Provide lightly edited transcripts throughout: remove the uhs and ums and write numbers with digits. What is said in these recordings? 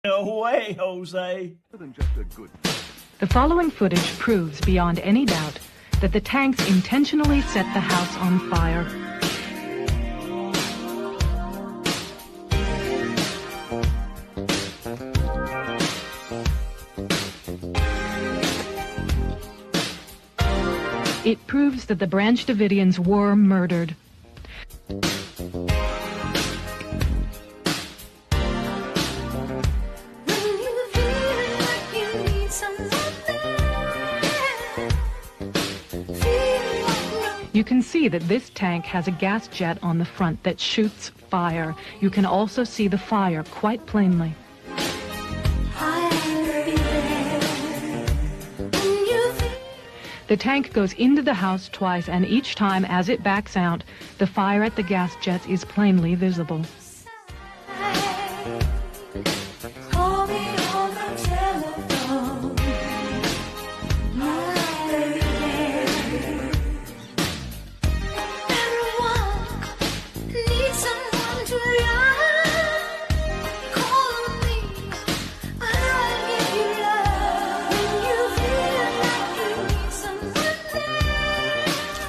No way, Jose. The following footage proves beyond any doubt that the tanks intentionally set the house on fire. It proves that the Branch Davidians were murdered. You can see that this tank has a gas jet on the front that shoots fire. You can also see the fire quite plainly. The tank goes into the house twice, and each time as it backs out, the fire at the gas jets is plainly visible.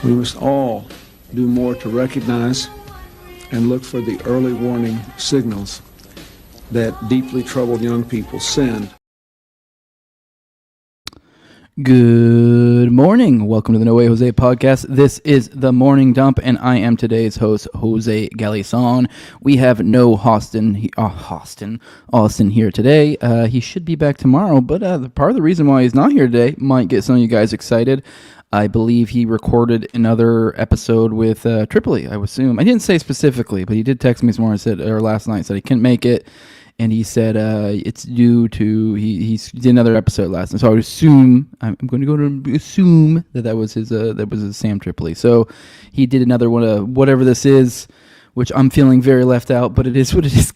We must all do more to recognize and look for the early warning signals that deeply troubled young people send. Good morning. Welcome to the No Way Jose podcast. This is the Morning Dump, and I am today's host, Jose Galison. We have no Austin here today. He should be back tomorrow, but part of the reason why he's not here today might get some of you guys excited. I believe he recorded another episode with Tripoli, I would assume. I didn't say specifically, but he did text me this morning, or last night, said he couldn't make it. And he said it's due to, he did another episode last night. So I would assume, I'm going to go to assume that was his Sam Tripoli. So he did another one of whatever this is, which I'm feeling very left out, but it is what it is.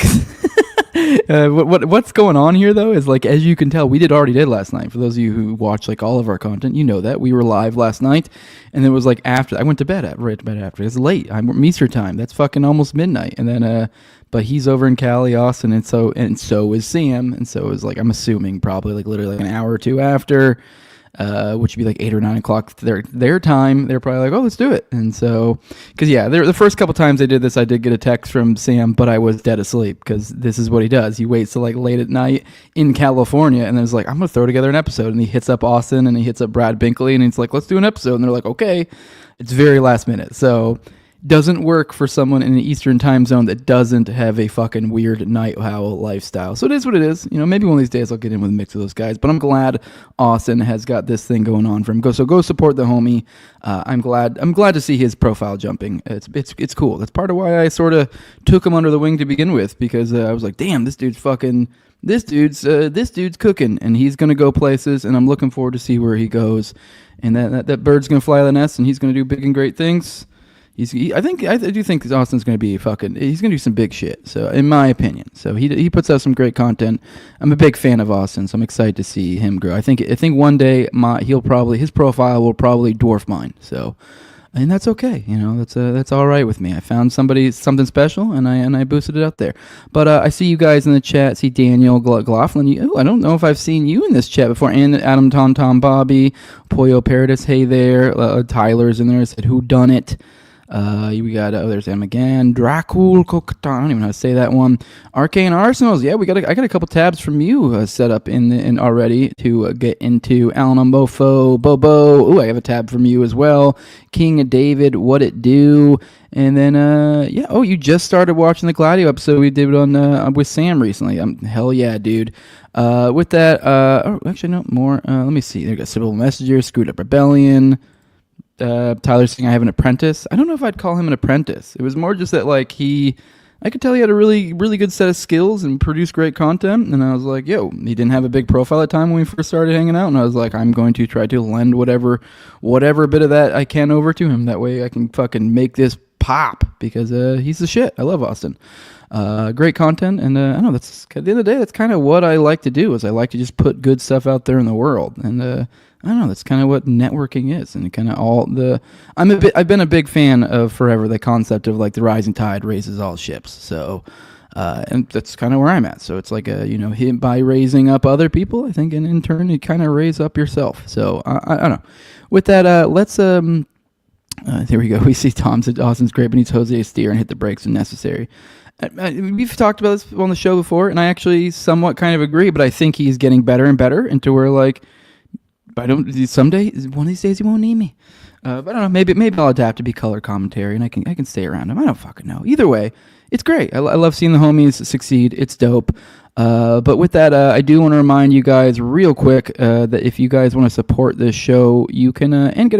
What's going on here, though, is, like, as you can tell, we already did last night. For those of you who watch, like, all of our content, you know that. We were live last night, and it was, like, after. I went to bed right to bed after. It's late. I'm Easter time. That's fucking almost midnight. And then, but he's over in Cali, Austin, and so is Sam. And so it was, like, I'm assuming probably, like, literally like an hour or two after, which would be like 8 or 9 o'clock their time. They're probably like, oh, let's do it. And so, because the first couple times I did this, I did get a text from Sam, but I was dead asleep, because this is what he does. He waits till like late at night in California, and then it's like, I'm gonna throw together an episode. And he hits up Austin, and he hits up Brad Binkley, and he's like, let's do an episode. And they're like, okay. It's very last minute, so doesn't work for someone in an Eastern time zone that doesn't have a fucking weird night owl lifestyle. So it is what it is. Maybe one of these days I'll get in with a mix of those guys. But I'm glad Austin has got this thing going on for him. Go support the homie. I'm glad to see his profile jumping. It's cool. That's part of why I sort of took him under the wing to begin with, because I was like, damn, this dude's cooking, and he's gonna go places, and I'm looking forward to see where he goes. And that bird's gonna fly the nest, and he's gonna do big and great things. I do think Austin's going to be he's going to do some big shit, so in my opinion. So he puts out some great content. I'm a big fan of Austin, so I'm excited to see him grow. I think one day his profile will probably dwarf mine. So, and that's okay. That's all right with me. I found something special, and I boosted it out there. But I see you guys in the chat. See Daniel Gloflin. I don't know if I've seen you in this chat before. And Adam Tom Bobby, Pollo Paradis. Hey there. Tyler's in there. Said who done it. We got there's him again. Dracul Kokatan. I don't even know how to say that one. Arcane Arsenals. Yeah, I got a couple tabs from you set up in already to get into Alan Mofo Bobo. Ooh, I have a tab from you as well. King David, what it do? And then you just started watching the Gladio episode we did on with Sam recently. Hell yeah, dude. With that, actually no more. Let me see. There got Civil Messenger, Screwed Up Rebellion. Tyler saying I have an apprentice. I don't know if I'd call him an apprentice. It was more just that, like, I could tell he had a really, really good set of skills and produced great content. And I was like, he didn't have a big profile at the time when we first started hanging out. And I was like, I'm going to try to lend whatever bit of that I can over to him. That way I can fucking make this pop, because he's the shit. I love Austin. Great content. And I know that's, at the end of the day, that's kind of what I like to do, is I like to just put good stuff out there in the world. And I don't know, that's kind of what networking is, and kind of I've been a big fan of forever the concept of, like, the rising tide raises all ships. So And that's kind of where I'm at. So it's like by raising up other people, I think, and in turn, you kind of raise up yourself. So I don't know. With that, let's there we go. We see Tom said Austin's great, but needs Jose to steer and hit the brakes when necessary. We've talked about this on the show before, and I actually somewhat kind of agree. But I think he's getting better and better into where like, someday, one of these days, he won't need me. But I don't know. Maybe I'll adapt to be color commentary, and I can stay around him. I don't fucking know. Either way, it's great. I love seeing the homies succeed. It's dope. But with that, I do want to remind you guys real quick that if you guys want to support this show, you can and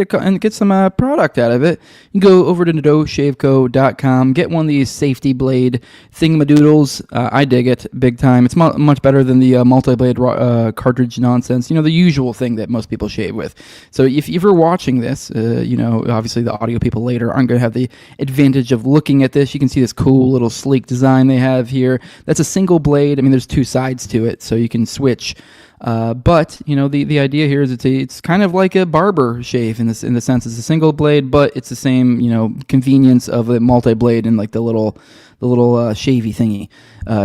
get some product out of it. You can go over to NWJ.com, get one of these safety blade thingamadoodles. I dig it big time. It's much better than the multi-blade cartridge nonsense. You know, the usual thing that most people shave with. So if you're watching this, obviously the audio people later aren't going to have the advantage of looking at this. You can see this cool little sleek design they have here. That's a single blade. I mean, there's two sides to it, so you can switch. But the idea here is it's kind of like a barber shave in the sense it's a single blade, but it's the same convenience of a multi blade and like the little shavy thingy.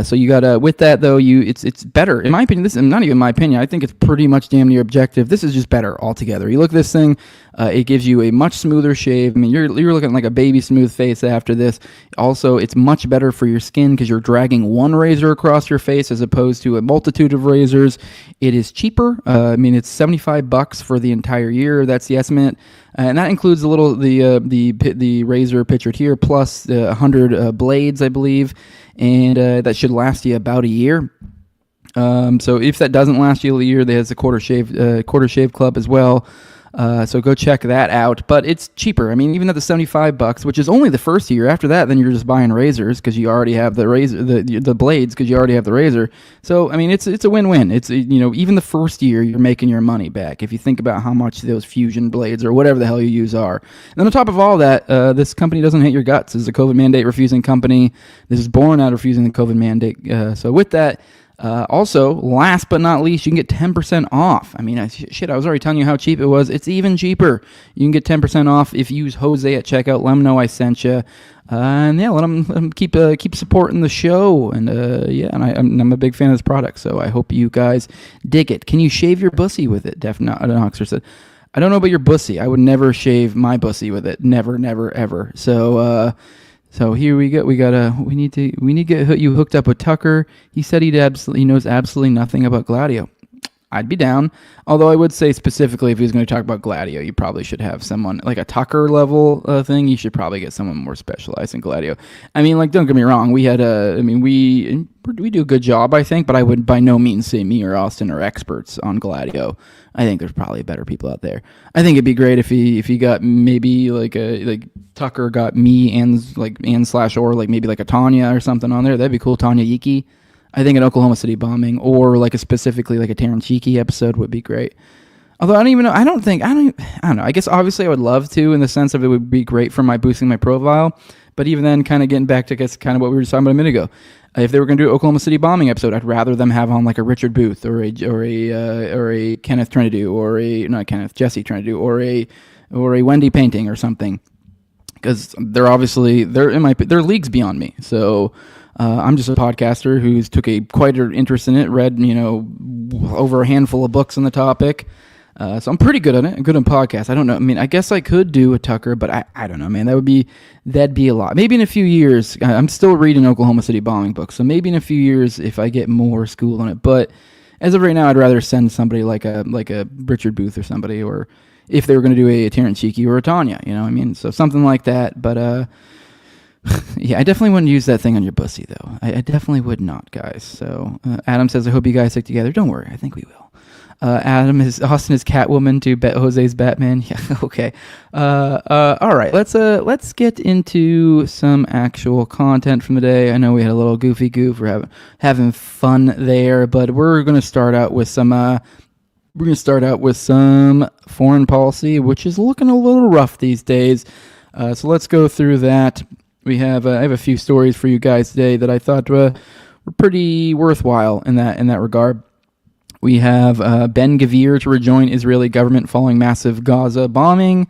So you got with that though, it's better in my opinion. This is not even my opinion. I think it's pretty much damn near objective. This is just better altogether. You look at this thing, it gives you a much smoother shave. I mean, you're looking like a baby smooth face after this. Also, it's much better for your skin because you're dragging one razor across your face as opposed to a multitude of razors. It is cheaper. I mean, it's $75 for the entire year. That's the estimate. And that includes the razor pictured here, plus 100 blades, I believe, and that should last you about a year. So if that doesn't last you a year, there's a quarter shave club as well. So go check that out. But it's cheaper. I mean, even at the $75, which is only the first year. After that, then you're just buying razors because you already have the razor, the blades because you already have the razor. So I mean, it's a win-win. It's even the first year you're making your money back if you think about how much those fusion blades or whatever the hell you use are. And then on top of all that, this company doesn't hate your guts. This is a COVID mandate refusing company. This is born out of refusing the COVID mandate. So with that. Also, last but not least, you can get 10% off. I mean, I was already telling you how cheap it was. It's even cheaper. You can get 10% off if you use Jose at checkout. Let him know I sent you. And yeah, let him keep supporting the show. And and I'm a big fan of this product, so I hope you guys dig it. Can you shave your bussy with it? Noxer said, I don't know about your bussy. I would never shave my bussy with it. Never, never, ever. So here we go. We need to get you hooked up with Tucker. He said he knows absolutely nothing about Gladio. I'd be down. Although I would say specifically if he was going to talk about Gladio, you probably should have someone like a Tucker level thing. You should probably get someone more specialized in Gladio. I mean, like, don't get me wrong. We do a good job, I think, but I would by no means say me or Austin are experts on Gladio. I think there's probably better people out there. I think it'd be great if he got maybe like Tucker got me and or like maybe like a Tanya or something on there. That'd be cool. Tanya Yiki. I think an Oklahoma City bombing or like specifically like a Taryn Cheeky episode would be great. Although I don't even know. I don't know. I guess obviously I would love to in the sense of it would be great for my boosting my profile. But even then, kind of getting back to I guess kind of what we were just talking about a minute ago. If they were going to do an Oklahoma City bombing episode, I'd rather them have on like a Richard Booth or a Kenneth trying to do or a not Kenneth Jesse trying to do or a Wendy painting or something because they're leagues beyond me. So I'm just a podcaster who's took quite an interest in it, read over a handful of books on the topic. So I'm pretty good at it. I'm good on podcasts. I don't know. I mean, I guess I could do a Tucker, but I don't know, man. That'd be a lot. Maybe in a few years. I'm still reading Oklahoma City bombing books, so maybe in a few years if I get more school on it. But as of right now, I'd rather send somebody like a Richard Booth or somebody, or if they were going to do a Taryn Cheeky or a Tanya, you know what I mean? So something like that. But yeah, I definitely wouldn't use that thing on your pussy, though. I definitely would not, guys. So Adam says, I hope you guys stick together. Don't worry. I think we will. Austin is Catwoman to Jose's Batman. Yeah, okay. All right, let's get into some actual content from the day. I know we had a little goofy goof. We're having fun there, but we're gonna start out with some foreign policy, which is looking a little rough these days. So let's go through that. I have a few stories for you guys today that I thought were pretty worthwhile in that regard. We have Ben Gvir to rejoin Israeli government following massive Gaza bombing.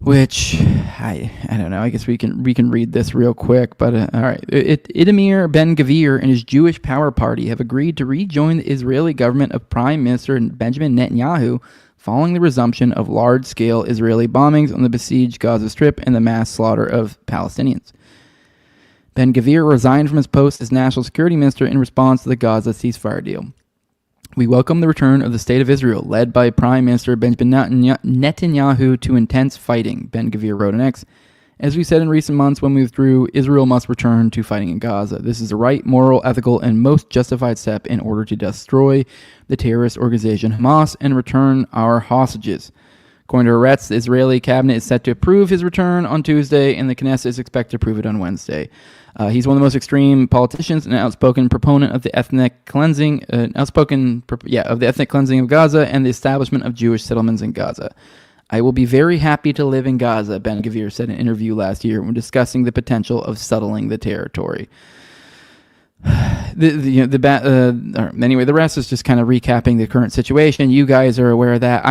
which I don't know. I guess we can read this real quick. But all right, Itamar Ben-Gvir and his Jewish Power Party have agreed to rejoin the Israeli government of Prime Minister Benjamin Netanyahu following the resumption of large-scale Israeli bombings on the besieged Gaza Strip and the mass slaughter of Palestinians. Ben-Gvir resigned from his post as National Security Minister in response to the Gaza ceasefire deal. We welcome the return of the State of Israel, led by Prime Minister Benjamin Netanyahu, to intense fighting, Ben-Gvir wrote on X. As we said in recent months when we withdrew, Israel must return to fighting in Gaza. This is the right, moral, ethical, and most justified step in order to destroy the terrorist organization Hamas and return our hostages. According to Haaretz, the Israeli cabinet is set to approve his return on Tuesday, and the Knesset is expected to approve it on Wednesday. He's one of the most extreme politicians and an outspoken proponent of the ethnic cleansing, of the ethnic cleansing of Gaza and the establishment of Jewish settlements in Gaza. I will be very happy to live in Gaza, Ben-Gvir said in an interview last year when discussing the potential of settling the territory. Anyway, the rest is just kind of recapping the current situation. You guys are aware of that.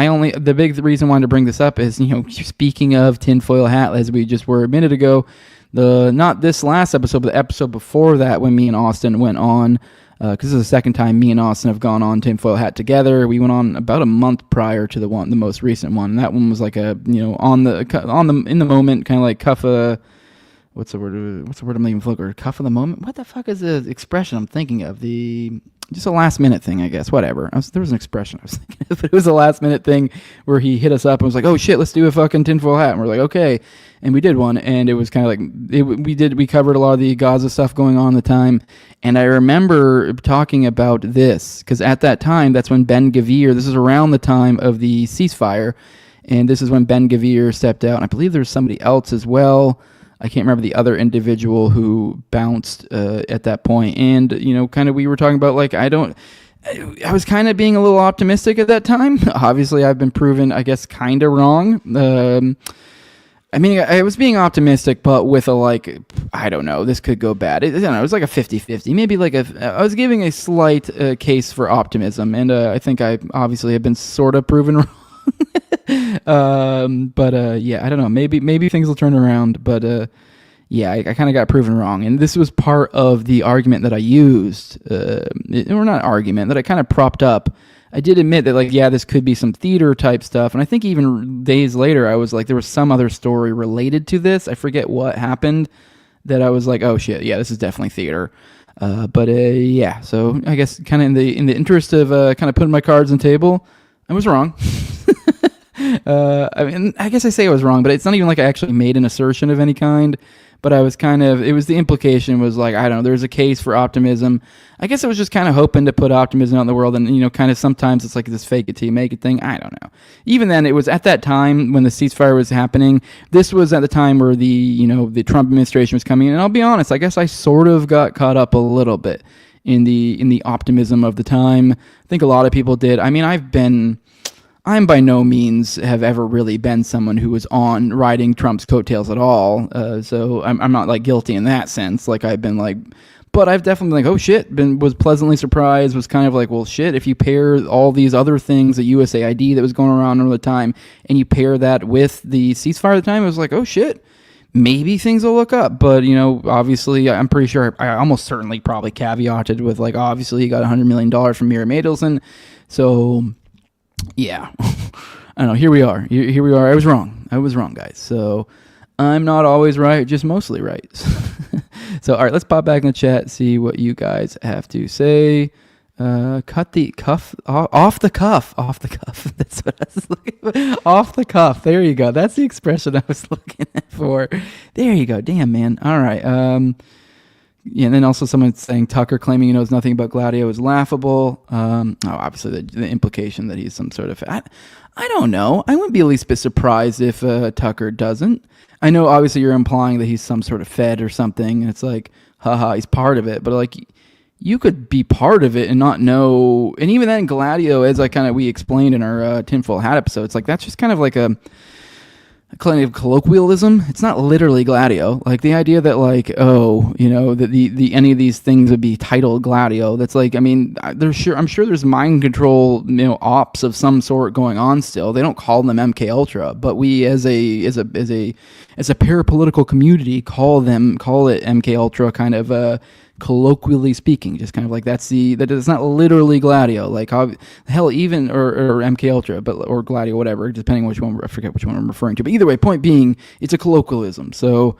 The big reason I wanted to bring this up is, speaking of tinfoil hat, as we just were a minute ago, not this last episode, but the episode before that when me and Austin went on, because this is the second time me and Austin have gone on tinfoil hat together. We went on about a month prior to the most recent one. And that one was like in the moment, kind of like cuff a. What's the word I'm looking for? Cuff of the moment? What the fuck is the expression I'm thinking of? Just a last minute thing, I guess. Whatever. There was an expression I was thinking of, but it was a last minute thing where he hit us up and was like, "Oh shit, let's do a fucking tinfoil hat." And we're like, "Okay," and we did one, and it was kind of like we covered a lot of the Gaza stuff going on at the time, and I remember talking about this because at that time, that's when Ben-Gvir. This is around the time of the ceasefire, and this is when Ben-Gvir stepped out, and I believe there was somebody else as well. I can't remember the other individual who bounced at that point. And, kind of we were talking about, I was kind of being a little optimistic at that time. Obviously, I've been proven, I guess, kind of wrong. I was being optimistic, but with I don't know, this could go bad. It was like a 50-50. Maybe I was giving a slight case for optimism. And I think I obviously have been sort of proven wrong. I don't know. Maybe things will turn around, but I kind of got proven wrong. And this was part of the argument that I used, or not argument, that I kind of propped up. I did admit that, this could be some theater type stuff. And I think even days later, I was like, there was some other story related to this. I forget what happened that I was like, oh shit, yeah, this is definitely theater. So I guess kind of in the interest of kind of putting my cards on the table, I was wrong. I guess I say I was wrong, but it's not even like I actually made an assertion of any kind. But it was the implication was like, I don't know, there's a case for optimism. I guess I was just kind of hoping to put optimism out in the world. And, kind of sometimes it's like this fake it till you make it thing. I don't know. Even then, it was at that time when the ceasefire was happening. This was at the time where the Trump administration was coming in. And I'll be honest, I guess I sort of got caught up a little bit in the optimism of the time. I think a lot of people did. I'm by no means have ever really been someone who was on riding Trump's coattails at all. So I'm not guilty in that sense. I've been but I've definitely oh shit, was pleasantly surprised, was kind of well shit, if you pair all these other things, the USAID that was going around all the time, and you pair that with the ceasefire at the time, it was like, oh shit, maybe things will look up. But, obviously, I'm pretty sure I almost certainly probably caveated with obviously you got $100 million from Mira Madelson. So yeah, I don't know. Here we are. Here we are. I was wrong, guys. So I'm not always right, just mostly right. So, all right, let's pop back in the chat, see what you guys have to say. Cut the cuff off the cuff. That's what I was looking for. Off the cuff. There you go. That's the expression I was looking for. There you go. Damn, man. All right. And then also someone saying Tucker claiming he knows nothing about Gladio is laughable. Obviously the implication that he's some sort of... I don't know. I wouldn't be the least bit surprised if Tucker doesn't. I know obviously you're implying that he's some sort of Fed or something. And it's like, haha, he's part of it. But you could be part of it and not know. And even then, Gladio, as we explained in our tinfoil hat episode, it's that's just kind of kind of colloquialism. It's not literally Gladio. Like the idea that like, oh, you know, that the any of these things would be titled Gladio. That's like, I mean, I'm sure there's mind control, you know, ops of some sort going on still. They don't call them MK Ultra, but we as a parapolitical community call it MK Ultra, kind of colloquially speaking, just kind of like that is not literally Gladio, like hell, even or MK Ultra, but or Gladio, whatever, depending which one, I forget which one I'm referring to, but either way, point being, it's a colloquialism. So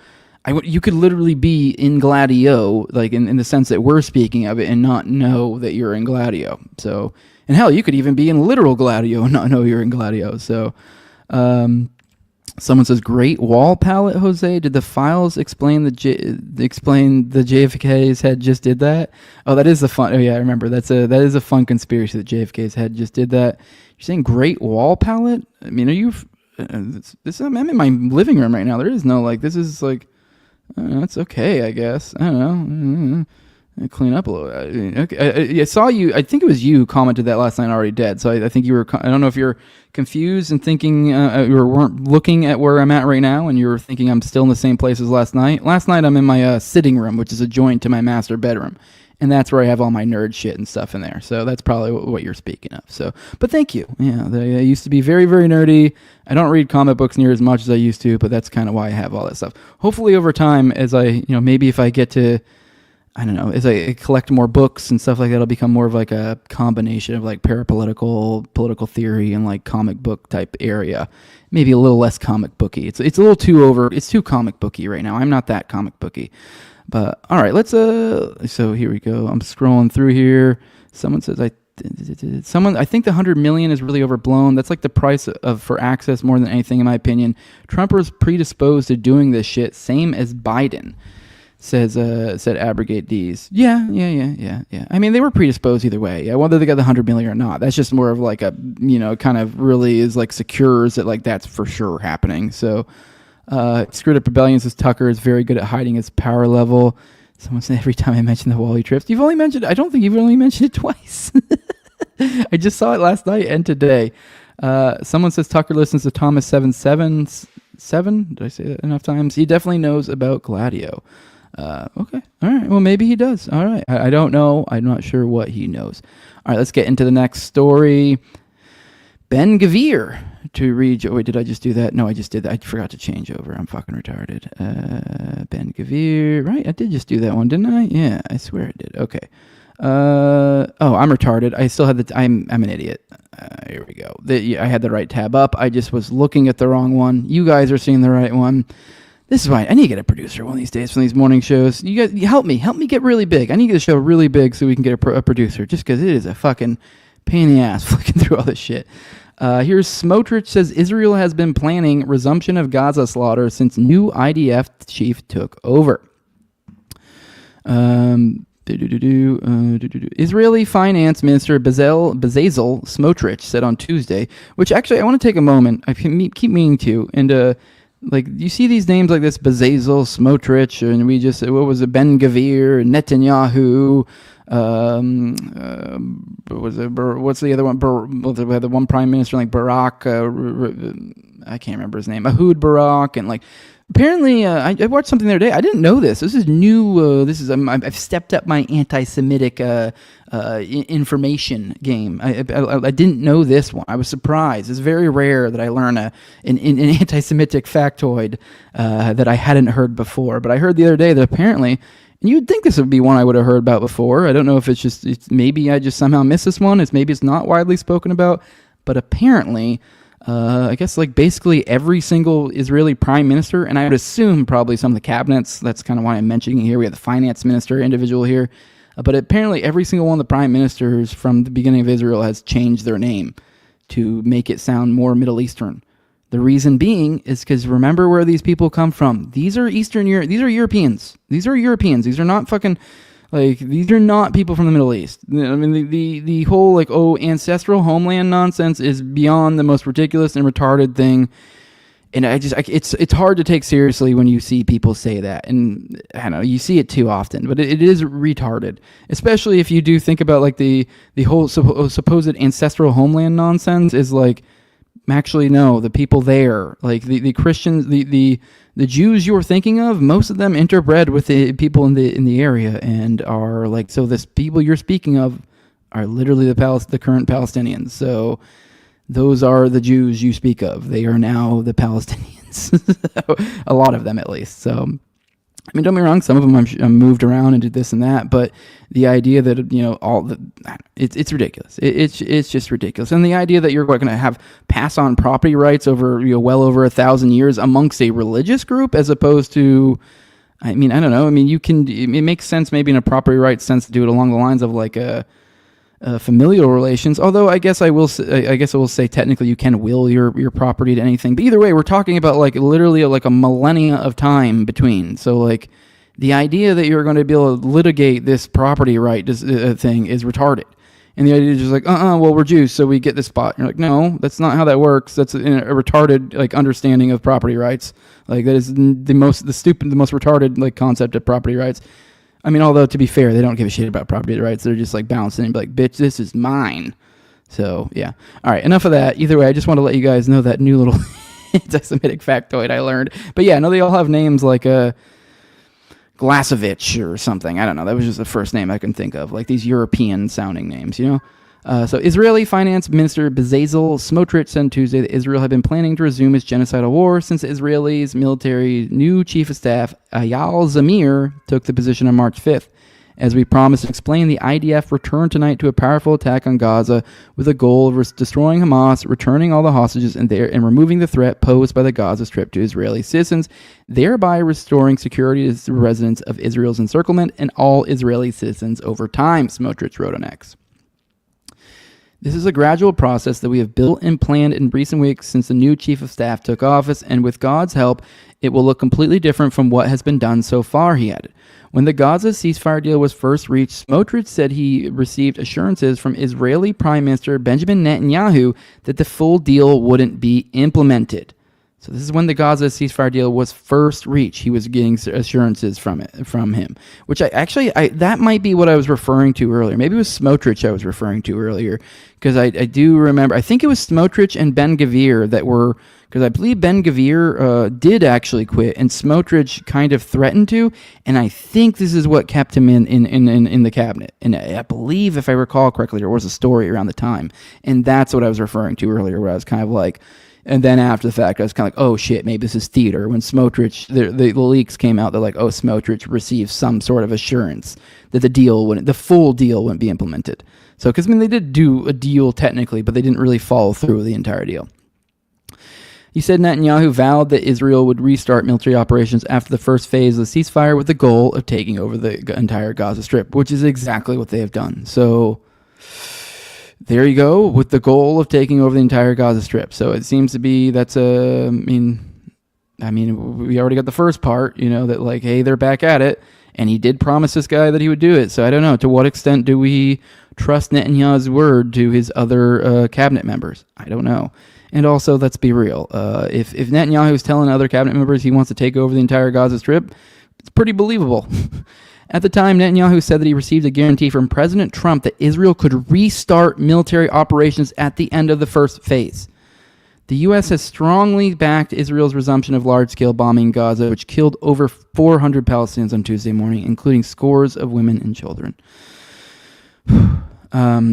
you could literally be in Gladio, like in the sense that we're speaking of it, and not know that you're in Gladio. So, and hell, you could even be in literal Gladio and not know you're in Gladio. So someone says, great wall palette, Jose. Did the files explain the JFK's head just did that? Oh, that is the fun. Oh yeah, I remember. That is a fun conspiracy that JFK's head just did that. You're saying great wall palette? I mean, are you? I'm in my living room right now. There is no like. This is like. That's okay, I guess. I don't know. Clean up a little. Okay. I saw you. I think it was you commented that last night. Already dead. So I think you were. I don't know if you're confused and thinking you weren't looking at where I'm at right now, and you were thinking I'm still in the same place as last night. Last night I'm in my sitting room, which is adjoined to my master bedroom, and that's where I have all my nerd shit and stuff in there. So that's probably what you're speaking of. So, but thank you. Yeah, they used to be very, very nerdy. I don't read comic books near as much as I used to, but that's kind of why I have all that stuff. Hopefully, over time, as maybe if I get to. I don't know, as I collect more books and stuff like that, it'll become more of like a combination of like political theory and like comic book type area. Maybe a little less comic booky. It's a little it's too comic booky right now. I'm not that comic booky. But all right, let's so here we go. I'm scrolling through here. Someone says I think the 100 million is really overblown. That's like the price for access more than anything, in my opinion. Trump was predisposed to doing this shit, same as Biden. Said Abrogate D's. Yeah. I mean, they were predisposed either way. Yeah, whether they got the 100 million or not. That's just more of like a, kind of really is like secures that like that's for sure happening. So, Screwed Up Rebellion says Tucker is very good at hiding his power level. Someone said every time I mention the Wally trips, I don't think you've only mentioned it twice. I just saw it last night and today. Someone says Tucker listens to Thomas 777. Did I say that enough times? He definitely knows about Gladio. Okay. All right. Well, maybe he does. All right. I don't know. I'm not sure what he knows. All right. Let's get into the next story. Ben Gvir to read. Wait, did I just do that? No, I just did that. I forgot to change over. I'm fucking retarded. Ben Gvir. Right. I did just do that one, didn't I? Yeah, I swear I did. Okay. I'm retarded. I still had I'm an idiot. Here we go. I had the right tab up. I just was looking at the wrong one. You guys are seeing the right one. This is why I need to get a producer one of these days from these morning shows. You guys, help me get really big. I need to get the show really big so we can get a producer, just because it is a fucking pain in the ass flicking through all this shit. Here's Smotrich says Israel has been planning resumption of Gaza slaughter since new IDF chief took over. Israeli Finance Minister Bezalel Smotrich said on Tuesday, which actually I want to take a moment. I keep meaning to, and like you see these names like this, Bezalel, Smotrich, and we just, what was it, Ben Gvir, Netanyahu, what's the other one? We had the one prime minister like Barak, I can't remember his name, Ehud Barak, and like apparently I watched something the other day. I didn't know this. This is new. I've stepped up my anti-Semitic information game. I didn't know this one. I was surprised. It's very rare that I learn an anti-Semitic factoid that I hadn't heard before. But I heard the other day that apparently, and you'd think this would be one I would have heard about before. I don't know if it's maybe I just somehow missed this one. Maybe it's not widely spoken about. But apparently, I guess like basically every single Israeli prime minister, and I would assume probably some of the cabinets. That's kind of why I'm mentioning it here. We have the finance minister individual here. But apparently every single one of the prime ministers from the beginning of Israel has changed their name to make it sound more Middle Eastern. The reason being is because remember where these people come from. These are These are Europeans. These are Europeans. These are not fucking these are not people from the Middle East. I mean, the whole ancestral homeland nonsense is beyond the most ridiculous and retarded thing. And it's hard to take seriously when you see people say that. And I don't know, you see it too often, but it is retarded. Especially if you do think about the whole supposed ancestral homeland nonsense is Actually, no. The people there, like the Christians, the Jews you were thinking of, most of them interbred with the people in the area, and are like, so this people you're speaking of are literally the current Palestinians. So those are the Jews you speak of. They are now the Palestinians. A lot of them, at least. So, I mean, don't get me wrong. Some of them I'm moved around and did this and that, but the idea that it's ridiculous. It's just ridiculous. And the idea that you're going to have pass on property rights over well over 1,000 years amongst a religious group, as opposed to, I mean, I don't know. I mean, it makes sense maybe in a property rights sense to do it along the lines of like a familial relations, although I guess I will say technically you can will your property to anything. But either way, we're talking about like literally like a millennia of time between. So like the idea that you're going to be able to litigate this property right thing is retarded. And the idea is just like, well, we're Jews, so we get this spot. And you're like, no, that's not how that works. That's a retarded like understanding of property rights. Like that is the most retarded like concept of property rights. I mean, although to be fair, they don't give a shit about property rights. They're just like bouncing and be like, bitch, this is mine. So, yeah. All right, enough of that. Either way, I just want to let you guys know that new little anti-Semitic factoid I learned. But yeah, no, they all have names like Glasovich or something. I don't know. That was just the first name I can think of. Like these European-sounding names, you know? So Israeli Finance Minister Bezalel Smotrich said on Tuesday that Israel had been planning to resume its genocidal war since the Israelis' military new chief of staff, Eyal Zamir, took the position on March 5th. As we promised and explained, the IDF returned tonight to a powerful attack on Gaza with a goal of destroying Hamas, returning all the hostages, and removing the threat posed by the Gaza Strip to Israeli citizens, thereby restoring security to the residents of Israel's encirclement and all Israeli citizens over time, Smotrich wrote on X. This is a gradual process that we have built and planned in recent weeks since the new chief of staff took office, and with God's help, it will look completely different from what has been done so far, he added. When the Gaza ceasefire deal was first reached, Smotrich said he received assurances from Israeli Prime Minister Benjamin Netanyahu that the full deal wouldn't be implemented. So this is when the Gaza ceasefire deal was first reached. He was getting assurances from him, which that might be what I was referring to earlier. Maybe it was Smotrich I was referring to earlier, because I do remember. I think it was Smotrich and Ben Gvir that were, because I believe Ben Gvir did actually quit, and Smotrich kind of threatened to, and I think this is what kept him in the cabinet. And I believe, if I recall correctly, there was a story around the time, and that's what I was referring to earlier, where I was kind of like. And then after the fact, I was kind of like, oh shit, maybe this is theater. When Smotrich, the leaks came out, they're like, oh, Smotrich received some sort of assurance that the full deal wouldn't be implemented. So, because I mean, they did do a deal technically, but they didn't really follow through with the entire deal. He said Netanyahu vowed that Israel would restart military operations after the first phase of the ceasefire with the goal of taking over the entire Gaza Strip, which is exactly what they have done. So there you go, with the goal of taking over the entire Gaza Strip. So it seems to be I mean, we already got the first part, that like, hey, they're back at it. And he did promise this guy that he would do it. So I don't know, to what extent do we trust Netanyahu's word to his other cabinet members? I don't know. And also, let's be real. If Netanyahu is telling other cabinet members he wants to take over the entire Gaza Strip, it's pretty believable. At the time, Netanyahu said that he received a guarantee from President Trump that Israel could restart military operations at the end of the first phase. The U.S. has strongly backed Israel's resumption of large-scale bombing in Gaza, which killed over 400 Palestinians on Tuesday morning, including scores of women and children. Now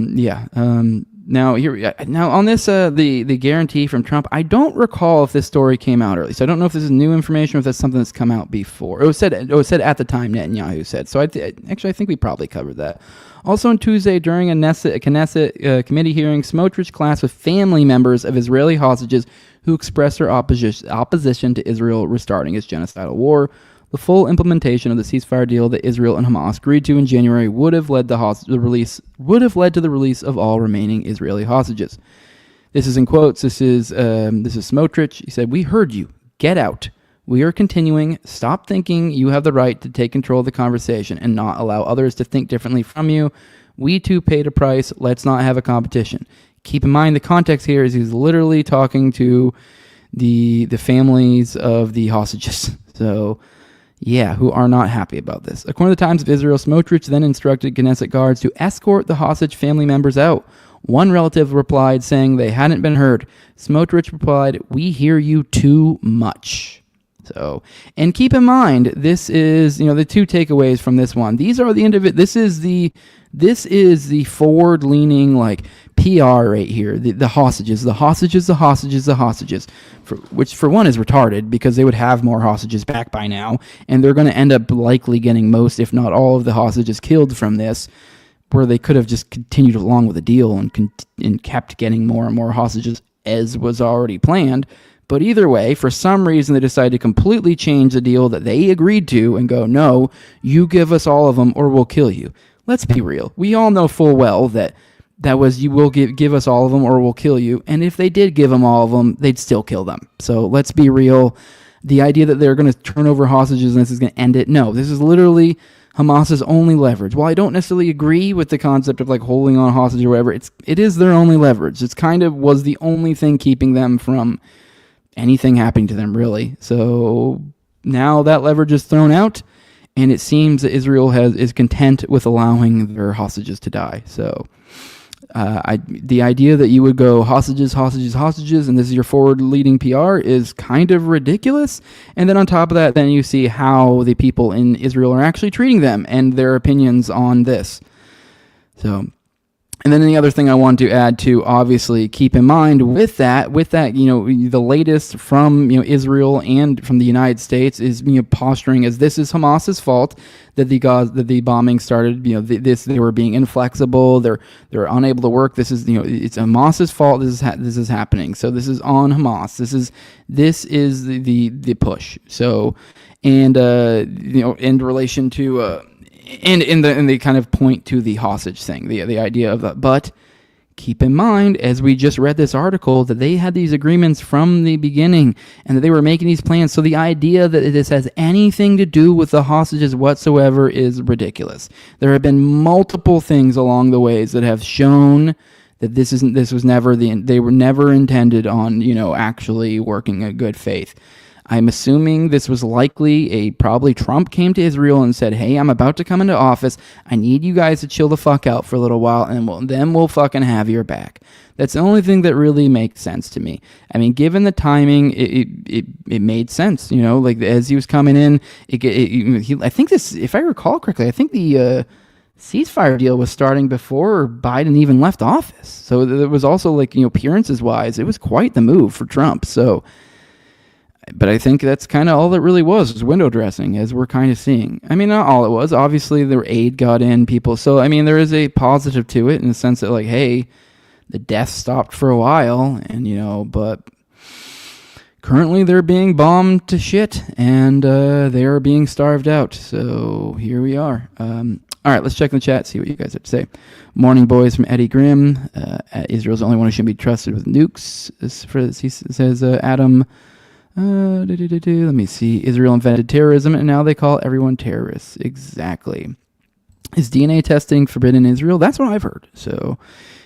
on this, the guarantee from Trump, I don't recall if this story came out early, so I don't know if this is new information or if that's something that's come out before. It was said at the time, Netanyahu said. So I think we probably covered that. Also on Tuesday, during a Knesset committee hearing, Smotrich clashed with family members of Israeli hostages who expressed their opposition to Israel restarting its genocidal war. The full implementation of the ceasefire deal that Israel and Hamas agreed to in January would have led to the release of all remaining Israeli hostages. This is in quotes. This is Smotrich. He said, "We heard you. Get out. We are continuing. Stop thinking you have the right to take control of the conversation and not allow others to think differently from you. We too paid a price. Let's not have a competition." Keep in mind the context here is he's literally talking to the families of the hostages. So, yeah, who are not happy about this. According to the Times of Israel, Smotrich then instructed Knesset guards to escort the hostage family members out. One relative replied, saying they hadn't been heard. Smotrich replied, "We hear you too much." So, and keep in mind, this is, the two takeaways from this one. These are the this is the forward-leaning, like, PR right here. The hostages, which for one is retarded, because they would have more hostages back by now, and they're going to end up likely getting most, if not all, of the hostages killed from this, where they could have just continued along with the deal and kept getting more and more hostages as was already planned. But either way, for some reason, they decided to completely change the deal that they agreed to and go, no, you give us all of them or we'll kill you. Let's be real. We all know full well that was, you will give us all of them or we'll kill you. And if they did give them all of them, they'd still kill them. So let's be real. The idea that they're going to turn over hostages and this is going to end it, no. This is literally Hamas's only leverage. While I don't necessarily agree with the concept of like holding on hostage or whatever, it is their only leverage. It's kind of was the only thing keeping them from anything happening to them, really. So now that leverage is thrown out, and it seems that Israel is content with allowing their hostages to die. So the idea that you would go hostages, and this is your forward-leading PR is kind of ridiculous. And then on top of that, then you see how the people in Israel are actually treating them and their opinions on this. So... And then the other thing I want to add to, obviously, keep in mind with that, the latest from, Israel and from the United States is, posturing as this is Hamas's fault that the bombing started. They were being inflexible. They're unable to work. This is, it's Hamas's fault. This is happening. So this is on Hamas. This is the push. So, and in relation to. And they kind of point to the hostage thing, the idea of that. But keep in mind, as we just read this article, that they had these agreements from the beginning and that they were making these plans. So the idea that this has anything to do with the hostages whatsoever is ridiculous. There have been multiple things along the ways that have shown that they were never intended on, actually working in good faith. I'm assuming this was likely probably Trump came to Israel and said, hey, I'm about to come into office. I need you guys to chill the fuck out for a little while, and then we'll fucking have your back. That's the only thing that really makes sense to me. I mean, given the timing, it made sense. Like as he was coming in, I think this, if I recall correctly, I think the ceasefire deal was starting before Biden even left office. So there was also like, appearances wise, it was quite the move for Trump. So. But I think that's kind of all it really was window dressing, as we're kind of seeing. I mean, not all it was. Obviously, their aid got in people. So, I mean, there is a positive to it in the sense that, like, hey, the death stopped for a while, and, but currently they're being bombed to shit, and they are being starved out. So, here we are. All right, let's check in the chat, see what you guys have to say. Morning, boys, from Eddie Grimm. Israel's the only one who shouldn't be trusted with nukes. He says, Adam... let me see. Israel invented terrorism, and now they call everyone terrorists. Exactly. Is DNA testing forbidden in Israel? That's what I've heard. So,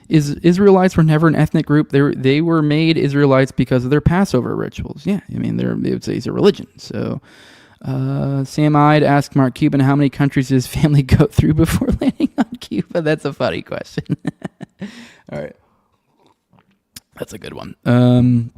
Israelites were never an ethnic group. They were made Israelites because of their Passover rituals. Yeah, I mean, they would say it's a religion. So, Sam I'd ask Mark Cuban how many countries his family go through before landing on Cuba. That's a funny question. All right. That's a good one.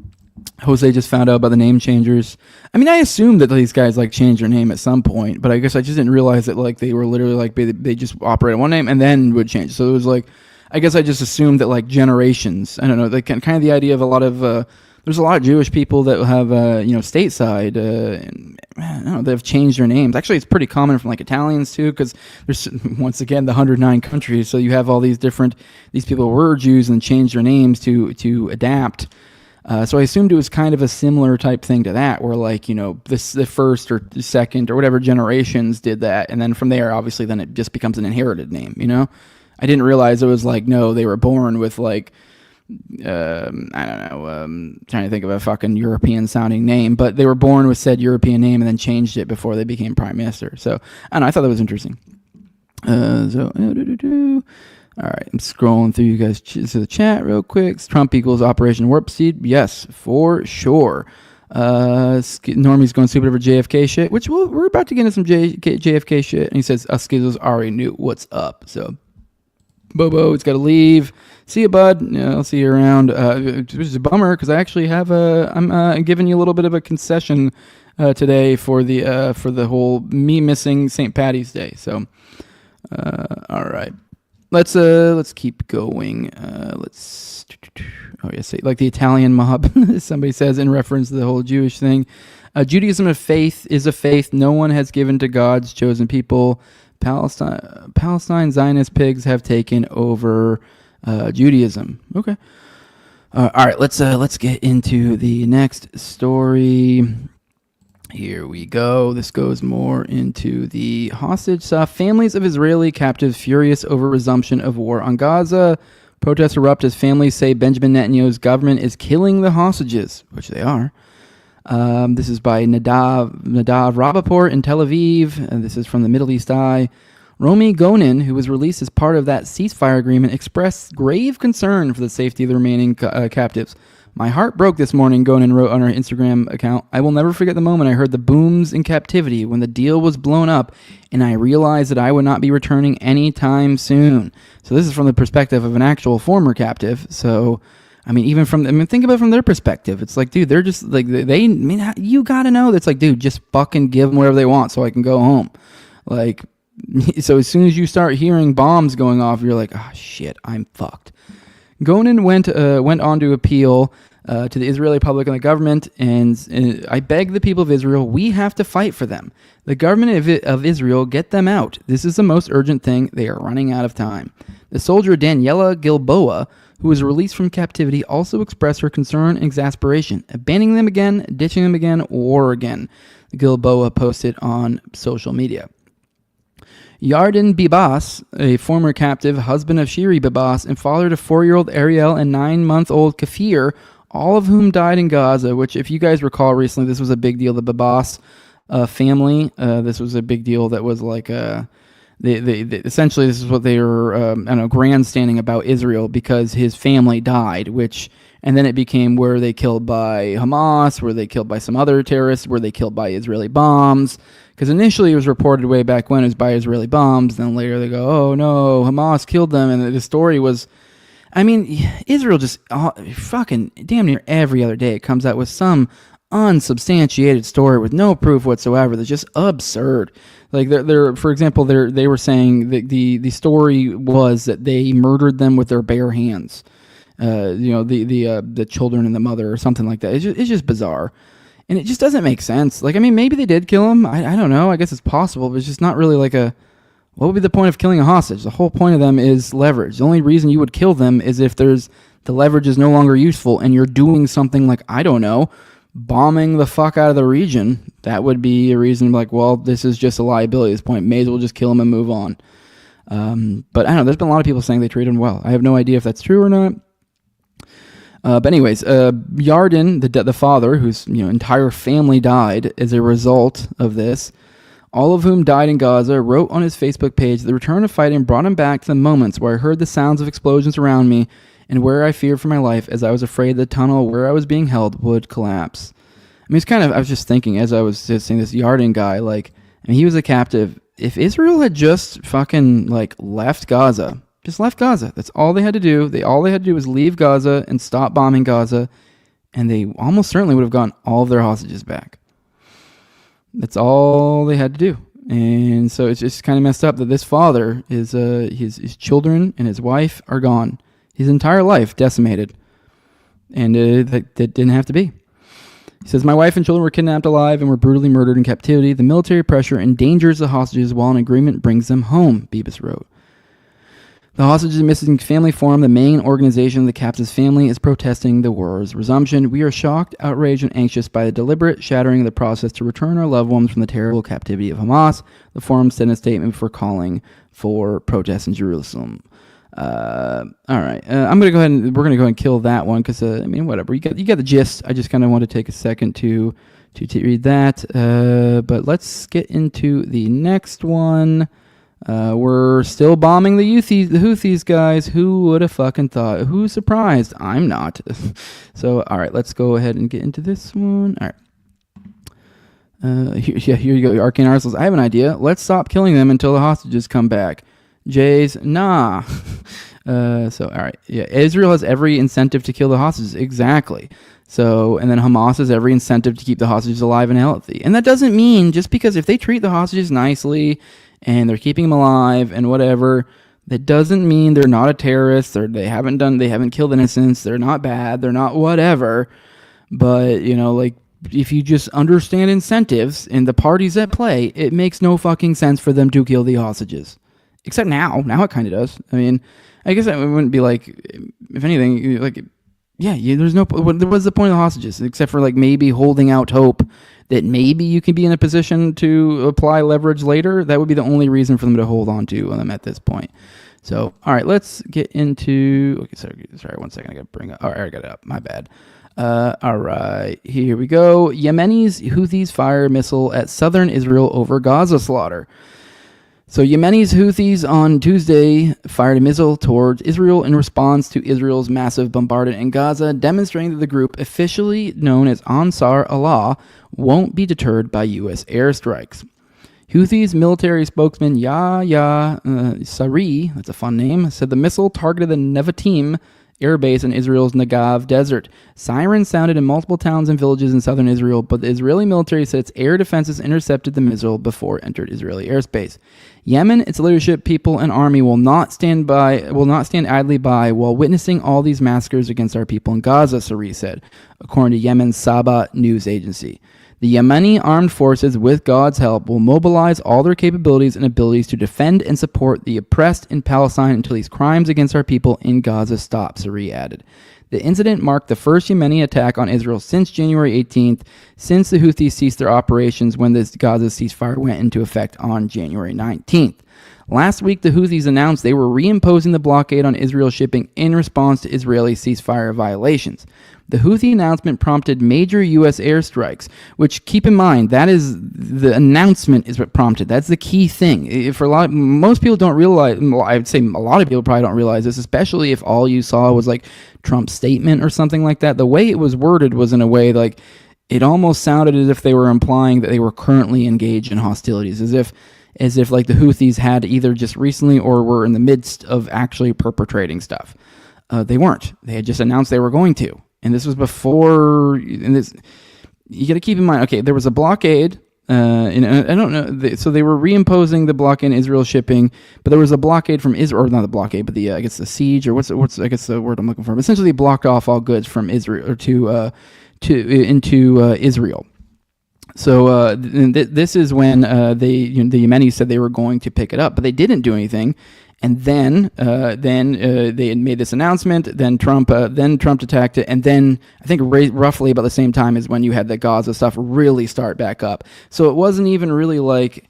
Jose just found out about the name changers. I mean, I assumed that these guys like changed their name at some point, but I guess I just didn't realize that like they were literally like they just operated one name and then would change. So it was like, I guess I just assumed that like generations. I don't know, like kind of the idea of a lot of there's a lot of Jewish people that have stateside and I don't know, that have changed their names. Actually, it's pretty common from like Italians too, because there's once again the 109 countries. So you have all these people were Jews and changed their names to adapt. So I assumed it was kind of a similar type thing to that, where like, the first or second or whatever generations did that. And then from there, obviously, then it just becomes an inherited name, I didn't realize it was like, no, they were born with like, I don't know, trying to think of a fucking European sounding name, but they were born with said European name and then changed it before they became prime minister. So I don't know, I thought that was interesting. All right, I'm scrolling through you guys to the chat real quick. Trump equals Operation Warp Speed. Yes, for sure. Normie's going super over JFK shit, which we're about to get into some JFK shit. And he says, us skizzles already knew what's up. So, Bobo, it's got to leave. See you, bud. Yeah, I'll see you around. Which is a bummer because I actually have I'm giving you a little bit of a concession today for the whole me missing St. Patty's Day. So, all right, let's keep going. Like the Italian mob, somebody says in reference to the whole Jewish thing. Judaism is a faith no one has given to God's chosen people. Palestine Zionist pigs have taken over Judaism. Okay. All right, let's get into the next story. Here we go. This goes more into the hostage stuff. Families of Israeli captives furious over resumption of war on Gaza. Protests erupt as families say Benjamin Netanyahu's government is killing the hostages, which they are. This is by Nadav Rapaport in Tel Aviv. And this is from the Middle East Eye. Romi Gonen, who was released as part of that ceasefire agreement, expressed grave concern for the safety of the remaining captives. My heart broke this morning, Gonen wrote on her Instagram account. I will never forget the moment I heard the booms in captivity when the deal was blown up and I realized that I would not be returning anytime soon. So this is from the perspective of an actual former captive. So, think about it from their perspective. It's like, dude, they're just like, you gotta know that's like, dude, just fucking give them whatever they want so I can go home. Like, so as soon as you start hearing bombs going off, you're like, oh shit, I'm fucked. Gonen went on to appeal to the Israeli public and the government, and I beg the people of Israel, we have to fight for them. The government of Israel, get them out. This is the most urgent thing. They are running out of time. The soldier Daniela Gilboa, who was released from captivity, also expressed her concern and exasperation. Abandoning them again, ditching them again, war again. Gilboa posted on social media. Yarden Bibas, a former captive, husband of Shiri Bibas, and father to 4-year-old Ariel and 9-month-old Kafir, all of whom died in Gaza, which, if you guys recall recently, this was a big deal. The Bibas family, this was a big deal that was like, essentially this is what they were, grandstanding about Israel because his family died, and then it became, were they killed by Hamas? Were they killed by some other terrorists? Were they killed by Israeli bombs? Because initially it was reported way back when it was by Israeli bombs. Then later they go, oh no, Hamas killed them. And the story was, Israel just fucking damn near every other day it comes out with some unsubstantiated story with no proof whatsoever that's just absurd. Like they're for example, they were saying that the story was that they murdered them with their bare hands. The children and the mother or something like that. It's just bizarre. And it just doesn't make sense. Like, maybe they did kill him. I don't know. I guess it's possible, but it's just not really like what would be the point of killing a hostage? The whole point of them is leverage. The only reason you would kill them is if the leverage is no longer useful and you're doing something like, I don't know, bombing the fuck out of the region. That would be a reason like, well, this is just a liability at this point. May as well just kill him and move on. But I don't know. There's been a lot of people saying they treated him well. I have no idea if that's true or not. But anyways, Yarden, the father, whose entire family died as a result of this, all of whom died in Gaza, wrote on his Facebook page, the return of fighting brought him back to the moments where I heard the sounds of explosions around me and where I feared for my life as I was afraid the tunnel where I was being held would collapse. I was just thinking as I was just seeing this Yarden guy, he was a captive. If Israel had just fucking left Gaza, that's all they had to do. All they had to do was leave Gaza and stop bombing Gaza, and they almost certainly would have gotten all of their hostages back. That's all they had to do. And so it's just kind of messed up that this father is his children and his wife are gone. His entire life decimated. And that didn't have to be. He says, my wife and children were kidnapped alive and were brutally murdered in captivity. The military pressure endangers the hostages while an agreement brings them home, Bibas wrote. The Hostages Missing Family Forum, the main organization of the captive's family, is protesting the war's resumption. We are shocked, outraged, and anxious by the deliberate shattering of the process to return our loved ones from the terrible captivity of Hamas. The forum sent a statement for calling for protests in Jerusalem. All right. I'm going to go ahead and we're going to go ahead and kill that one because, whatever. You got the gist. I just kind of want to take a second to read that. But let's get into the next one. We're still bombing the Houthis, guys. Who would have fucking thought? Who's surprised? I'm not. So, all right, let's go ahead and get into this one. All right. Here you go, Arcane Arsenals. I have an idea. Let's stop killing them until the hostages come back. Jays, nah. So, all right. Yeah, Israel has every incentive to kill the hostages. Exactly. So, and then Hamas has every incentive to keep the hostages alive and healthy. And that doesn't mean just because if they treat the hostages nicely and they're keeping them alive and whatever, that doesn't mean they're not a terrorist or they haven't killed innocents. They're not bad. They're not whatever. But, like, if you just understand incentives and the parties at play, it makes no fucking sense for them to kill the hostages. Except now. Now it kind of does. I mean, I guess it wouldn't be like, if anything, like, yeah, there's no, what's the point of the hostages? Except for like maybe holding out hope that maybe you can be in a position to apply leverage later. That would be the only reason for them to hold on to them at this point. So, all right, let's get into, okay, sorry, 1 second, I gotta bring up, all right, I got it up, my bad. All right, here we go. Yemenis Houthis fire missile at southern Israel over Gaza slaughter. So Yemeni's Houthis on Tuesday fired a missile towards Israel in response to Israel's massive bombardment in Gaza, demonstrating that the group, officially known as Ansar Allah, won't be deterred by U.S. airstrikes. Houthis military spokesman Yahya Sari, that's a fun name, said the missile targeted the Nevatim air base in Israel's Negev desert. Sirens sounded in multiple towns and villages in southern Israel, but the Israeli military said its air defenses intercepted the missile before it entered Israeli airspace. Yemen, its leadership, people, and army will not stand idly by while witnessing all these massacres against our people in Gaza, Sari said, according to Yemen's Saba news agency. The Yemeni armed forces, with God's help, will mobilize all their capabilities and abilities to defend and support the oppressed in Palestine until these crimes against our people in Gaza stop, Sari added. The incident marked the first Yemeni attack on Israel since January 18th, since the Houthis ceased their operations when the Gaza ceasefire went into effect on January 19th. Last week, the Houthis announced they were reimposing the blockade on Israel shipping in response to Israeli ceasefire violations. The Houthi announcement prompted major U.S. airstrikes, which, keep in mind, that is the announcement is what prompted. That's the key thing. For most people don't realize, I would say a lot of people probably don't realize this, especially if all you saw was like Trump's statement or something like that. The way it was worded was in a way like it almost sounded as if they were implying that they were currently engaged in hostilities, as if like the Houthis had either just recently or were in the midst of actually perpetrating stuff. They weren't. They had just announced they were going to. And this was before, and this, you got to keep in mind, okay, there was a blockade, and I don't know, so they were reimposing the blockade in Israel shipping, but there was a blockade from Israel, or not the blockade, but the, I guess the siege, or what's I guess the word I'm looking for, but essentially they blocked off all goods from Israel, or into Israel. So this is when the Yemenis said they were going to pick it up, but they didn't do anything. And then they had made this announcement. Then Trump attacked it, and then I think roughly about the same time is when you had the Gaza stuff really start back up. So it wasn't even really like,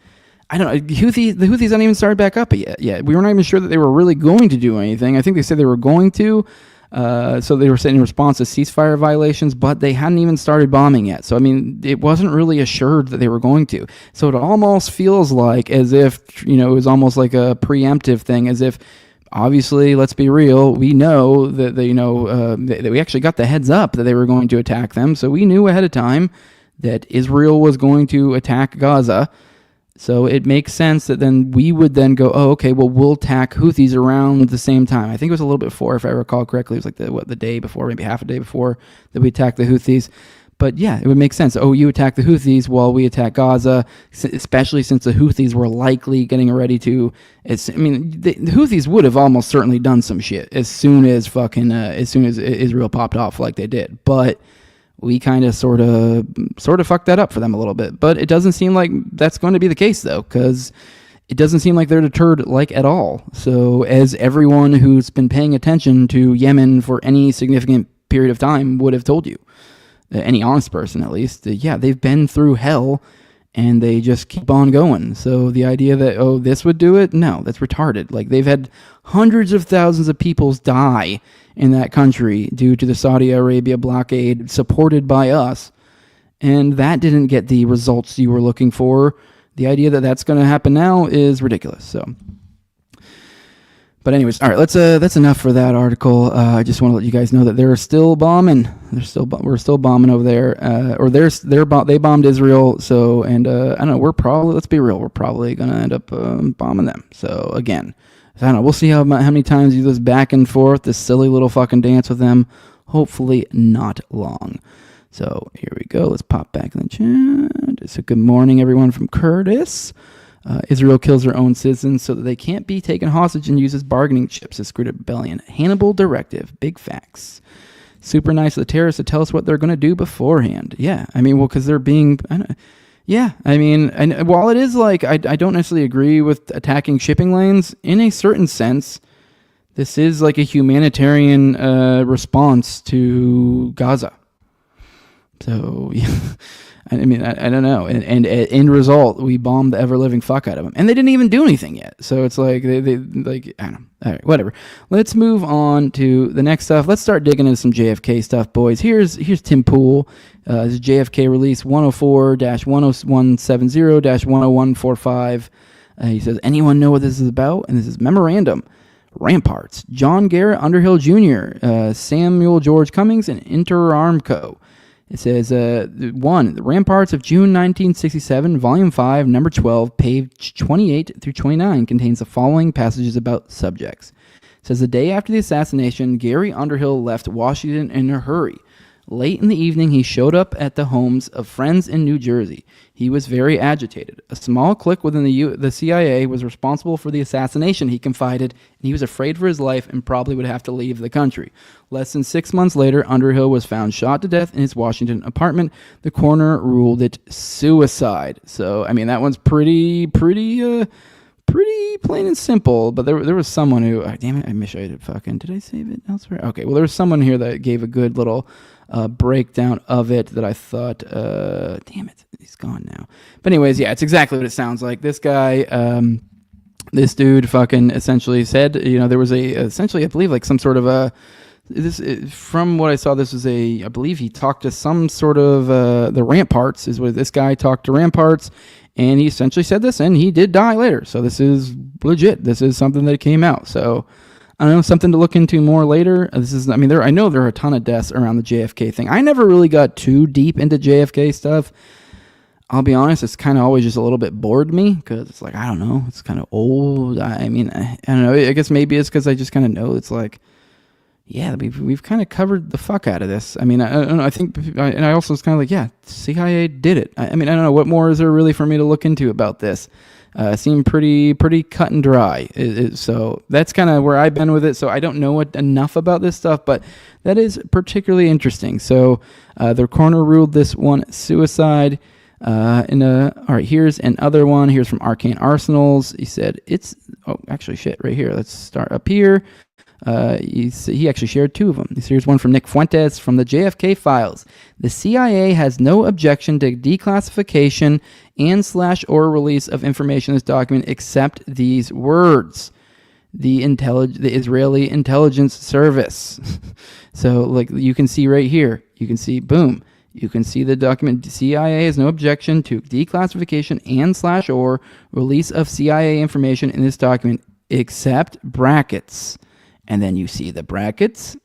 I don't know. The Houthis hadn't even started back up yet. We were not even sure that they were really going to do anything. I think they said they were going to. So they were saying in response to ceasefire violations, but they hadn't even started bombing yet. So, I mean, it wasn't really assured that they were going to. So it almost feels like as if, it was almost like a preemptive thing, as if, obviously, let's be real, we know that, that we actually got the heads up that they were going to attack them. So we knew ahead of time that Israel was going to attack Gaza. So it makes sense that then we would then go, oh, okay, well, we'll attack Houthis around the same time. I think it was a little bit before, if I recall correctly. It was like the day before, maybe half a day before that we attacked the Houthis. But yeah, it would make sense. Oh, you attack the Houthis while we attack Gaza, especially since the Houthis were likely getting ready to. The Houthis would have almost certainly done some shit as soon as Israel popped off like they did. But we kind of sort of fucked that up for them a little bit. But it doesn't seem like that's going to be the case, though, because it doesn't seem like they're deterred like at all. So as everyone who's been paying attention to Yemen for any significant period of time would have told you, any honest person at least, yeah, they've been through hell and they just keep on going. So the idea that, oh, this would do it, no, that's retarded. Like, they've had hundreds of thousands of people die in that country due to the Saudi Arabia blockade supported by us, and that didn't get the results you were looking for. The idea that that's going to happen now is ridiculous. So, but anyways, all right, that's enough for that article. I just want to let you guys know that they're still bombing. We're still bombing over there, they bombed Israel. So, and I don't know, let's be real, we're probably going to end up bombing them. So again, So I don't know. We'll see how many times you do this back and forth, this silly little fucking dance with them. Hopefully not long. So here we go. Let's pop back in the chat. It's a good morning, everyone, from Curtis. Israel kills their own citizens so that they can't be taken hostage and uses bargaining chips to screw the rebellion. Hannibal directive. Big facts. Super nice of the terrorists to tell us what they're going to do beforehand. Yeah, I mean, well, because they're being... and while it is like, I don't necessarily agree with attacking shipping lanes, in a certain sense, this is like a humanitarian response to Gaza. So, yeah. I mean, I don't know. And end result, we bombed the ever-living fuck out of them. And they didn't even do anything yet. So it's like, they like, I don't know. All right, whatever. Let's move on to the next stuff. Let's start digging into some JFK stuff, boys. Here's Tim Pool. This is JFK release 104-10170-10145. He says, anyone know what this is about? And this is Memorandum. Ramparts. John Garrett Underhill Jr., Samuel George Cummings, and Interarmco. It says, 1, the Ramparts of June 1967, Volume 5, Number 12, page 28 through 29, contains the following passages about subjects. It says, the day after the assassination, Gary Underhill left Washington in a hurry. Late in the evening, he showed up at the homes of friends in New Jersey. He was very agitated. A small clique within the CIA was responsible for the assassination, he confided, and he was afraid for his life and probably would have to leave the country. Less than 6 months later, Underhill was found shot to death in his Washington apartment. The coroner ruled it suicide. So, I mean, that one's pretty plain and simple, but there was someone who, damn it, I wish I did I save it elsewhere? Okay, well, there was someone here that gave a good little breakdown of it that I thought, damn it, he's gone now. But anyways, yeah, it's exactly what it sounds like. This guy, this dude fucking essentially said, there was essentially, I believe, like some sort of from what I saw, this was I believe he talked to some sort of, the Ramparts is what this guy talked to Ramparts, and he essentially said this, and he did die later. So this is legit. This is something that came out. So I don't know, something to look into more later. I know there are a ton of deaths around the JFK thing. I never really got too deep into JFK stuff. I'll be honest, it's kind of always just a little bit bored me because it's like, I don't know, it's kind of old. I mean, I don't know. I guess maybe it's because I just kind of know it's like, yeah, we've kind of covered the fuck out of this. I mean, I don't know. I think, and I also was kind of like, yeah, CIA did it. I mean, I don't know. What more is there really for me to look into about this? It seemed pretty cut and dry. So that's kind of where I've been with it. So I don't know enough about this stuff, but that is particularly interesting. So the coroner ruled this one suicide. All right, here's another one. Here's from Arcane Arsenals. He said right here. Let's start up here. He actually shared two of them. Here's one from Nick Fuentes from the JFK Files. The CIA has no objection to declassification and/or release of information in this document except these words. The Israeli Intelligence Service. So, like, you can see right here. You can see, boom. You can see the document. CIA has no objection to declassification and/or release of CIA information in this document except brackets. And then you see the brackets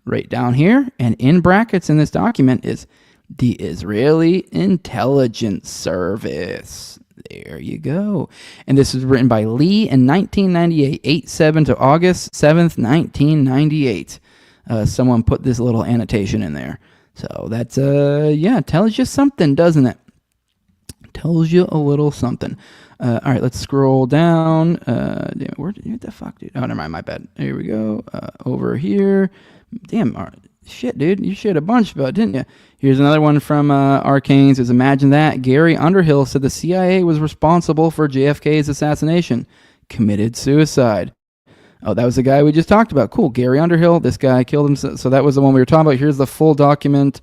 right down here. And in brackets in this document is the Israeli Intelligence Service. There you go. And this was written by Lee in 1998, 8/7 to August 7th, 1998. Someone put this little annotation in there. So that's, tells you something, doesn't it? Tells you a little something. All right, let's scroll down. What the fuck, dude? Oh, never mind, my bad. Here we go. Over here. Damn, shit, dude. You shared a bunch about it, didn't you? Here's another one from Arcane. Says, imagine that. Gary Underhill said the CIA was responsible for JFK's assassination. Committed suicide. Oh, that was the guy we just talked about. Cool. Gary Underhill. This guy killed himself. So that was the one we were talking about. Here's the full document.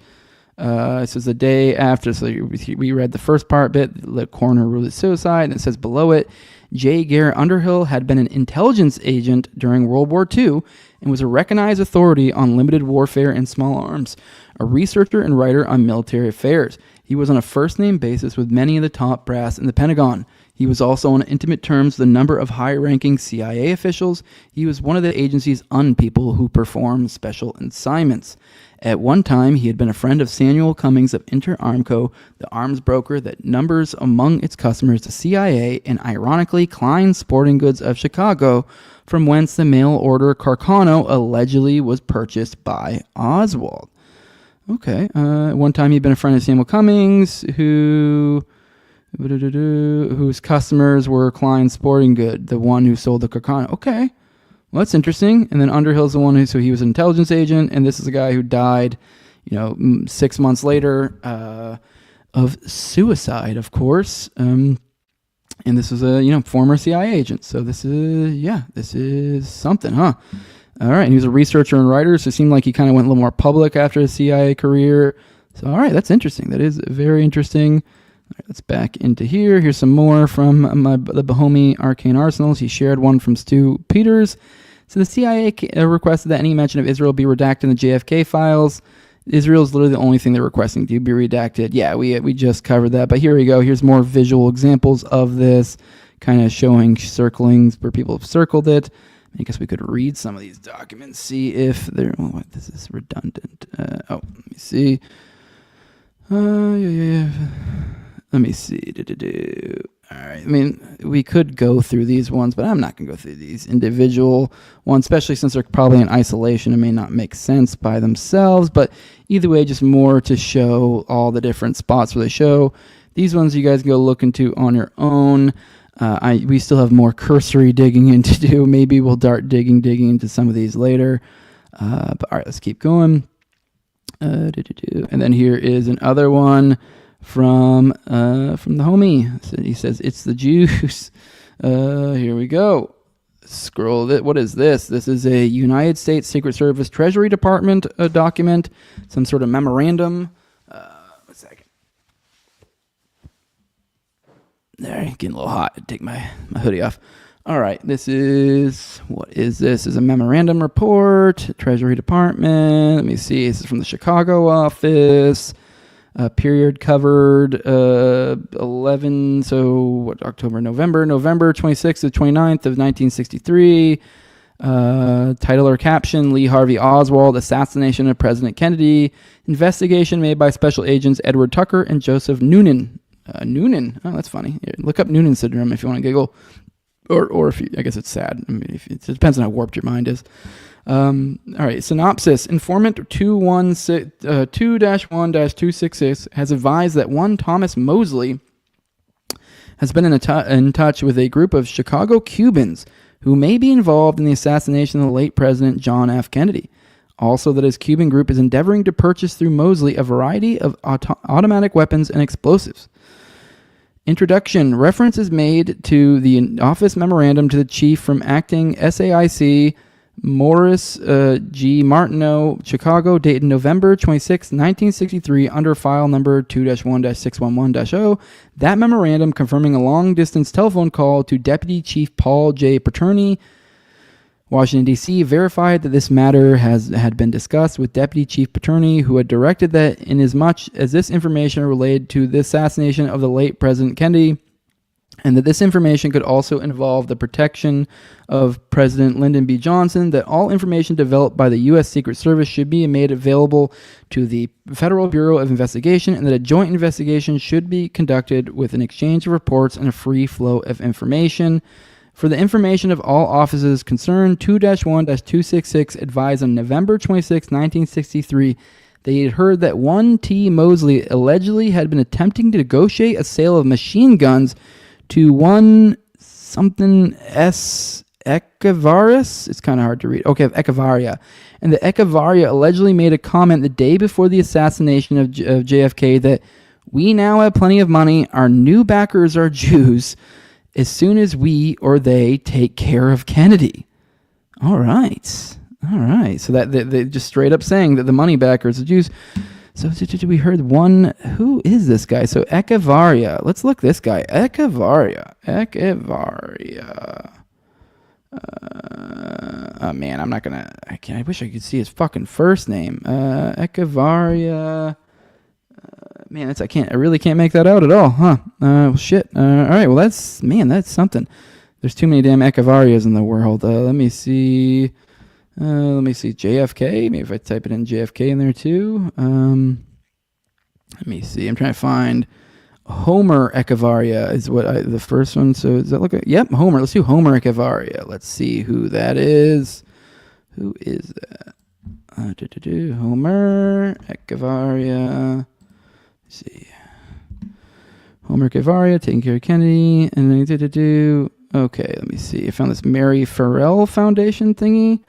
This is the day after. So we read the first part bit. The coroner ruled it suicide. And it says below it, J. Gary Underhill had been an intelligence agent during World War II and was a recognized authority on limited warfare and small arms, a researcher and writer on military affairs. He was on a first-name basis with many of the top brass in the Pentagon. He was also on intimate terms with a number of high-ranking CIA officials. He was one of the agency's unpeople who performed special assignments. At one time, he had been a friend of Samuel Cummings of Inter-Armco, the arms broker that numbers among its customers the CIA and, ironically, Klein Sporting Goods of Chicago, from whence the mail-order Carcano allegedly was purchased by Oswald. Okay. At one time, he'd been a friend of Samuel Cummings, whose customers were Klein Sporting Good, the one who sold the Carcano. Okay. Well, that's interesting. And then Underhill's the one who, so he was an intelligence agent, and this is a guy who died, 6 months later of suicide, of course. And this was a, former CIA agent. So this is something, huh? All right. And he was a researcher and writer, so it seemed like he kind of went a little more public after his CIA career. So, all right, that's interesting. That is very interesting. All right, let's back into here. Here's some more from the Bohemian Arcane Arsenals. He shared one from Stu Peters. So the CIA requested that any mention of Israel be redacted in the JFK files. Israel is literally the only thing they're requesting to be redacted. Yeah, we just covered that. But here we go. Here's more visual examples of this, kind of showing circlings where people have circled it. I guess we could read some of these documents, see if they're... Oh, this is redundant. Let me see. Yeah. Let me see. All right. I mean, we could go through these ones, but I'm not going to go through these individual ones, especially since they're probably in isolation and may not make sense by themselves. But either way, just more to show all the different spots where they show. These ones you guys can go look into on your own. We still have more cursory digging in to do. Maybe we'll start digging into some of these later. But all right, let's keep going. And then here is another one from the homie. So he says, it's the Jews. Here we go. Scroll it. What is this? This is a United States Secret Service Treasury Department document, some sort of memorandum. One second. There, getting a little hot. Take my hoodie off. All right, what is this? This is a memorandum report, Treasury Department. Let me see. This is from the Chicago office. Period covered 11, so what, November 26th to 29th of 1963. Title or caption, Lee Harvey Oswald, assassination of President Kennedy. Investigation made by special agents Edward Tucker and Joseph Noonan. Noonan, oh, that's funny. Here, look up Noonan syndrome if you want to giggle. Or if you, I guess it's sad. I mean, it depends on how warped your mind is. All right, synopsis. Informant 2-1-266 has advised that one Thomas Mosley has been in touch with a group of Chicago Cubans who may be involved in the assassination of the late President John F. Kennedy. Also, that his Cuban group is endeavoring to purchase through Mosley a variety of automatic weapons and explosives. Introduction. Reference is made to the office memorandum to the chief from acting SAIC Morris G. Martineau, Chicago, dated November 26, 1963, under file number 2-1-611-0. That memorandum confirming a long-distance telephone call to Deputy Chief Paul J. Paterni, Washington, D.C., verified that this matter had been discussed with Deputy Chief Paterni, who had directed that inasmuch as this information related to the assassination of the late President Kennedy, and that this information could also involve the protection of President Lyndon B. Johnson, that all information developed by the U.S. Secret Service should be made available to the Federal Bureau of Investigation, and that a joint investigation should be conducted with an exchange of reports and a free flow of information. For the information of all offices concerned, 2-1-266 advised on November 26, 1963, they had heard that one T. Mosley allegedly had been attempting to negotiate a sale of machine guns to one something S. Echevarria. It's kind of hard to read. Okay, Echevarria. And the Echevarria allegedly made a comment the day before the assassination of JFK that we now have plenty of money, our new backers are Jews, as soon as we or they take care of Kennedy. All right. So that they just straight up saying that the money backers are Jews. So we heard one. Who is this guy? So Echevarria. Let's look this guy. Echevarria. Oh man, I'm not gonna. I wish I could see his fucking first name. Echevarria. Man, I really can't make that out at all, huh? Well, shit. All right, well, that's something. There's too many damn Echevarias in the world. Let me see. JFK. Maybe if I type it in JFK in there too. Let me see. I'm trying to find Homer Echevarria is the first one. So does that look like? Yep, Homer. Let's do Homer Echevarria. Let's see who that is. Who is that? Homer Echevarria. Let's see. Homer Echevarria taking care of Kennedy. And then okay, let me see. I found this Mary Farrell Foundation thingy.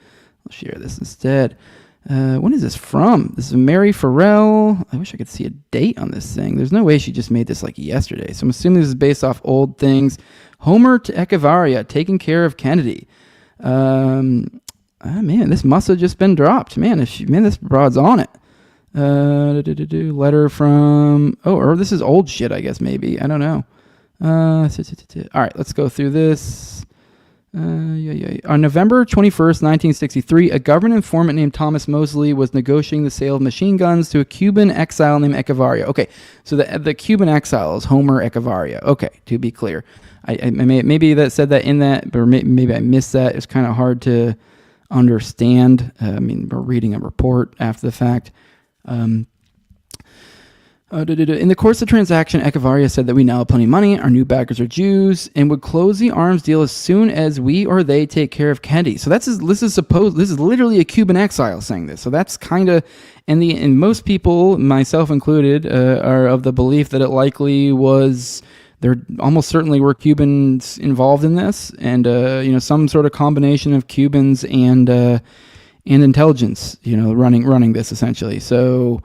I'll share this instead. When is this from? This is Mary Farrell. I wish I could see a date on this thing. There's no way she just made this like yesterday. So I'm assuming this is based off old things. Homer to Echevarria taking care of Kennedy. Man, this must have just been dropped. Man, this broad's on it. Letter from... Oh, or this is old shit, I guess, maybe. I don't know. All right, let's go through this. On November 21st, 1963, a government informant named Thomas Mosley was negotiating the sale of machine guns to a Cuban exile named Echevarria. Okay, so the Cuban exile is Homer Echevarria. Okay, to be clear. Maybe that said that in that, but maybe I missed that. It's kind of hard to understand. We're reading a report after the fact. In the course of the transaction, Echevarria said that we now have plenty of money, our new backers are Jews, and would close the arms deal as soon as we or they take care of Kennedy. So this is literally a Cuban exile saying this. So that's kind of, and most people, myself included, are of the belief that it likely was, there almost certainly were Cubans involved in this, and some sort of combination of Cubans and intelligence, running this essentially. So.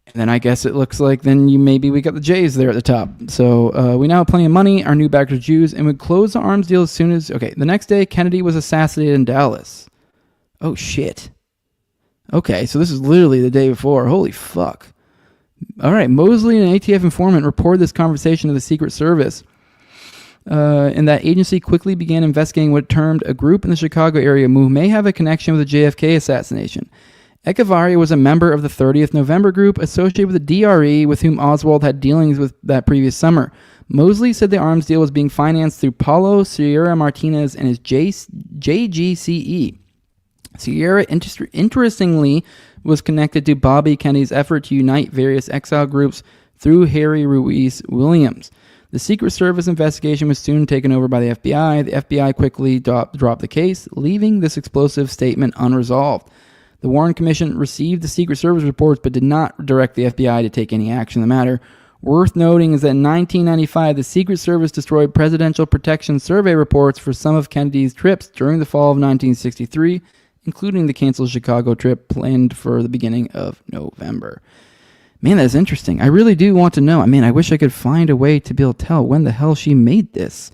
And then I guess it looks like maybe we got the J's there at the top. So we now have plenty of money, our new backers are Jews, and would close the arms deal as soon as... Okay, the next day, Kennedy was assassinated in Dallas. Oh, shit. Okay, so this is literally the day before. Holy fuck. All right, Mosley, an ATF informant, reported this conversation to the Secret Service. And that agency quickly began investigating what it termed a group in the Chicago area who may have a connection with the JFK assassination. Echevarria was a member of the 30th November group associated with the DRE with whom Oswald had dealings with that previous summer. Mosley said the arms deal was being financed through Paulo Sierra Martinez and his JGCE. Sierra, interestingly, was connected to Bobby Kennedy's effort to unite various exile groups through Harry Ruiz Williams. The Secret Service investigation was soon taken over by the FBI. The FBI quickly dropped the case, leaving this explosive statement unresolved. The Warren Commission received the Secret Service reports but did not direct the FBI to take any action in the matter. Worth noting is that in 1995, the Secret Service destroyed Presidential Protection Survey reports for some of Kennedy's trips during the fall of 1963, including the canceled Chicago trip planned for the beginning of November. Man, that's interesting. I really do want to know. I wish I could find a way to be able to tell when the hell she made this.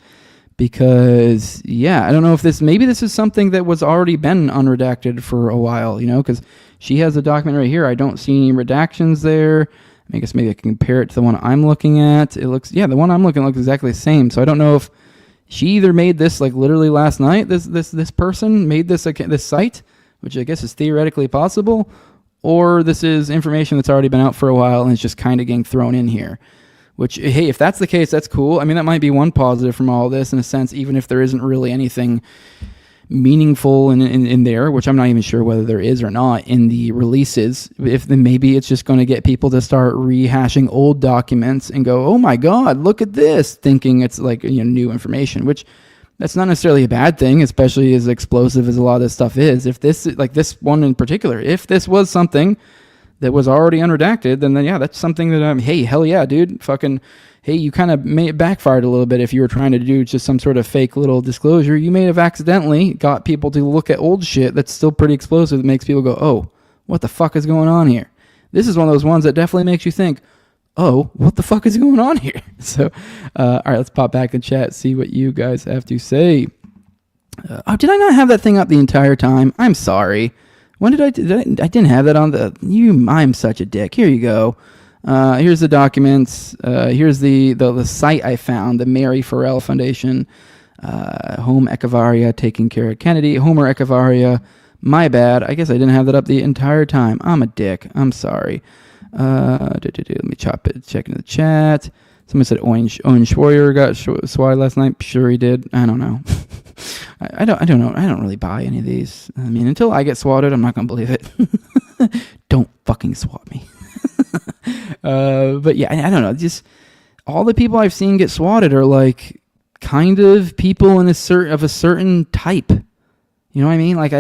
Because, I don't know if maybe this is something that was already been unredacted for a while, because she has a document right here. I don't see any redactions there. I guess maybe I can compare it to the one I'm looking at. It looks, the one I'm looking at looks exactly the same. So I don't know if she either made this like literally last night, this person made this site, which I guess is theoretically possible, or this is information that's already been out for a while and it's just kind of getting thrown in here. Which, hey, if that's the case, that's cool. That might be one positive from all this in a sense, even if there isn't really anything meaningful in there, which I'm not even sure whether there is or not in the releases. If then maybe it's just going to get people to start rehashing old documents and go, oh my God, look at this, thinking it's like new information, which that's not necessarily a bad thing, especially as explosive as a lot of this stuff is. If this, like this one in particular, if this was something that was already unredacted, then that's something that hey, hell yeah, dude, fucking, hey, you kind of may have backfired a little bit if you were trying to do just some sort of fake little disclosure. You may have accidentally got people to look at old shit that's still pretty explosive that makes people go, oh, what the fuck is going on here? This is one of those ones that definitely makes you think, oh, what the fuck is going on here? So, all right, let's pop back in chat, see what you guys have to say. Did I not have that thing up the entire time? I'm sorry. When did I didn't have that on I'm such a dick. Here you go. Here's the documents. Here's the site I found, the Mary Farrell Foundation, Home Echevarria taking care of Kennedy, Homer Echevarria. My bad. I guess I didn't have that up the entire time. I'm a dick. I'm sorry. Let me check into the chat. Somebody said Owen Schwarrier got swatted last night. Sure he did. I don't know. I don't know. I don't really buy any of these. I mean, until I get swatted, I'm not going to believe it. Don't fucking swat me. But yeah, I don't know. Just all the people I've seen get swatted are like kind of people in a certain type. You know what I mean? Like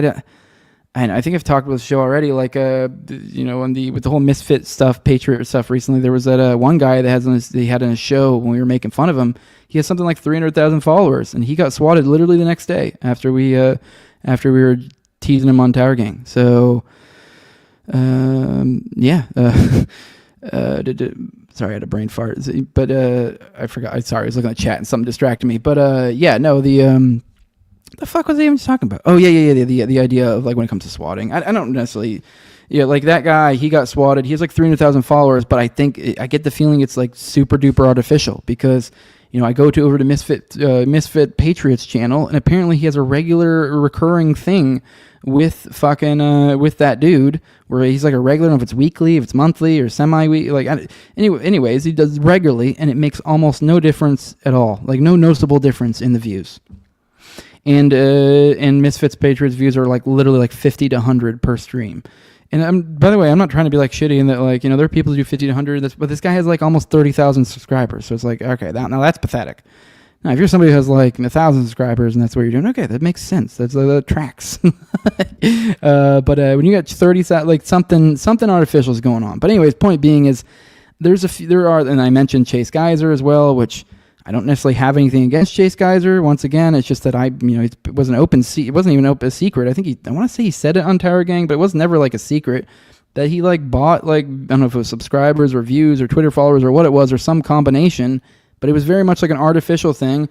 and I think I've talked about the show already. Like you know, with the whole misfit stuff, Patriot stuff recently, there was that one guy that he had on a show when we were making fun of him. He has something like 300,000 followers, and he got swatted literally the next day after we were teasing him on Tower Gang. So, yeah. Sorry, I had a brain fart, but I forgot. Sorry, I was looking at the chat and something distracted me. But yeah, no, the fuck was I even talking about? Oh yeah. The idea of like when it comes to swatting, I don't necessarily. Yeah, like that guy, he got swatted. He has like 300,000 followers, but I get the feeling it's like super duper artificial because, you know, I go over to Misfit Patriots channel, and apparently he has a regular recurring thing with fucking with that dude where he's like a regular. I don't know if it's weekly, if it's monthly or semi-weekly. Like anyways, he does regularly, and it makes almost no difference at all. Like no noticeable difference in the views. And Misfits Patriots views are like literally like 50 to 100 per stream. And by the way, I'm not trying to be like shitty in that, like, you know, there are people who do 50 to 100, but this guy has like almost 30,000 subscribers. So it's like, okay, now that's pathetic. Now, if you're somebody who has like 1,000 subscribers and that's what you're doing, okay, that makes sense. That tracks. But when you got 30, like something artificial is going on. But anyways, point being is there are, and I mentioned Chase Geyser as well, which I don't necessarily have anything against Chase Geyser. Once again, it's just that it was an it wasn't even a secret. I think I want to say he said it on Tower Gang, but it was never like a secret that he like bought like, I don't know if it was subscribers or views or Twitter followers or what it was or some combination, but it was very much like an artificial thing.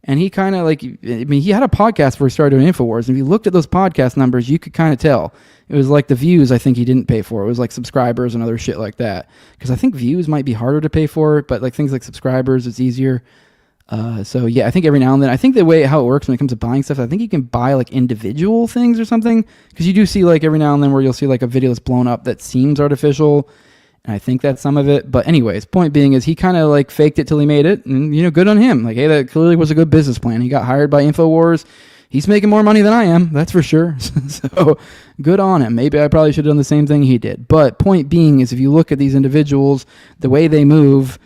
And he kind of like, I mean, he had a podcast before he started doing InfoWars. And if you looked at those podcast numbers, you could kind of tell. It was like the views I think he didn't pay for. It was like subscribers and other shit like that. Because I think views might be harder to pay for, but like things like subscribers, it's easier. So yeah, I think every now and then, I think how it works when it comes to buying stuff, I think you can buy like individual things or something. Because you do see like every now and then where you'll see like a video that's blown up that seems artificial. And I think that's some of it. But anyways, point being is he kind of like faked it till he made it. And, you know, good on him. Like, hey, that clearly was a good business plan. He got hired by InfoWars. He's making more money than I am. That's for sure. So good on him. Maybe I probably should have done the same thing he did. But point being is if you look at these individuals, the way they move,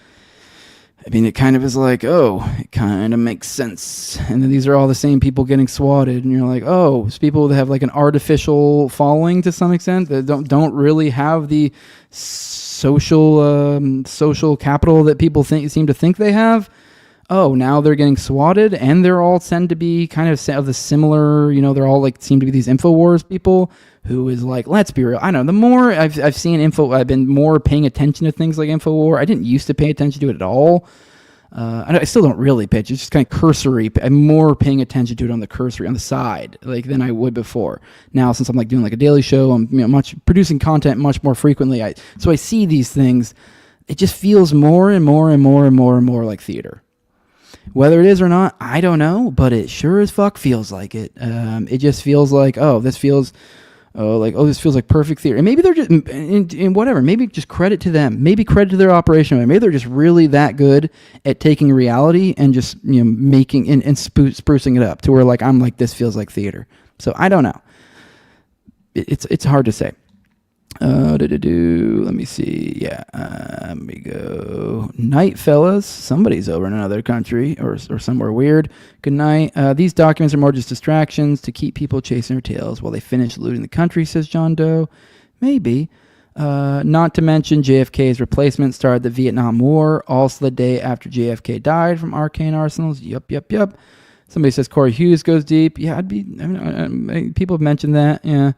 I mean, it kind of is like, oh, it kind of makes sense. And then these are all the same people getting swatted. And you're like, oh, it's people that have like an artificial following to some extent that don't really have the social capital that people seem to think they have. Oh, now they're getting swatted, and they're all tend to be kind of the similar, you know, they're all like seem to be these InfoWars people who is like, let's be real. I don't know, the more I've seen I've been more paying attention to things like InfoWar. I didn't used to pay attention to it at all. I still don't really pitch. It's just kind of cursory. I'm more paying attention to it on the cursory, on the side, like than I would before. Now, since I'm like doing like a daily show, I'm producing content much more frequently. So I see these things. It just feels more and more and more and more and more like theater. Whether it is or not, I don't know, but it sure as fuck feels like it. It just feels like, this feels like perfect theater. And maybe they're just, in whatever, maybe just credit to them. Maybe credit to their operation. Maybe they're just really that good at taking reality and just, you know, making and sprucing it up to where like, I'm like, this feels like theater. So I don't know. It's hard to say. Let me see. Yeah, let me go. Night, fellas. Somebody's over in another country or somewhere weird. Good night. These documents are more just distractions to keep people chasing their tails while they finish looting the country, says John Doe. Maybe. Not to mention JFK's replacement started the Vietnam War, also the day after JFK died from arcane arsenals. Yup. Somebody says Corey Hughes goes deep. Yeah, people have mentioned that. Yeah.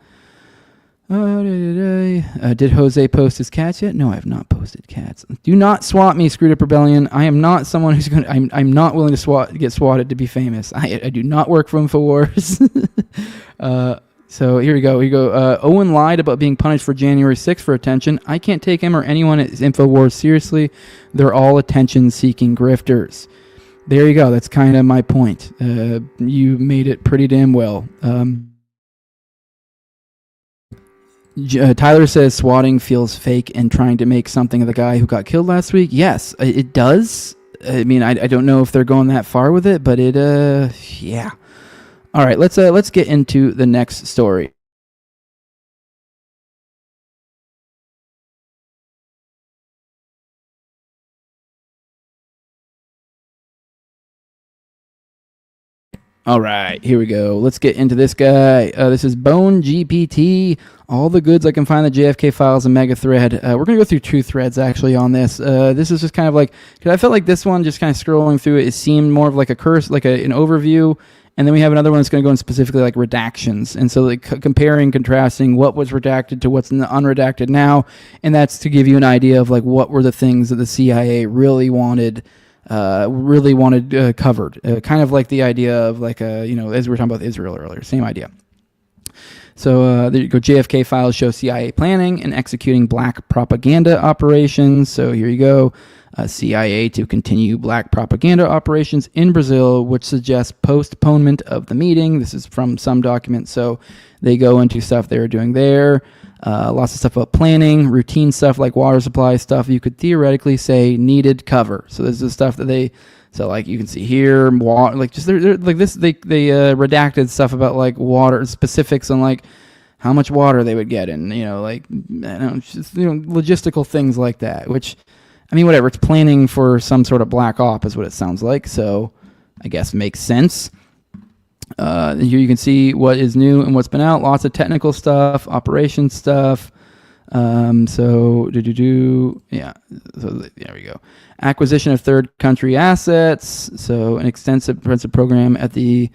Did Jose post his cats yet? No, I have not posted cats. Do not swat me, Screwed Up Rebellion. I am not someone who's going to... I'm not willing to get swatted to be famous. I do not work for InfoWars. So here we go. Owen lied about being punished for January 6th for attention. I can't take him or anyone at InfoWars seriously. They're all attention-seeking grifters. There you go. That's kind of my point. You made it pretty damn well. Tyler says swatting feels fake and trying to make something of the guy who got killed last week. Yes, it does. I mean, I don't know if they're going that far with it, but it, yeah. All right, let's get into the next story. All right, here we go. Let's get into this guy. This is Bone GPT. All the goods I can find, the JFK Files and Mega Thread. We're going to go through 2 threads, actually, on this. This is just kind of like, because I felt like this one, just kind of scrolling through it, it seemed more of like a curse, like an overview. And then we have another one that's going to go in specifically like redactions. And so like comparing, contrasting what was redacted to what's unredacted now. And that's to give you an idea of like what were the things that the CIA really wanted covered. Kind of like the idea of like, as we were talking about Israel earlier, same idea. So there you go. JFK Files show CIA planning and executing black propaganda operations. So here you go. CIA to continue black propaganda operations in Brazil, which suggests postponement of the meeting. This is from some documents. So they go into stuff they were doing there. Lots of stuff about planning, routine stuff like water supply stuff. You could theoretically say needed cover. So this is stuff that so like you can see here, water, like just they're like this. They redacted stuff about like water specifics on like how much water they would get, and logistical things like that. Which, I mean, whatever. It's planning for some sort of black op is what it sounds like. So I guess makes sense. Here you can see what is new and what's been out. Lots of technical stuff, operation stuff. Yeah. So there we go. Acquisition of third country assets. So an extensive program at the.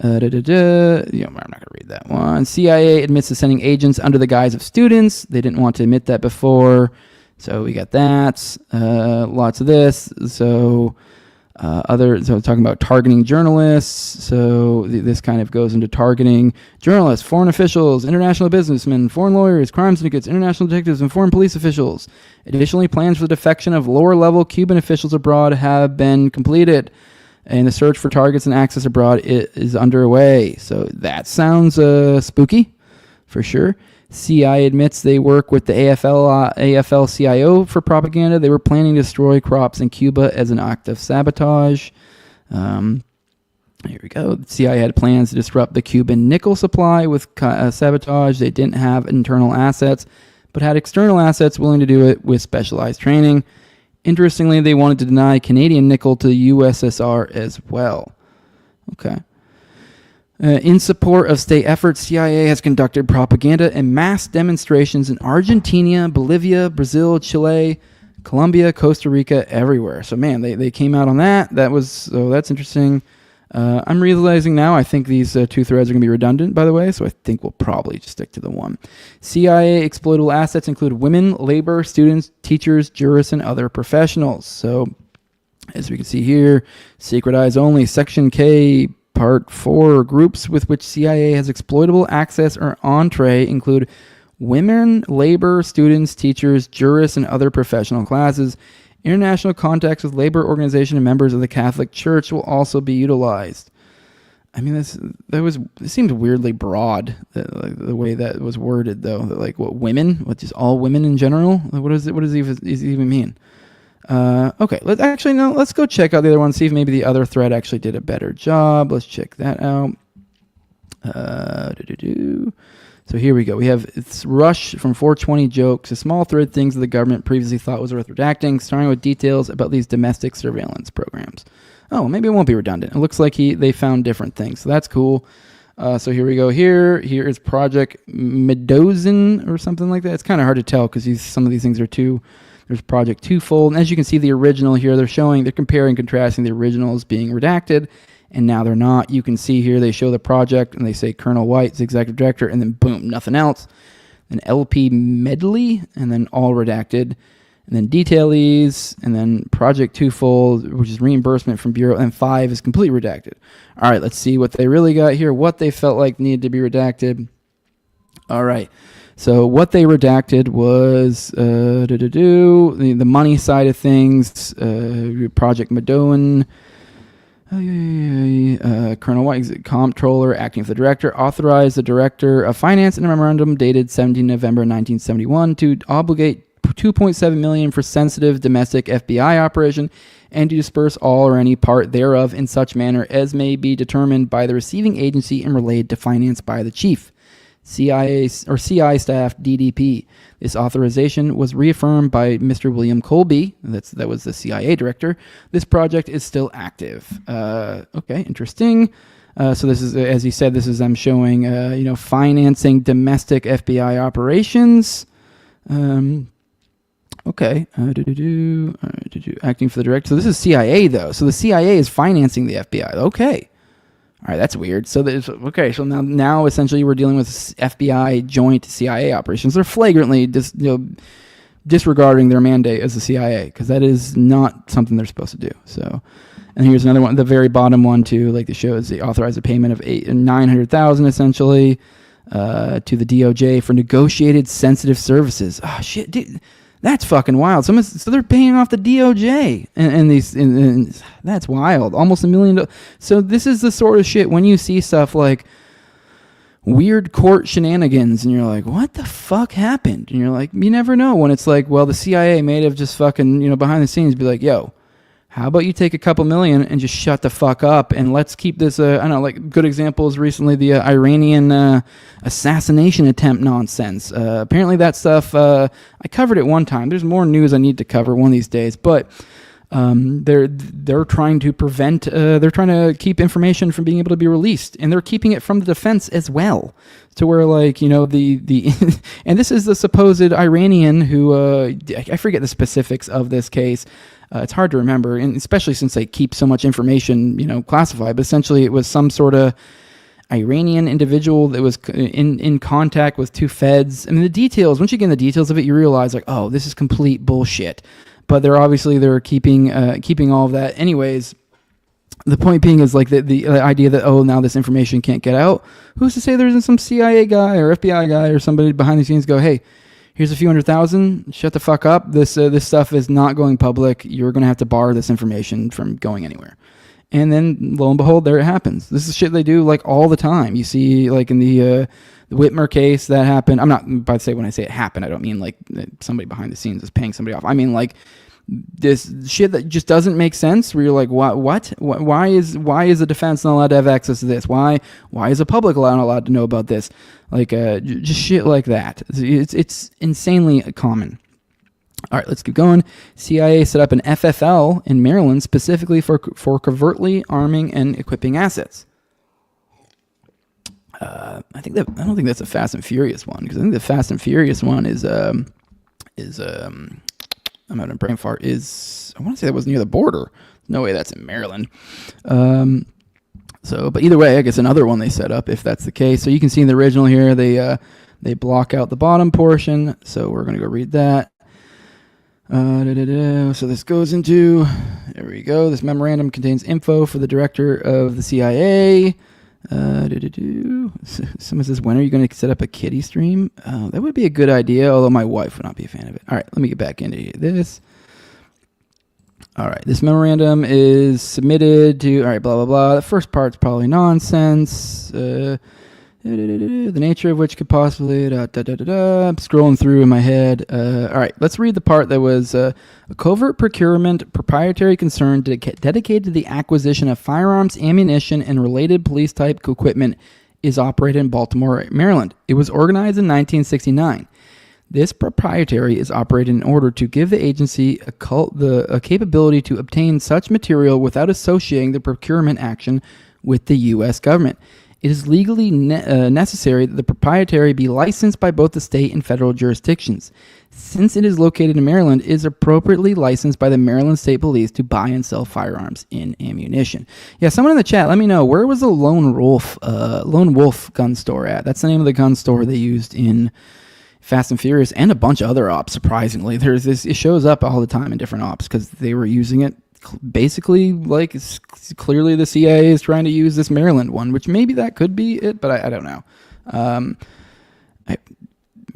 I'm not going to read that one. CIA admits to sending agents under the guise of students. They didn't want to admit that before. So we got that. Lots of this. So. So talking about targeting journalists. So this kind of goes into targeting journalists, foreign officials, international businessmen, foreign lawyers, crime syndicates, international detectives, and foreign police officials. Additionally, plans for the defection of lower-level Cuban officials abroad have been completed, and the search for targets and access abroad is underway. So that sounds spooky, for sure. CIA admits they work with the AFL-CIO for propaganda. They were planning to destroy crops in Cuba as an act of sabotage. Here we go. The CIA had plans to disrupt the Cuban nickel supply with sabotage. They didn't have internal assets, but had external assets willing to do it with specialized training. Interestingly, they wanted to deny Canadian nickel to the USSR as well. Okay. In support of state efforts, CIA has conducted propaganda and mass demonstrations in Argentina, Bolivia, Brazil, Chile, Colombia, Costa Rica, everywhere. So, man, they came out on that. That's interesting. I'm realizing now I think these 2 threads are going to be redundant, by the way, so I think we'll probably just stick to the one. CIA exploitable assets include women, labor, students, teachers, jurists, and other professionals. So, as we can see here, secret eyes only, Section K, Part 4, groups with which CIA has exploitable access or entree include women, labor, students, teachers, jurists, and other professional classes. International contacts with labor organization and members of the Catholic Church will also be utilized. I mean, this seemed weirdly broad, the way that was worded, though. Like, what, women? What, just all women in general? Like, what does it even mean? Okay, let's go check out the other one, see if maybe the other thread actually did a better job. Let's check that out. So here we go. We have it's Rush from 420 Jokes, a small thread things that the government previously thought was worth redacting, starting with details about these domestic surveillance programs. Oh, maybe it won't be redundant. It looks like they found different things, so that's cool. So here we go. Here is Project Medozen or something like that. It's kind of hard to tell because some of these things are too. There's Project Twofold, and as you can see, the original here, they're comparing and contrasting the originals being redacted, and now they're not. You can see here, they show the project, and they say Colonel White's executive director, and then boom, nothing else. Then LP Medley, and then all redacted, and then detailees, and then Project Twofold, which is reimbursement from Bureau, and 5 is completely redacted. All right, let's see what they really got here, what they felt like needed to be redacted. All right. So what they redacted was the money side of things, Project Medoan, Colonel White, comptroller, acting for the director, authorized the director of finance in a memorandum dated 17 November 1971 to obligate $2.7 million for sensitive domestic FBI operation and to disperse all or any part thereof in such manner as may be determined by the receiving agency and relayed to finance by the chief. CIA or CI staff DDP. This authorization was reaffirmed by Mr. William Colby. That was the CIA director. This project is still active. Okay, interesting. So this is, as he said, this is them showing, financing domestic FBI operations. Okay. Acting for the director. So this is CIA though. So the CIA is financing the FBI. Okay. All right, that's weird. So so now essentially we're dealing with FBI joint CIA operations. They're flagrantly disregarding their mandate as the CIA because that is not something they're supposed to do. So, and here's another one, the very bottom one too. Like the shows, they authorize a payment of $900,000 essentially to the DOJ for negotiated sensitive services. Oh shit, dude. That's fucking wild. So they're paying off the DOJ, and that's wild. Almost $1 million. So this is the sort of shit when you see stuff like weird court shenanigans, and you're like, "What the fuck happened?" And you're like, you never know when it's like, well, the CIA may have just fucking behind the scenes be like, "Yo, how about you take a couple million and just shut the fuck up and let's keep this, I don't know, like good examples recently, the Iranian assassination attempt nonsense. Apparently that stuff, I covered it one time. There's more news I need to cover one of these days, but they're trying to prevent, they're trying to keep information from being able to be released, and they're keeping it from the defense as well. To where like, the and this is the supposed Iranian who, I forget the specifics of this case. It's hard to remember, and especially since they keep so much information, classified. But essentially, it was some sort of Iranian individual that was in contact with two feds. I mean, the details. Once you get in the details of it, you realize like, oh, this is complete bullshit. But they're keeping all of that. Anyways, the point being is like the idea that now this information can't get out. Who's to say there isn't some CIA guy or FBI guy or somebody behind the scenes go, hey, here's a few $100,000. Shut the fuck up. This stuff is not going public. You're going to have to bar this information from going anywhere. And then, lo and behold, there it happens. This is shit they do like all the time. You see, like in the Whitmer case that happened. I'm not about to say when I say it happened, I don't mean like somebody behind the scenes is paying somebody off. I mean like this shit that just doesn't make sense. Where you're like, what? Why is the defense not allowed to have access to this? Why is the public not allowed to know about this? Like just shit like that. It's insanely common. All right, let's keep going. CIA set up an FFL in Maryland specifically for covertly arming and equipping assets. I don't think that's a Fast and Furious one, because I think the Fast and Furious one is I'm having a brain fart. I want to say that was near the border. No way that's in Maryland. But either way, I guess another one they set up if that's the case. So you can see in the original here, they block out the bottom portion. So we're going to go read that. So this goes into, there we go. This memorandum contains info for the director of the CIA. Someone says, when are you going to set up a kiddie stream? That would be a good idea, although my wife would not be a fan of it. All right, let me get back into this. All right, this memorandum is submitted to, all right, blah, blah, blah. The first part's probably nonsense. The nature of which could possibly, I'm scrolling through in my head. All right, let's read the part that was a covert procurement proprietary concern dedicated to the acquisition of firearms, ammunition, and related police-type equipment is operated in Baltimore, Maryland. It was organized in 1969. This proprietary is operated in order to give the agency a capability to obtain such material without associating the procurement action with the U.S. government. It is legally necessary that the proprietary be licensed by both the state and federal jurisdictions. Since it is located in Maryland, it is appropriately licensed by the Maryland State Police to buy and sell firearms and ammunition. Yeah, someone in the chat, let me know, where was the Lone Wolf gun store at? That's the name of the gun store they used in Fast and Furious and a bunch of other ops, surprisingly. It shows up all the time in different ops because they were using it. Basically, like, it's clearly the CIA is trying to use this Maryland one, which maybe that could be it, but I don't know.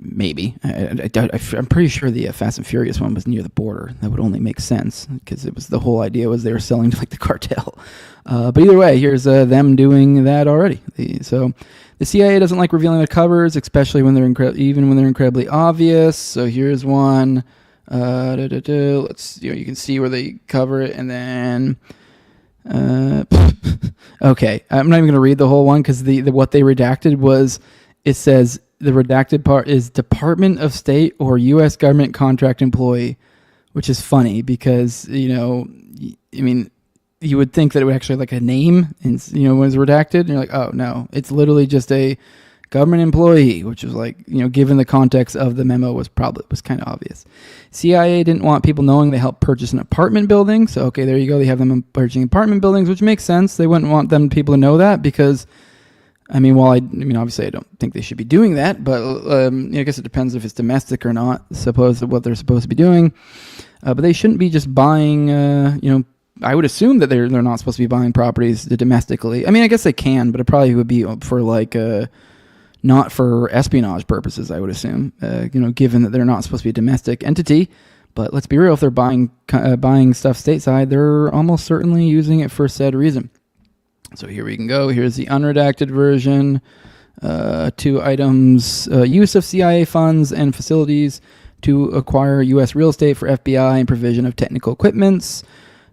maybe. I'm pretty sure the Fast and Furious one was near the border. That would only make sense because it was the whole idea was they were selling to like the cartel. But either way, here's them doing that already. So the CIA doesn't like revealing the covers, especially when they're even when they're incredibly obvious. So here's one. Let's you can see where they cover it, and then okay, I'm not even going to read the whole one because the what they redacted was it says the redacted part is Department of State or U.S. government contract employee, which is funny because I mean, you would think that it would actually have like a name, and when it's redacted, and you're like, oh no, it's literally just a government employee, which is like, given the context of the memo was kind of obvious. CIA didn't want people knowing they helped purchase an apartment building. So, okay, there you go. They have them purchasing apartment buildings, which makes sense. They wouldn't want people to know that because, I mean, obviously I don't think they should be doing that, but I guess it depends if it's domestic or not, what they're supposed to be doing. But they shouldn't be just buying, I would assume that they're not supposed to be buying properties domestically. I mean, I guess they can, but it probably would be for like, not for espionage purposes, I would assume, given that they're not supposed to be a domestic entity. But let's be real, if they're buying stuff stateside, they're almost certainly using it for said reason. So here we can go. Here's the unredacted version. 2 items. Use of CIA funds and facilities to acquire U.S. real estate for FBI and provision of technical equipments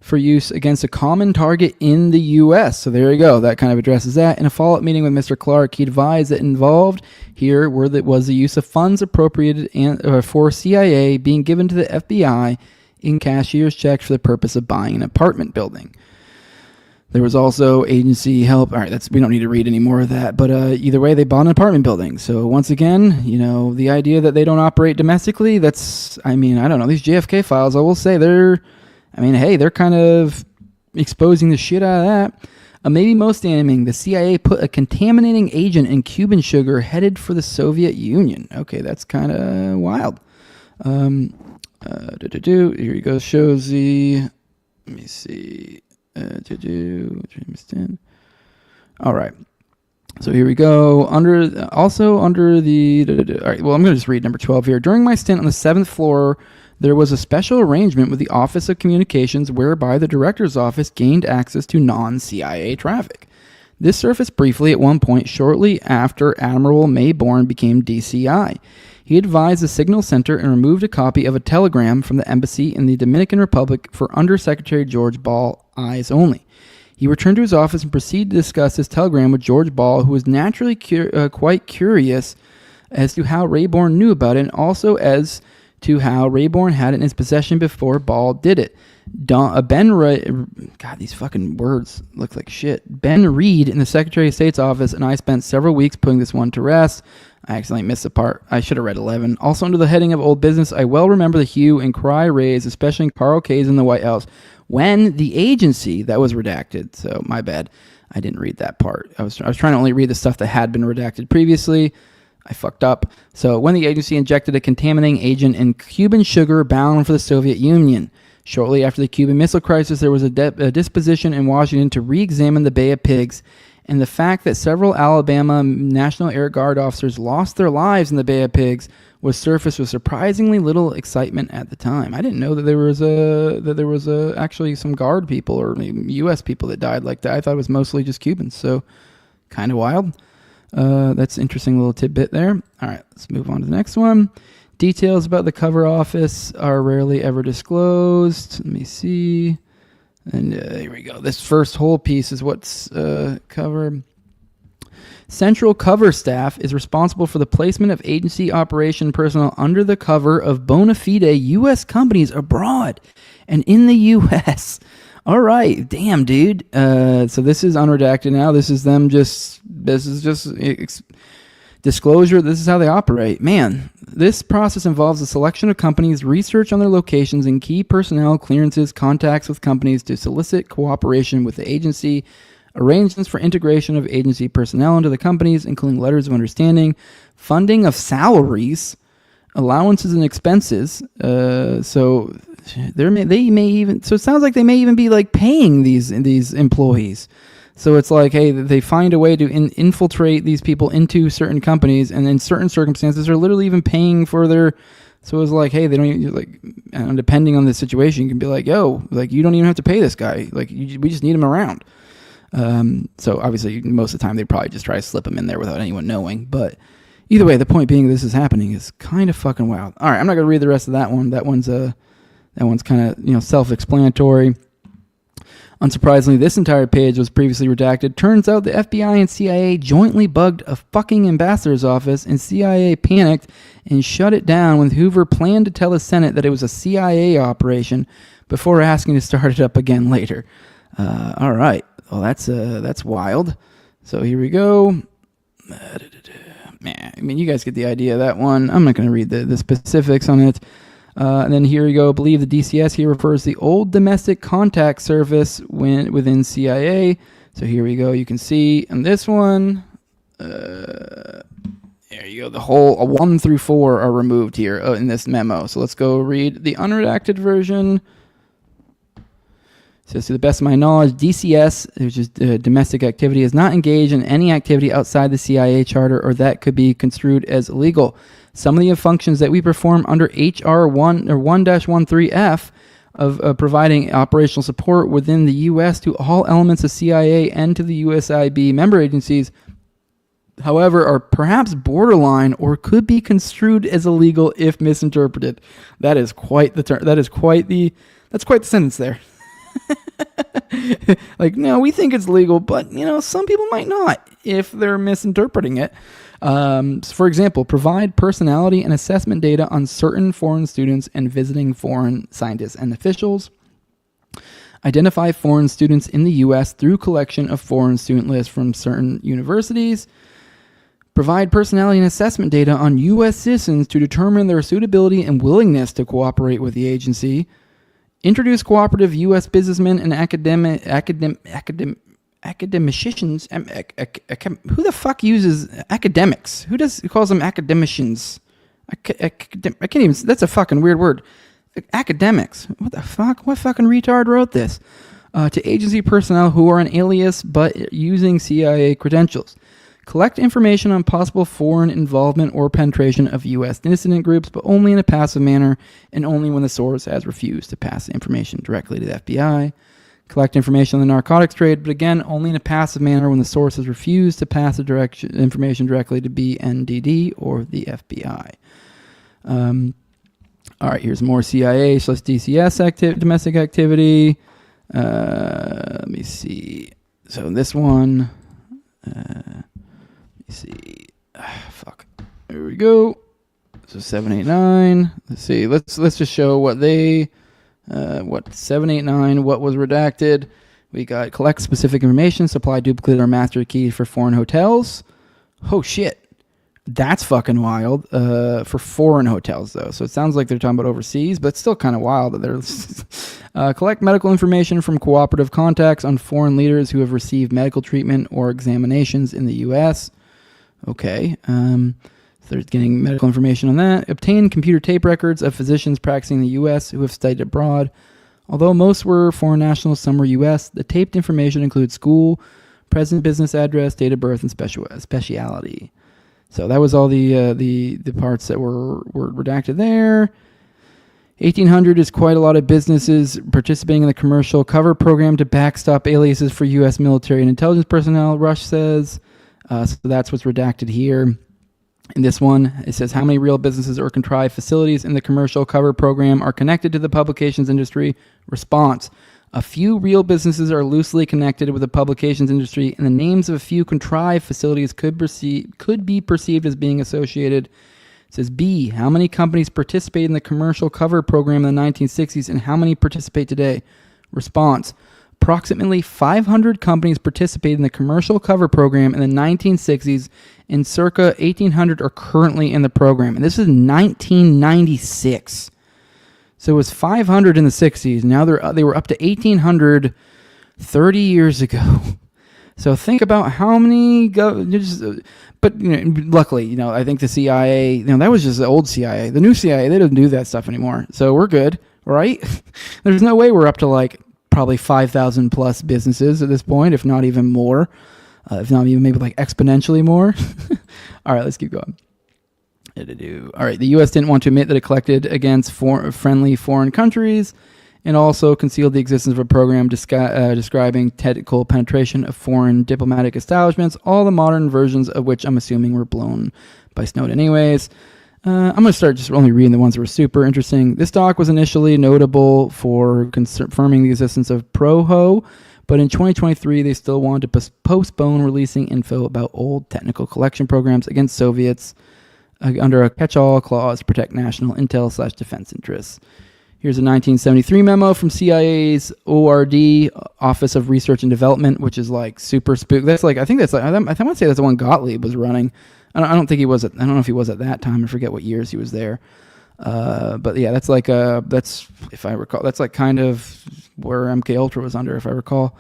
for use against a common target in the U.S. So there you go. That kind of addresses that. In a follow-up meeting with Mr. Clark, he advised that involved here was the use of funds appropriated for CIA being given to the FBI in cashier's checks for the purpose of buying an apartment building. There was also agency help. All right, we don't need to read any more of that. But either way, they bought an apartment building. So once again, the idea that they don't operate domestically, I don't know. These JFK files, I will say they're kind of exposing the shit out of that. Maybe most damning, the CIA put a contaminating agent in Cuban sugar headed for the Soviet Union. Okay, that's kind of wild. Here he goes. Shows the. Let me see. All right. So here we go. Under the. All right. Well, I'm going to just read number 12 here. During my stint on the 7th floor, there was a special arrangement with the Office of Communications whereby the director's office gained access to non-CIA traffic. This surfaced briefly at one point shortly after Admiral Mayborn became DCI. He advised the Signal Center and removed a copy of a telegram from the embassy in the Dominican Republic for Undersecretary George Ball eyes only. He returned to his office and proceeded to discuss his telegram with George Ball, who was naturally quite curious as to how Rayborn knew about it and also as to how Rayborn had it in his possession before Ball did it. God, these fucking words look like shit. Ben Reed in the Secretary of State's office and I spent several weeks putting this one to rest. I accidentally missed the part. I should have read 11. Also under the heading of old business, I well remember the hue and cry raised, especially in Carl K's in the White House, when the agency, that was redacted. So my bad. I didn't read that part. I was trying to only read the stuff that had been redacted previously. I fucked up. So when the agency injected a contaminating agent in Cuban sugar bound for the Soviet Union. Shortly after the Cuban Missile Crisis, there was a disposition in Washington to re-examine the Bay of Pigs, and the fact that several Alabama National Air Guard officers lost their lives in the Bay of Pigs was surfaced with surprisingly little excitement at the time. I didn't know that there was actually some Guard people or U.S. people that died like that. I thought it was mostly just Cubans, so kind of wild. That's an interesting little tidbit there. All right, let's move on to the next one. Details about the cover office are rarely ever disclosed. Let me see. And here we go. This first whole piece is what's covered. Central cover staff is responsible for the placement of agency operation personnel under the cover of bona fide U.S. companies abroad and in the U.S. All right. Damn, dude. So this is unredacted now. This is just disclosure. This is how they operate. Man, this process involves the selection of companies, research on their locations, and key personnel clearances, contacts with companies to solicit cooperation with the agency, arrangements for integration of agency personnel into the companies, including letters of understanding, funding of salaries, allowances and expenses. So it sounds like they may even be like paying these employees. So it's like, hey, they find a way to infiltrate these people into certain companies, and in certain circumstances are literally even paying for their. So it's like, hey, they don't even, like, and depending on the situation, you can be like, yo, like, you don't even have to pay this guy. Like, we just need him around. So obviously, most of the time, they probably just try to slip him in there without anyone knowing. But either way, the point being this is happening is kind of fucking wild. All right, I'm not going to read the rest of that one. That one's kind of, self-explanatory. Unsurprisingly, this entire page was previously redacted. Turns out the FBI and CIA jointly bugged a fucking ambassador's office, and CIA panicked and shut it down when Hoover planned to tell the Senate that it was a CIA operation before asking to start it up again later. All right. Well, that's wild. So here we go. Man, I mean, you guys get the idea of that one. I'm not going to read the specifics on it. And then here you go. I believe the DCS here refers to the old domestic contact service within CIA. So here we go. You can see on this one. There you go. The whole 1 through 4 are removed here in this memo. So let's go read the unredacted version. It says, to the best of my knowledge, DCS, which is domestic activity, is not engaged in any activity outside the CIA charter or that could be construed as illegal. Some of the functions that we perform under HR 1 or 1-13F of providing operational support within the U.S. to all elements of CIA and to the USIB member agencies, however, are perhaps borderline or could be construed as illegal if misinterpreted. That is quite the term. That's quite the sentence there. Like, no, we think it's legal, but some people might not if they're misinterpreting it. For example, provide personality and assessment data on certain foreign students and visiting foreign scientists and officials. Identify foreign students in the U.S. through collection of foreign student lists from certain universities. Provide personality and assessment data on U.S. citizens to determine their suitability and willingness to cooperate with the agency. Introduce cooperative U.S. businessmen and academicians. Who the fuck uses academics? Who calls them academicians? I can't even. That's a fucking weird word. Academics. What the fuck? What fucking retard wrote this? To agency personnel who are an alias but using CIA credentials. Collect information on possible foreign involvement or penetration of U.S. dissident groups, but only in a passive manner and only when the source has refused to pass the information directly to the FBI. Collect information on the narcotics trade, but again, only in a passive manner when the source has refused to pass the information directly to BNDD or the FBI. All right, here's more CIA/DCS domestic activity. Let me see. So this one... see. Fuck. There we go. So 789. Let's see. Let's just show what they 789, what was redacted. We got collect specific information, supply duplicate or master key for foreign hotels. Oh shit. That's fucking wild. For foreign hotels though. So it sounds like they're talking about overseas, but it's still kind of wild that they're collect medical information from cooperative contacts on foreign leaders who have received medical treatment or examinations in the US. Okay, so they're getting medical information on that. Obtain computer tape records of physicians practicing in the U.S. who have studied abroad. Although most were foreign nationals, some were U.S. The taped information includes school, present business address, date of birth, and speciality. So that was all the parts that were redacted there. 1,800 is quite a lot of businesses participating in the commercial cover program to backstop aliases for U.S. military and intelligence personnel, Rush says. So that's what's redacted here. In this one, it says how many real businesses or contrived facilities in the commercial cover program are connected to the publications industry? Response. A few real businesses are loosely connected with the publications industry, and the names of a few contrived facilities could be perceived as being associated. It says B. How many companies participated in the commercial cover program in the 1960s, and how many participate today? Response. Approximately 500 companies participated in the commercial cover program in the 1960s, and circa 1,800 are currently in the program. And this is 1996. So it was 500 in the 60s. Now they were up to 1,800 30 years ago. So think about how many but luckily, I think the CIA, that was just the old CIA. The new CIA, they don't do that stuff anymore. So we're good, right? There's no way we're up to probably 5,000 plus businesses at this point, if not even more, if not even maybe like exponentially more. All right, let's keep going. All right, the U.S. didn't want to admit that it collected against friendly foreign countries, and also concealed the existence of a program describing technical penetration of foreign diplomatic establishments, all the modern versions of which I'm assuming were blown by Snowden anyways. I'm going to start just only reading the ones that were super interesting. This doc was initially notable for confirming the existence of ProHo, but in 2023 they still wanted to postpone releasing info about old technical collection programs against Soviets under a catch-all clause to protect national intel/defense interests. Here's a 1973 memo from CIA's ORD, Office of Research and Development, which is like super spook. That's like, I want to say that's the one Gottlieb was running. I don't think he was. I don't know if he was at that time. I forget what years he was there. But yeah, that's like that's, if I recall, that's like kind of where MK Ultra was under, if I recall.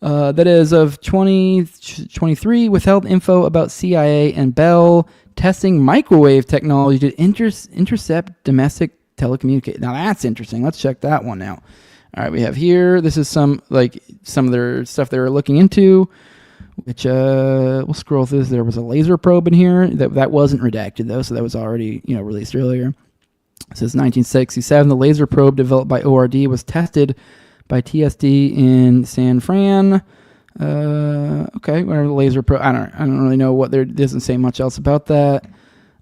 That is of 2023 withheld info about CIA and Bell testing microwave technology to intercept domestic telecommunication. Now that's interesting. Let's check that one out. All right, we have here. This is some of their stuff they were looking into. Which we'll scroll through this. There was a laser probe in here that wasn't redacted though, so that was already released earlier. It says 1967. The laser probe developed by ORD was tested by TSD in San Fran. Okay, whatever the laser probe. I don't really know what there doesn't say much else about that.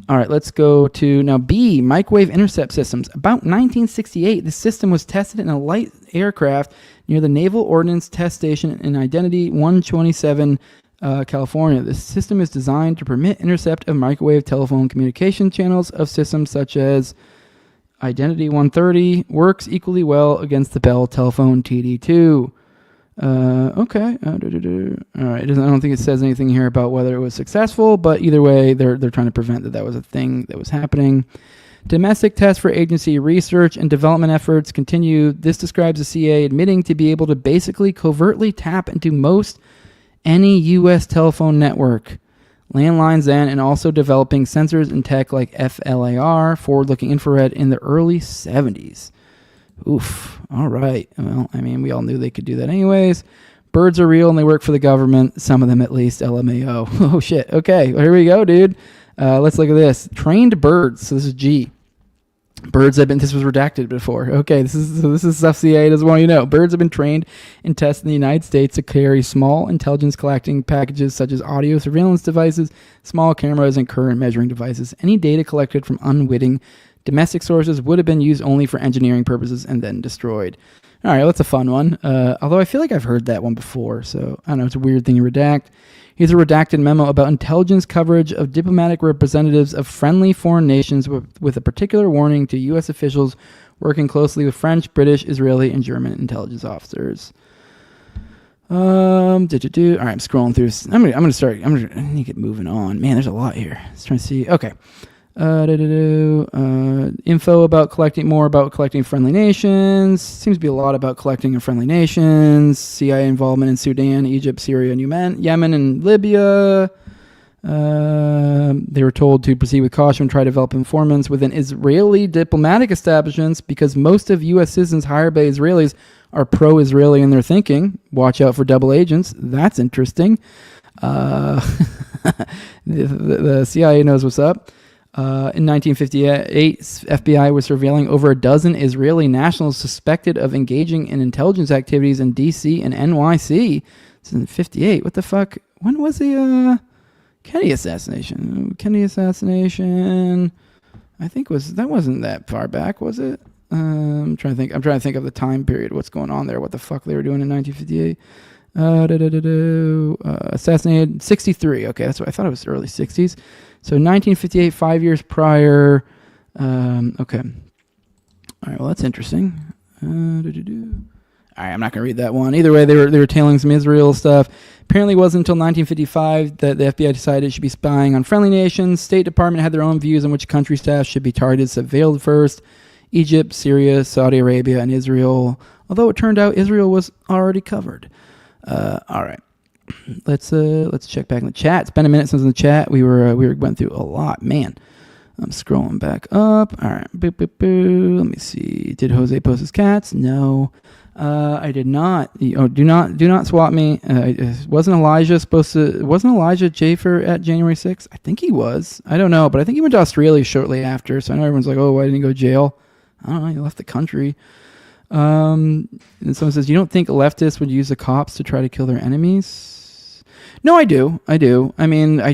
All right, let's go to now B, microwave intercept systems. About 1968, the system was tested in a light aircraft near the Naval Ordnance Test Station in Identity 127, California. The system is designed to permit intercept of microwave telephone communication channels of systems such as Identity 130, works equally well against the Bell telephone TD2. Okay. All right. I don't think it says anything here about whether it was successful, but either way, they're trying to prevent that was a thing that was happening. Domestic tests for agency research and development efforts continue. This describes the CIA admitting to be able to basically covertly tap into most any U.S. telephone network, landlines then, and also developing sensors and tech like FLIR, forward-looking infrared, in the early 70s. Oof. All right. Well, I mean, we all knew they could do that anyways. Birds are real and they work for the government. Some of them at least. LMAO. Oh, shit. Okay. Well, here we go, dude. Let's look at this. Trained birds. So this is G. Birds have been, this was redacted before. Okay. This is stuff CIA doesn't want you to know. Birds have been trained and tested in the United States to carry small intelligence collecting packages such as audio surveillance devices, small cameras, and current measuring devices. Any data collected from unwitting domestic sources would have been used only for engineering purposes and then destroyed. All right, that's a fun one. Although I feel like I've heard that one before, so I don't know. It's a weird thing to redact. Here's a redacted memo about intelligence coverage of diplomatic representatives of friendly foreign nations with a particular warning to U.S. officials working closely with French, British, Israeli, and German intelligence officers. All right, I'm scrolling through. I need to get moving on. Man, there's a lot here. Let's try to see. Okay. Info about collecting friendly nations. Seems to be a lot about collecting in friendly nations. CIA involvement in Sudan, Egypt, Syria, and Yemen, and Libya. They were told to proceed with caution and try to develop informants within Israeli diplomatic establishments because most of U.S. citizens hired by Israelis are pro-Israeli in their thinking. Watch out for double agents. That's interesting. The CIA knows what's up. In 1958, FBI was surveilling over a dozen Israeli nationals suspected of engaging in intelligence activities in D.C. and NYC. It's in 58. What the fuck? When was the Kennedy assassination? I think that wasn't that far back, was it? I'm trying to think of the time period. What's going on there? What the fuck they were doing in 1958? Assassinated 63. Okay, that's what I thought. It was early 60s. So 1958, 5 years prior. Okay. All right. Well, that's interesting. All right. I'm not gonna read that one. Either way, they were tailing some Israel stuff. Apparently, it wasn't until 1955 that the FBI decided it should be spying on friendly nations. State Department had their own views on which country staff should be targeted, surveilled first. Egypt, Syria, Saudi Arabia, and Israel. Although it turned out Israel was already covered. All right. Let's check back in the chat. It's been a minute since in the chat we went through a lot, man. I'm scrolling back up. All right. Boo, boo, boo. Let me see. Did Jose post his cats? No. I did not. Oh, do not swap me. Wasn't Elijah Jafer at January 6th? I think he was. I don't know, but I think he went to Australia shortly after. So I know everyone's like, oh, why didn't he go to jail? I don't know. He left the country. And someone says, you don't think leftists would use the cops to try to kill their enemies? No, I do. I mean, I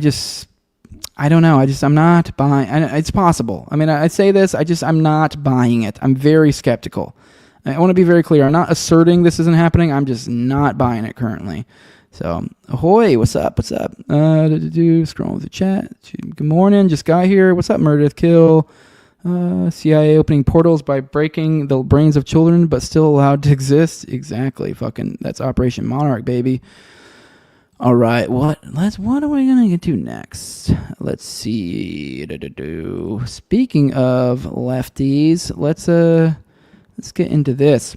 don't know. I'm not buying. It's possible. I mean, I say this. I'm not buying it. I'm very skeptical. I want to be very clear. I'm not asserting this isn't happening. I'm just not buying it currently. So, ahoy, what's up? Scrolling with the chat. Good morning, just Guy here. What's up, Murder Kill? CIA opening portals by breaking the brains of children, but still allowed to exist. Exactly. Fucking, that's Operation Monarch, baby. All right, what are we gonna get to next? Let's see. Speaking of lefties, let's get into this.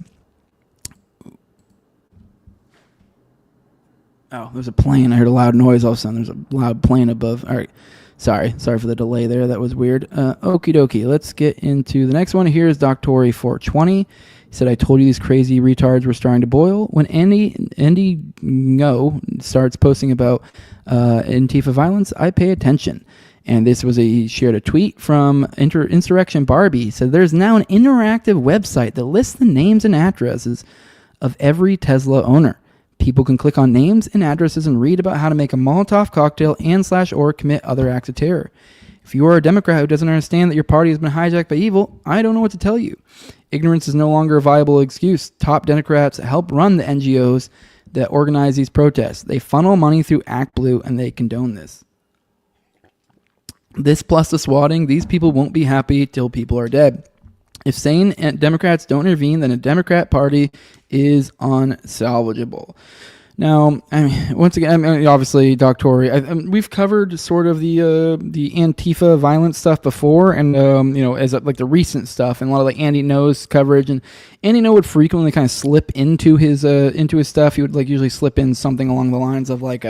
Oh, there's a plane. I heard a loud noise all of a sudden. There's a loud plane above. All right. Sorry for the delay there. That was weird. Okie dokie. Let's get into the next one. Here is Doctory420. He said, I told you these crazy retards were starting to boil. When Andy Ngo starts posting about Antifa violence, I pay attention. And this was he shared a tweet from Insurrection Barbie. He said, there's now an interactive website that lists the names and addresses of every Tesla owner. People can click on names and addresses and read about how to make a Molotov cocktail and/or commit other acts of terror. If you are a Democrat who doesn't understand that your party has been hijacked by evil, I don't know what to tell you. Ignorance is no longer a viable excuse. Top Democrats help run the NGOs that organize these protests. They funnel money through Act Blue, and they condone this. This plus the swatting, these people won't be happy till people are dead. If sane Democrats don't intervene, then a Democrat party is unsalvageable. Now, I mean, once again, obviously, Doctory, we've covered sort of the Antifa violence stuff before, and as like the recent stuff, and a lot of like Andy Ngo's coverage, and Andy Ngo would frequently kind of slip into his stuff. He would like usually slip in something along the lines of like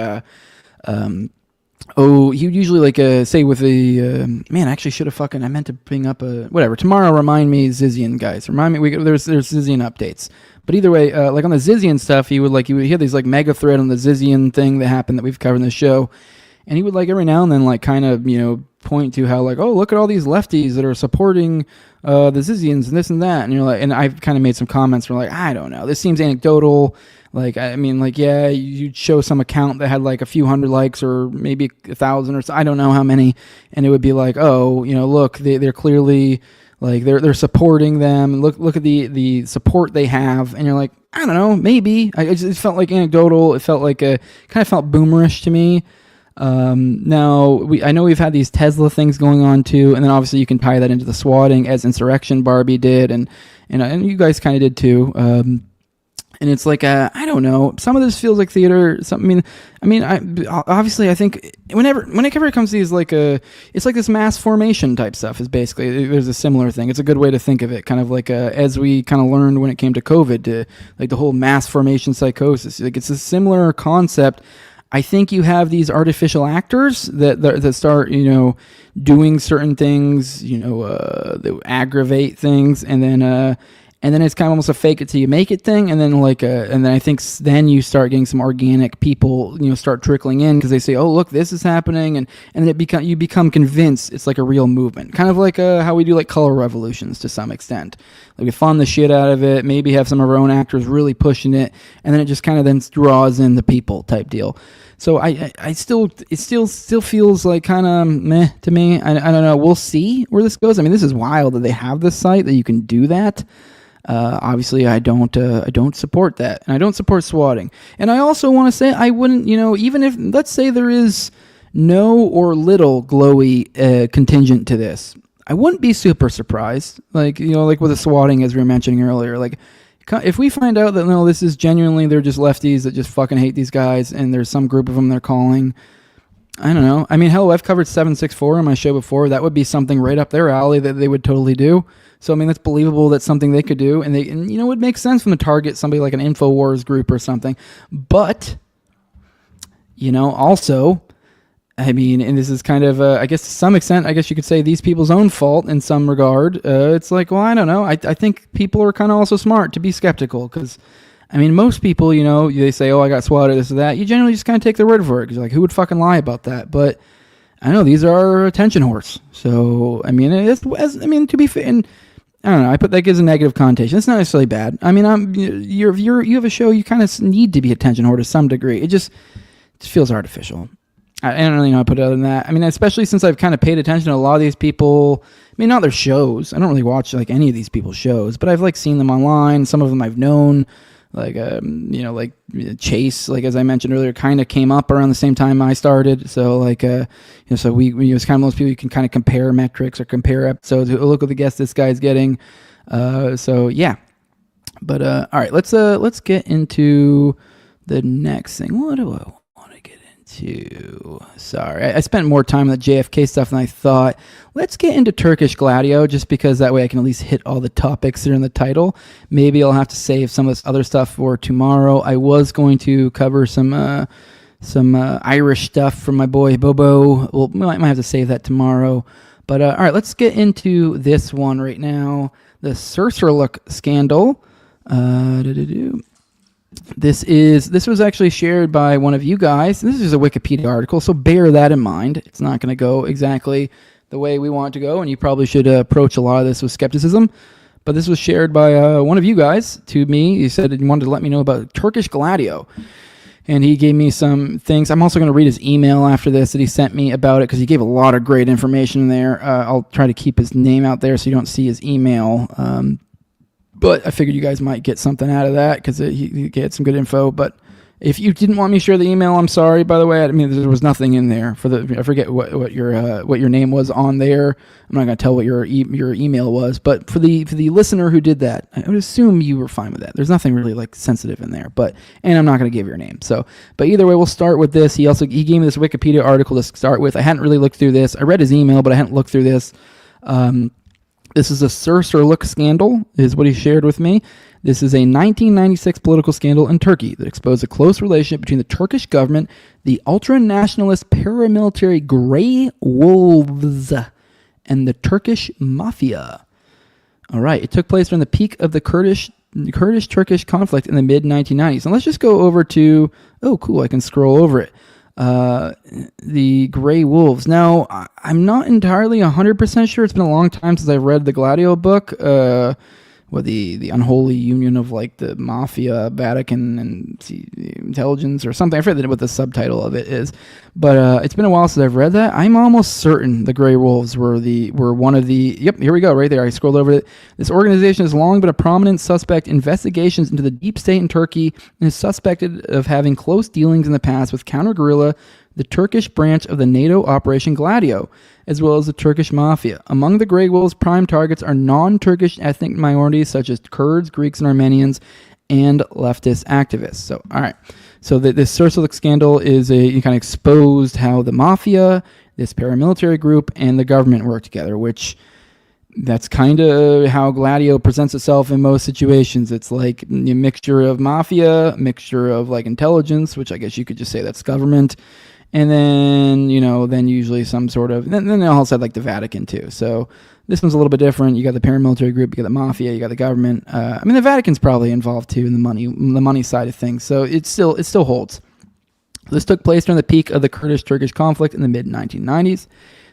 he would usually like say with the man. Actually, should have I meant to bring up whatever tomorrow. Remind me, Zizian guys. Remind me. There's Zizian updates. But either way, like on the Zizian stuff, he would hear these like mega thread on the Zizian thing that happened that we've covered in the show, and he would like every now and then like kind of point to how like, oh, look at all these lefties that are supporting the Zizians and this and that, and you're like, and I've kind of made some comments where like, I don't know, this seems anecdotal. Like, I mean, like, yeah, you'd show some account that had like a few hundred likes or maybe 1,000 or so, I don't know how many, and it would be like, oh, look, they're clearly like they're supporting them. Look at the support they have, and you're like, I don't know, maybe. It felt like anecdotal. It felt like kind of felt boomerish to me. Now I know we've had these Tesla things going on too, and then obviously you can tie that into the swatting as Insurrection Barbie did, and you guys kind of did too. And it's like I don't know. Some of this feels like theater. Obviously, I think whenever it comes to these it's like this mass formation type stuff. Is basically there's a similar thing. It's a good way to think of it. Kind of like as we kind of learned when it came to COVID, to like the whole mass formation psychosis. Like it's a similar concept. I think you have these artificial actors that start doing certain things. That aggravate things, and then it's kind of almost a fake it till you make it thing, and then and then I think then you start getting some organic people, start trickling in because they say, oh look, this is happening, and then you become convinced it's like a real movement, kind of like how we do like color revolutions to some extent. Like we fund the shit out of it, maybe have some of our own actors really pushing it, and then it just kind of then draws in the people type deal. So it still feels like kind of meh to me. I don't know. We'll see where this goes. I mean, this is wild that they have this site that you can do that. Obviously, I don't support that, and I don't support swatting. And I also want to say I wouldn't, even if let's say there is no or little glowy contingent to this, I wouldn't be super surprised. Like like with the swatting as we were mentioning earlier, like if we find out that no, this is genuinely they're just lefties that just fucking hate these guys, and there's some group of them they're calling. I don't know. I mean, hell, I've covered 764 on my show before. That would be something right up their alley that they would totally do. So, I mean, that's believable. That's something they could do. And it would make sense from the target somebody like an InfoWars group or something. But, also, I mean, and this is kind of, I guess to some extent, I guess you could say these people's own fault in some regard. It's like, well, I don't know. I think people are kind of also smart to be skeptical because, I mean, most people, they say, oh, I got swatted, this or that. You generally just kind of take their word for it because you're like, who would fucking lie about that? But I know these are attention whores. So, I mean, to be fair, and I don't know, that gives a negative connotation. It's not necessarily bad. I mean, you have a show, you kind of need to be attention whore to some degree. It just feels artificial. I don't really know how to put it other than that. I mean, especially since I've kind of paid attention to a lot of these people. I mean, not their shows. I don't really watch like any of these people's shows, but I've like seen them online. Some of them I've known, like like Chase, like as I mentioned earlier, kind of came up around the same time I started. So like, so we was kind of those people you can kind of compare metrics or compare episodes. Look at the guest this guy's getting. So yeah, but all right, let's get into the next thing. What do I want to get into? Sorry, I spent more time on the JFK stuff than I thought. Let's get into Turkish Gladio, just because that way I can at least hit all the topics that are in the title. Maybe I'll have to save some of this other stuff for tomorrow. I was going to cover some Irish stuff from my boy Bobo. Well, might have to save that tomorrow. But all right, let's get into this one right now. The Sursurluk scandal. This was actually shared by one of you guys. This is a Wikipedia article, so bear that in mind. It's not going to go exactly the way we want it to go, and you probably should approach a lot of this with skepticism. But this was shared by one of you guys to me. He said he wanted to let me know about Turkish Gladio, and he gave me some things. I'm also going to read his email after this that he sent me about it because he gave a lot of great information in there. I'll try to keep his name out there so you don't see his email. But I figured you guys might get something out of that because he had some good info. But if you didn't want me to share the email, I'm sorry. By the way, I mean there was nothing in there for the. I forget what your name was on there. I'm not going to tell what your email was. But for the listener who did that, I would assume you were fine with that. There's nothing really like sensitive in there. And I'm not going to give your name. So, but either way, we'll start with this. He gave me this Wikipedia article to start with. I hadn't really looked through this. I read his email, but I hadn't looked through this. This is a Sursurluk scandal, is what he shared with me. This is a 1996 political scandal in Turkey that exposed a close relationship between the Turkish government, the ultra-nationalist paramilitary Grey Wolves, and the Turkish mafia. All right, it took place during the peak of the Kurdish-Turkish conflict in the mid-1990s. And let's just go over to, oh, cool, I can scroll over it. The Grey Wolves. Now, I'm not entirely 100% sure. It's been a long time since I've read the Gladio book. The unholy union of like the mafia, Vatican, and the intelligence or something. I forget what the subtitle of it is. But it's been a while since I've read that. I'm almost certain the Grey Wolves were one of the. Yep, here we go, right there. I scrolled over it. This organization has long been a prominent suspect in investigations into the deep state in Turkey and is suspected of having close dealings in the past with counter-guerrilla, the Turkish branch of the NATO Operation Gladio, as well as the Turkish mafia. Among the Grey Wolves' prime targets are non-Turkish ethnic minorities such as Kurds, Greeks, and Armenians, and leftist activists. So, all right. So this Sursurluk scandal is you kind of exposed how the mafia, this paramilitary group, and the government work together, which that's kind of how Gladio presents itself in most situations. It's like a mixture of mafia, mixture of like intelligence, which I guess you could just say that's government. And then, then usually some sort of, then they also had like the Vatican too. So this one's a little bit different. You got the paramilitary group, you got the mafia, you got the government. I mean, the Vatican's probably involved too in the money side of things. So it still holds. This took place during the peak of the Kurdish-Turkish conflict in the mid-1990s.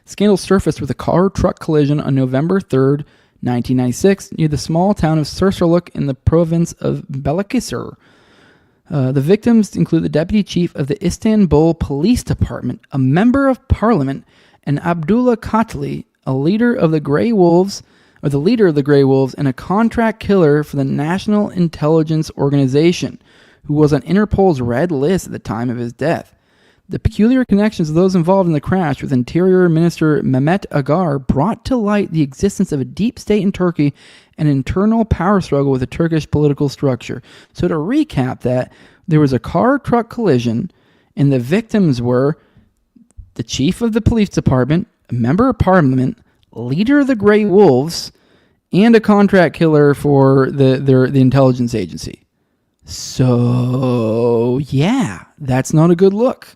Scandal surfaced with a car-truck collision on November 3rd, 1996, near the small town of Sursurluk in the province of Balıkesir. The victims include the deputy chief of the Istanbul Police Department, a member of parliament, and Abdullah Katli, a leader of the Grey Wolves, and a contract killer for the National Intelligence Organization, who was on Interpol's red list at the time of his death. The peculiar connections of those involved in the crash with Interior Minister Mehmet Agar brought to light the existence of a deep state in Turkey and an internal power struggle with the Turkish political structure. So to recap that, there was a car-truck collision, and the victims were the chief of the police department, a member of parliament, leader of the Grey Wolves, and a contract killer for the intelligence agency. So, yeah, that's not a good look.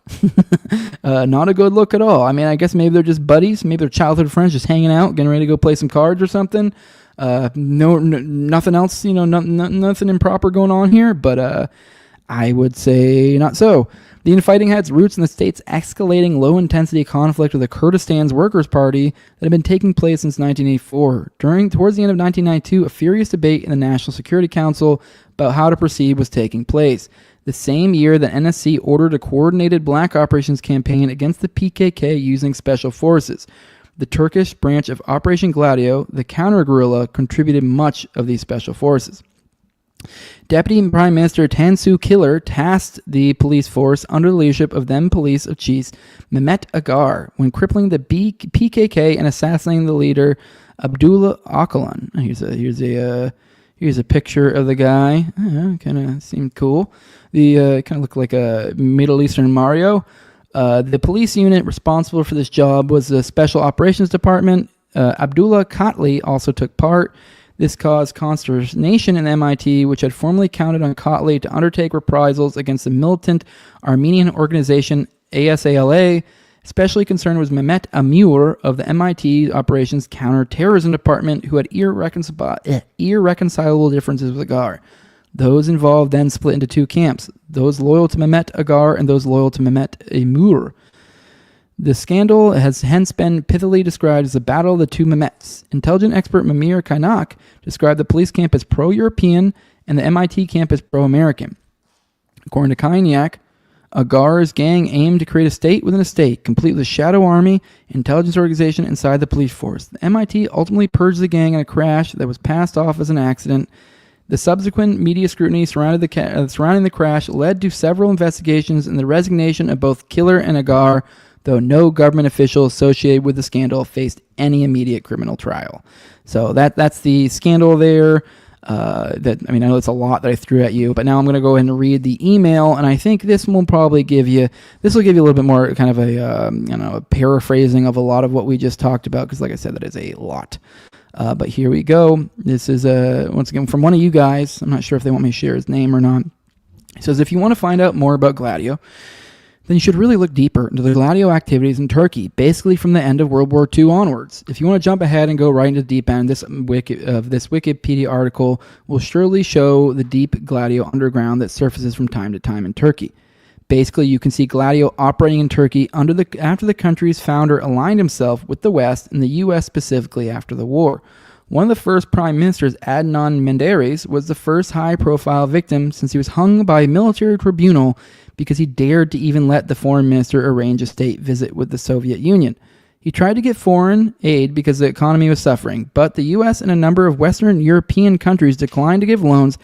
Not a good look at all. I mean, I guess maybe they're just buddies. Maybe they're childhood friends just hanging out, getting ready to go play some cards or something. Nothing else, nothing improper going on here, but I would say not so. The infighting had its roots in the state's escalating low-intensity conflict with the Kurdistan's Workers' Party that had been taking place since 1984. Towards the end of 1992, a furious debate in the National Security Council about how to proceed was taking place. The same year, the NSC ordered a coordinated black operations campaign against the PKK using special forces. The Turkish branch of Operation Gladio, the counter-guerrilla, contributed much of these special forces. Deputy Prime Minister Tansu Killer tasked the police force under the leadership of then police chief Mehmet Agar when crippling the PKK and assassinating the leader Abdullah Öcalan. Here's a picture of the guy. Kind of seemed cool. The kind of looked like a Middle Eastern Mario. The police unit responsible for this job was the Special Operations Department. Abdullah Kotli also took part. This caused consternation in MIT, which had formerly counted on Kotli to undertake reprisals against the militant Armenian organization ASALA. Especially concerned was Mehmet Amur of the MIT Operations Counterterrorism Department, who had irreconcilable differences with Agar. Those involved then split into two camps, those loyal to Mehmet Agar and those loyal to Mehmet Amur. The scandal has hence been pithily described as the battle of the two Mehmets. Intelligence expert Mamir Kaynak described the police camp as pro-European and the MIT camp as pro-American. According to Kaynak, Agar's gang aimed to create a state within a state, complete with a shadow army, intelligence organization inside the police force. The MIT ultimately purged the gang in a crash that was passed off as an accident. The subsequent media scrutiny surrounding the crash led to several investigations and the resignation of both Killer and Agar, though no government official associated with the scandal faced any immediate criminal trial. So that's the scandal there. I know it's a lot that I threw at you, but now I'm going to go ahead and read the email, and I think this will give you a little bit more kind of a paraphrasing of a lot of what we just talked about, because like I said, that is a lot. But here we go. This is, once again, from one of you guys. I'm not sure if they want me to share his name or not. He says, if you want to find out more about Gladio, then you should really look deeper into the Gladio activities in Turkey, basically from the end of World War II onwards. If you want to jump ahead and go right into the deep end, this Wikipedia article will surely show the deep Gladio underground that surfaces from time to time in Turkey. Basically, you can see Gladio operating in Turkey after the country's founder aligned himself with the West, and the U.S. specifically after the war. One of the first prime ministers, Adnan Menderes, was the first high-profile victim since he was hung by a military tribunal because he dared to even let the foreign minister arrange a state visit with the Soviet Union. He tried to get foreign aid because the economy was suffering, but the U.S. and a number of Western European countries declined to give loans,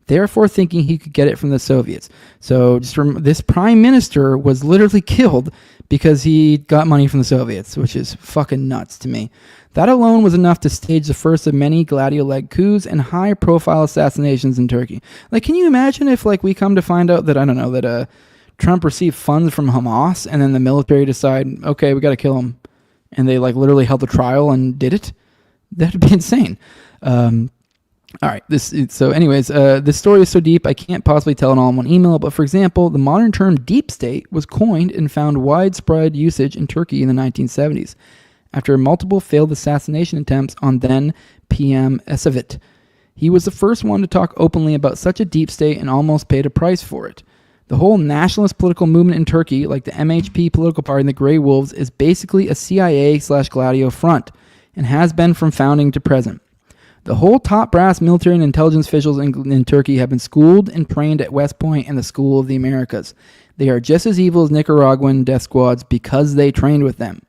therefore thinking he could get it from the Soviets. So this prime minister was literally killed because he got money from the Soviets, which is fucking nuts to me. That alone was enough to stage the first of many Gladio-led coups and high-profile assassinations in Turkey. Like, can you imagine if, like, we come to find out that, Trump received funds from Hamas, and then the military decide, okay, we got to kill him, and they, like, literally held a trial and did it? That'd be insane. All right. This story is so deep I can't possibly tell it all in one email. But for example, the modern term deep state was coined and found widespread usage in Turkey in the 1970s after multiple failed assassination attempts on then PM Ecevit. He was the first one to talk openly about such a deep state and almost paid a price for it. The whole nationalist political movement in Turkey, like the MHP political party and the Grey Wolves, is basically a CIA/Gladio front and has been from founding to present. The whole top brass military and intelligence officials in Turkey have been schooled and trained at West Point and the School of the Americas. They are just as evil as Nicaraguan death squads because they trained with them.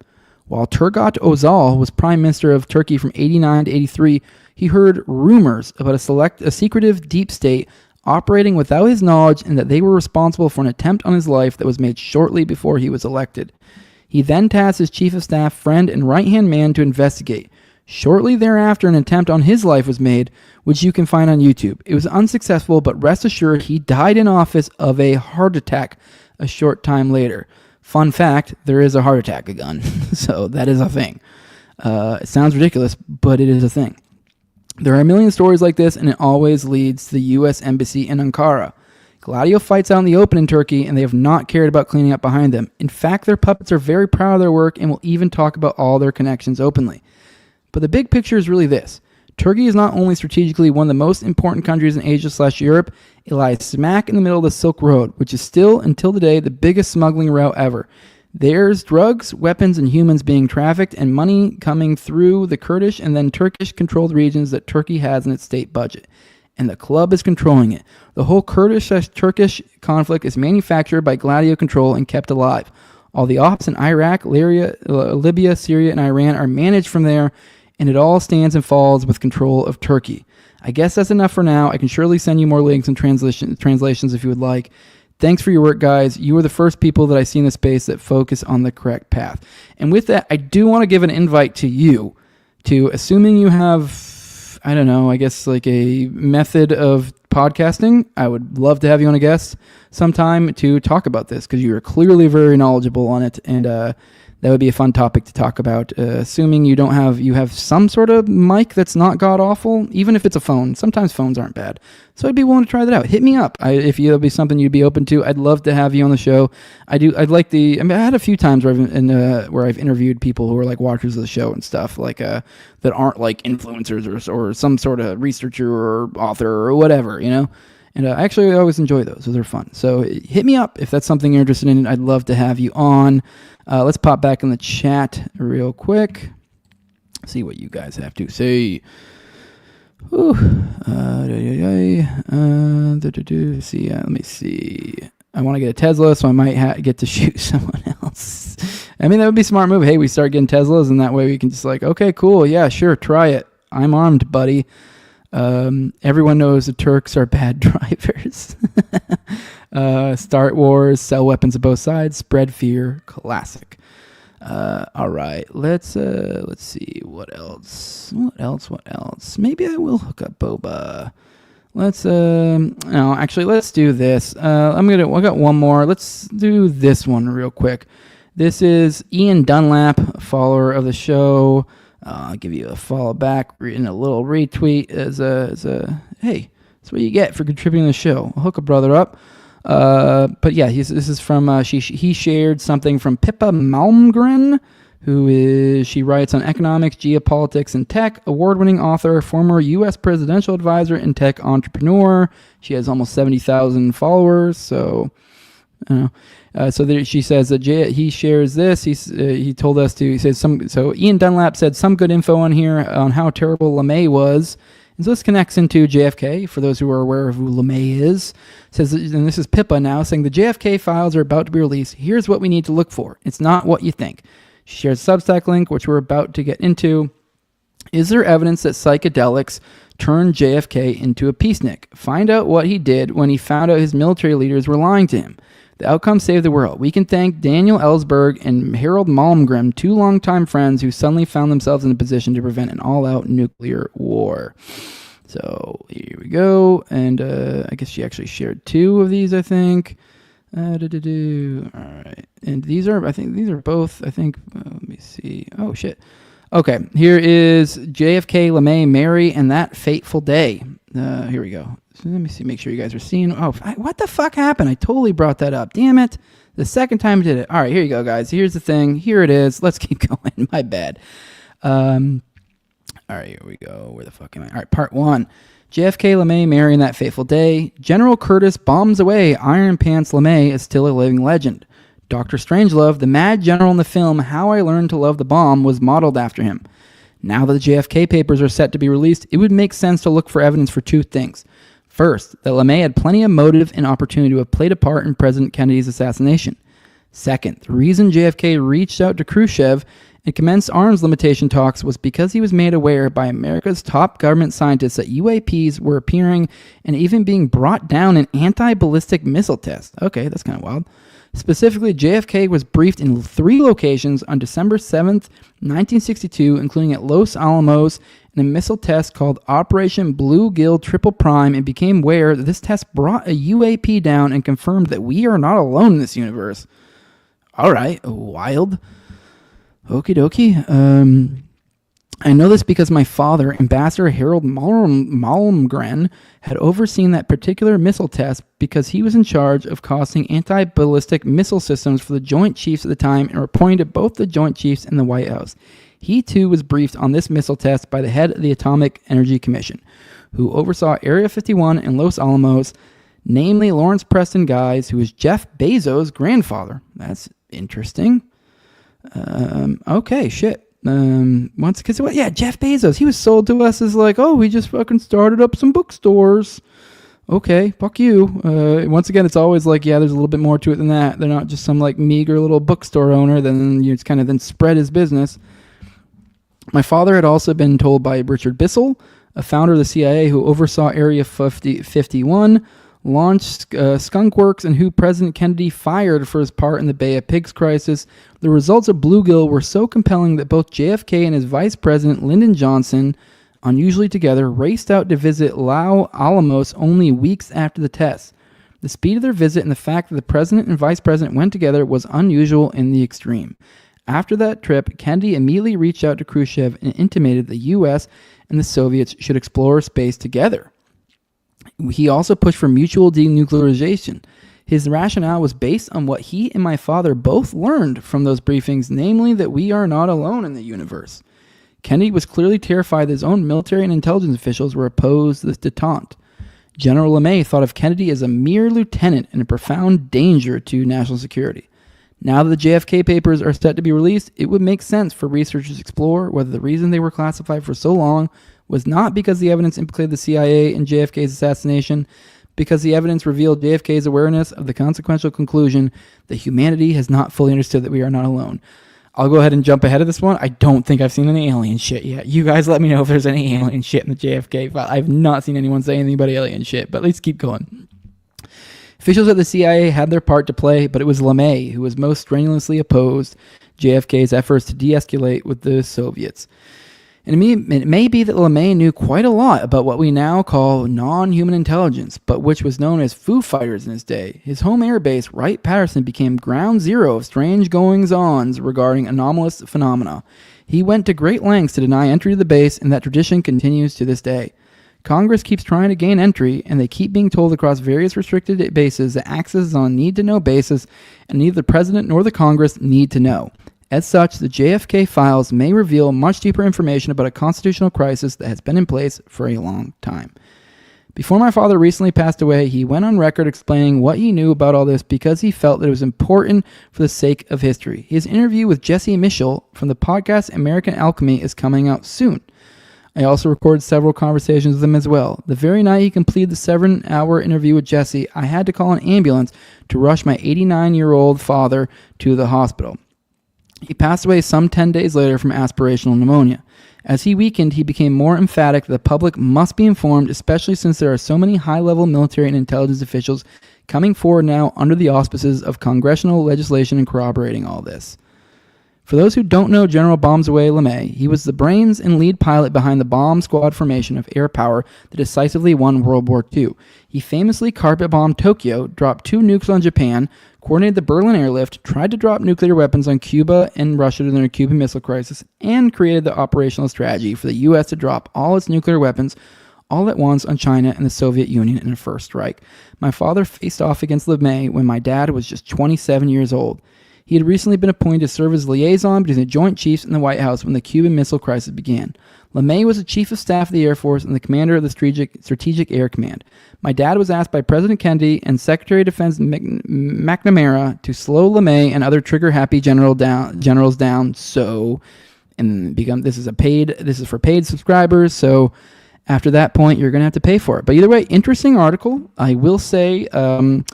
While Turgut Özal was prime minister of Turkey from 89 to 83, he heard rumors about a secretive deep state operating without his knowledge and that they were responsible for an attempt on his life that was made shortly before he was elected. He then tasked his chief of staff, friend, and right-hand man to investigate. Shortly thereafter, an attempt on his life was made, which you can find on YouTube. It was unsuccessful, but rest assured he died in office of a heart attack a short time later. Fun fact, there is a heart attack gun, so that is a thing. It sounds ridiculous, but it is a thing. There are a million stories like this, and it always leads to the U.S. Embassy in Ankara. Gladio fights out in the open in Turkey, and they have not cared about cleaning up behind them. In fact, their puppets are very proud of their work and will even talk about all their connections openly. But the big picture is really this. Turkey is not only strategically one of the most important countries in Asia/Europe, it lies smack in the middle of the Silk Road, which is still, until today, the biggest smuggling route ever. There's drugs, weapons, and humans being trafficked, and money coming through the Kurdish and then Turkish-controlled regions that Turkey has in its state budget. And the club is controlling it. The whole Kurdish-Turkish conflict is manufactured by Gladio control and kept alive. All the ops in Iraq, Libya, Syria, and Iran are managed from there, and it all stands and falls with control of Turkey. I guess that's enough for now. I can surely send you more links and translations if you would like. Thanks for your work, guys. You are the first people that I see in the space that focus on the correct path. And with that, I do want to give an invite to you to, assuming you have, I don't know, I guess like a method of podcasting, I would love to have you on a guest sometime to talk about this, because you are clearly very knowledgeable on it, and that would be a fun topic to talk about. Assuming you have some sort of mic that's not god awful, even if it's a phone. Sometimes phones aren't bad, so I'd be willing to try that out. Hit me up if it'll be something you'd be open to. I'd love to have you on the show. I had a few times where I've interviewed people who are like watchers of the show and stuff, like that aren't like influencers or some sort of researcher or author or whatever, you know. And actually, I always enjoy those. Those are fun. So hit me up if that's something you're interested in. I'd love to have you on. Let's pop back in the chat real quick. See what you guys have to say. See, let me see. I want to get a Tesla, so I might get to shoot someone else. I mean, that would be a smart move. Hey, we start getting Teslas, and that way we can just like, okay, cool. Yeah, sure. Try it. I'm armed, buddy. Everyone knows the Turks are bad drivers. Start wars, sell weapons to both sides, spread fear, classic. All right, let's see what else. Maybe I will hook up Boba. Let's do this. I got one more. Let's do this one real quick. This is Ian Dunlap, follower of the show. I'll give you a follow back and a little retweet as a hey, that's what you get for contributing to the show. I'll hook a brother up. But yeah, this is from he shared something from Pippa Malmgren, she writes on economics, geopolitics, and tech, award-winning author, former U.S. presidential advisor, and tech entrepreneur. She has almost 70,000 followers, so she says that he shares this. He told us to. He says So Ian Dunlap said some good info on here on how terrible LeMay was. And so this connects into JFK, for those who are aware of who LeMay is. Says, and this is Pippa now, saying the JFK files are about to be released. Here's what we need to look for. It's not what you think. She shares a Substack link, which we're about to get into. Is there evidence that psychedelics turned JFK into a peacenik? Find out what he did when he found out his military leaders were lying to him. The outcome saved the world. We can thank Daniel Ellsberg and Harold Malmgren, two longtime friends who suddenly found themselves in a position to prevent an all-out nuclear war. So here we go. And I guess she actually shared two of these, I think. All right. And these are both, let me see. Oh, shit. Okay, here is JFK, LeMay, Mary, and That Fateful Day. Here we go. So let me see, make sure you guys are seeing. Oh, what the fuck happened? I totally brought that up. Damn it. The second time I did it. All right, here you go, guys. Here's the thing. Here it is. Let's keep going. My bad. All right, here we go. Where the fuck am I? All right, part one. JFK, LeMay, Mary, and That Fateful Day. General Curtis bombs away. Iron Pants LeMay is still a living legend. Dr. Strangelove, the mad general in the film How I Learned to Love the Bomb, was modeled after him. Now that the JFK papers are set to be released, it would make sense to look for evidence for two things. First, that LeMay had plenty of motive and opportunity to have played a part in President Kennedy's assassination. Second, the reason JFK reached out to Khrushchev and commenced arms limitation talks was because he was made aware by America's top government scientists that UAPs were appearing and even being brought down in anti-ballistic missile tests. Okay, that's kind of wild. Specifically, JFK was briefed in 3 locations on December 7th, 1962, including at Los Alamos in a missile test called Operation Bluegill Triple Prime, and became aware that this test brought a UAP down and confirmed that we are not alone in this universe. All right, wild. Okie dokie. I know this because my father, Ambassador Harold Malmgren, had overseen that particular missile test because he was in charge of costing anti-ballistic missile systems for the Joint Chiefs at the time and reporting to both the Joint Chiefs and the White House. He, too, was briefed on this missile test by the head of the Atomic Energy Commission, who oversaw Area 51 and Los Alamos, namely Lawrence Preston Guise, who was Jeff Bezos' grandfather. That's interesting. Okay, shit. Jeff Bezos, he was sold to us as like, oh, we just fucking started up some bookstores. Okay, fuck you. Once again, it's always like, yeah, there's a little bit more to it than that. They're not just some like meager little bookstore owner, then you kind of then spread his business. My father had also been told by Richard Bissell, a founder of the CIA who oversaw Area 51, launched Skunk Works, and who President Kennedy fired for his part in the Bay of Pigs crisis. The results of Bluegill were so compelling that both JFK and his vice president, Lyndon Johnson, unusually together, raced out to visit Los Alamos only weeks after the test. The speed of their visit and the fact that the president and vice president went together was unusual in the extreme. After that trip, Kennedy immediately reached out to Khrushchev and intimated the U.S. and the Soviets should explore space together. He also pushed for mutual denuclearization. His rationale was based on what he and my father both learned from those briefings, namely that we are not alone in the universe. Kennedy was clearly terrified that his own military and intelligence officials were opposed to this detente. General LeMay thought of Kennedy as a mere lieutenant and a profound danger to national security. Now that the JFK papers are set to be released, it would make sense for researchers to explore whether the reason they were classified for so long was not because the evidence implicated the CIA in JFK's assassination, because the evidence revealed JFK's awareness of the consequential conclusion that humanity has not fully understood that we are not alone. I'll go ahead and jump ahead of this one. I don't think I've seen any alien shit yet. You guys let me know if there's any alien shit in the JFK file. I've not seen anyone say anything about alien shit, but let's keep going. Officials at the CIA had their part to play, but it was LeMay who was most strenuously opposed JFK's efforts to de-escalate with the Soviets. And it may be that LeMay knew quite a lot about what we now call non-human intelligence, but which was known as Foo Fighters in his day. His home air base, Wright-Patterson, became ground zero of strange goings-ons regarding anomalous phenomena. He went to great lengths to deny entry to the base, and that tradition continues to this day. Congress keeps trying to gain entry, and they keep being told across various restricted bases that access is on a need-to-know basis, and neither the President nor the Congress need to know. As such, the JFK Files may reveal much deeper information about a constitutional crisis that has been in place for a long time. Before my father recently passed away, he went on record explaining what he knew about all this because he felt that it was important for the sake of history. His interview with Jesse Mitchell from the podcast American Alchemy is coming out soon. I also recorded several conversations with him as well. The very night he completed the 7-hour interview with Jesse, I had to call an ambulance to rush my 89-year-old father to the hospital. He passed away some 10 days later from aspirational pneumonia. As he weakened, he became more emphatic that the public must be informed, especially since there are so many high-level military and intelligence officials coming forward now under the auspices of congressional legislation and corroborating all this. For those who don't know General Bombs Away LeMay, he was the brains and lead pilot behind the bomb squad formation of air power that decisively won World War II. He famously carpet-bombed Tokyo, dropped 2 nukes on Japan, coordinated the Berlin airlift, tried to drop nuclear weapons on Cuba and Russia during the Cuban Missile Crisis, and created the operational strategy for the U.S. to drop all its nuclear weapons all at once on China and the Soviet Union in a first strike. My father faced off against LeMay when my dad was just 27 years old. He had recently been appointed to serve as liaison between the Joint Chiefs and the White House when the Cuban Missile Crisis began. LeMay was the Chief of Staff of the Air Force and the commander of the Strategic Air Command. My dad was asked by President Kennedy and Secretary of Defense McNamara to slow LeMay and other trigger-happy generals down. This is for paid subscribers. So after that point, you're going to have to pay for it. But either way, interesting article. I will say, I'm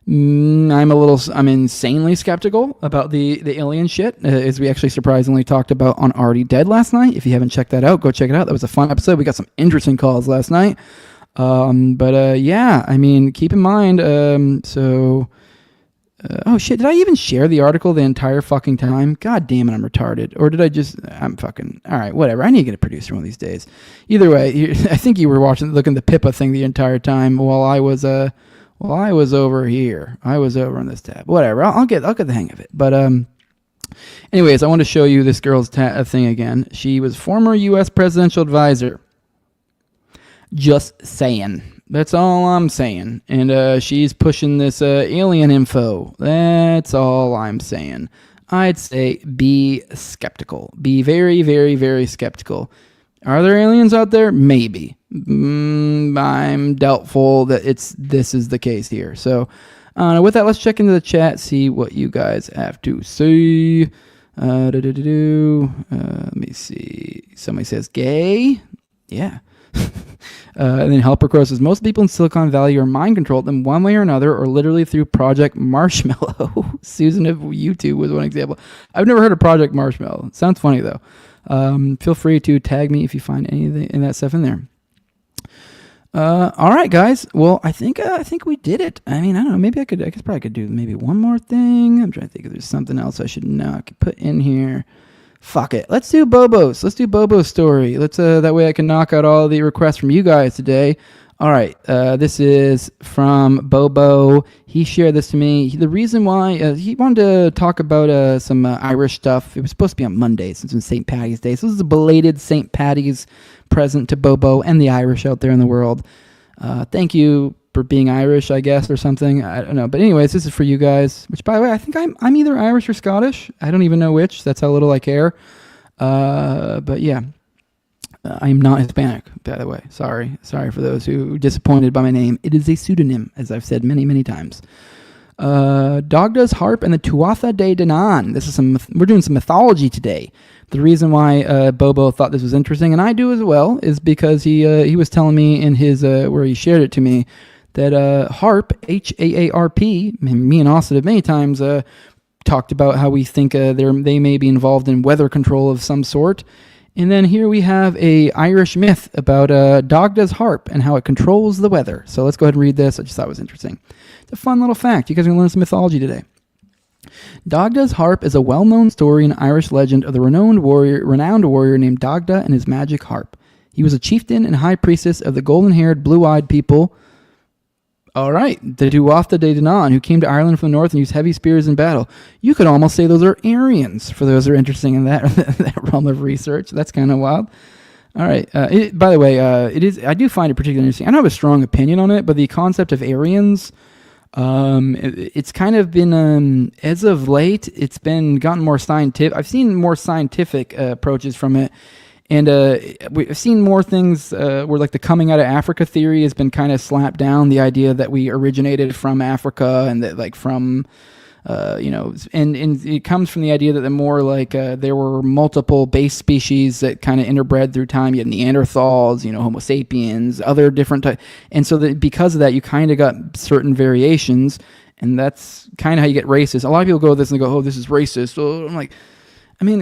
insanely skeptical about the alien shit, as we actually surprisingly talked about on Already Dead last night. If you haven't checked that out, go check it out. That was a fun episode. We got some interesting calls last night. Keep in mind, oh shit, did I even share the article the entire fucking time? God damn it, I'm retarded. Or did I'm fucking, alright, whatever. I need to get a producer one of these days. Either way, I think you were looking at the Pippa thing the entire time while I was over here. I was over on this tab. Whatever. I'll get the hang of it. But Anyways, I want to show you this girl's thing again. She was former U.S. presidential advisor. Just saying. That's all I'm saying. And she's pushing this alien info. That's all I'm saying. I'd say be skeptical. Be very, very, very skeptical. Are there aliens out there? Maybe. I'm doubtful that this is the case here. So, with that, let's check into the chat, see what you guys have to say. Let me see. Somebody says gay. Yeah. And then Helper Crow says, most people in Silicon Valley are mind controlled in one way or another, or literally through Project Marshmallow. Susan of YouTube was one example. I've never heard of Project Marshmallow. It sounds funny though. Feel free to tag me if you find anything in that stuff in there. All right, guys. Well, I think we did it. I mean, I don't know. Maybe I probably could do maybe one more thing. I'm trying to think if there's something else I should know. I could put in here. Fuck it. Let's do Bobo's. Let's do Bobo's story. That way I can knock out all the requests from you guys today. All right. This is from Bobo. He shared this to me. The reason why he wanted to talk about some Irish stuff. It was supposed to be on Monday since it's St. Paddy's Day. So this is a belated St. Paddy's present to Bobo and the Irish out there in the world. Thank you for being Irish, I guess, or something. I don't know. But anyways, this is for you guys, which, by the way, I think I'm either Irish or Scottish. I don't even know which. That's how little I care. But yeah, I'm not Hispanic, by the way. Sorry for those who are disappointed by my name. It is a pseudonym, as I've said many, many times. Dagda's Harp and the Tuatha De Danann. We're doing some mythology today. The reason why Bobo thought this was interesting, and I do as well, is because he was telling me in his where he shared it to me that HAARP, H-A-A-R-P, me and Austin have many times talked about how we think they may be involved in weather control of some sort. And then here we have a Irish myth about Dagda's harp and how it controls the weather. So let's go ahead and read this. I just thought it was interesting. It's a fun little fact. You guys are going to learn some mythology today. Dagda's harp is a well-known story in Irish legend of the renowned warrior named Dagda and his magic harp. He was a chieftain and high priestess of the golden-haired, blue-eyed people. All right, the Tuatha De Danann, who came to Ireland from the north and used heavy spears in battle. You could almost say those are Aryans, for those who are interested in that realm of research. That's kind of wild. All right. By the way, it is. I do find it particularly interesting. I don't have a strong opinion on it, but the concept of Aryans, it's kind of been, as of late, it's been gotten more scientific. I've seen more scientific approaches from it. And we've seen more things where, like, the coming out of Africa theory has been kind of slapped down. The idea that we originated from Africa and that, like, from, and it comes from the idea that the more, like, there were multiple base species that kind of interbred through time. You had Neanderthals, Homo sapiens, other different types. And so that because of that, you kind of got certain variations. And that's kind of how you get racist. A lot of people go with this and they go, oh, this is racist. So I'm like, I mean,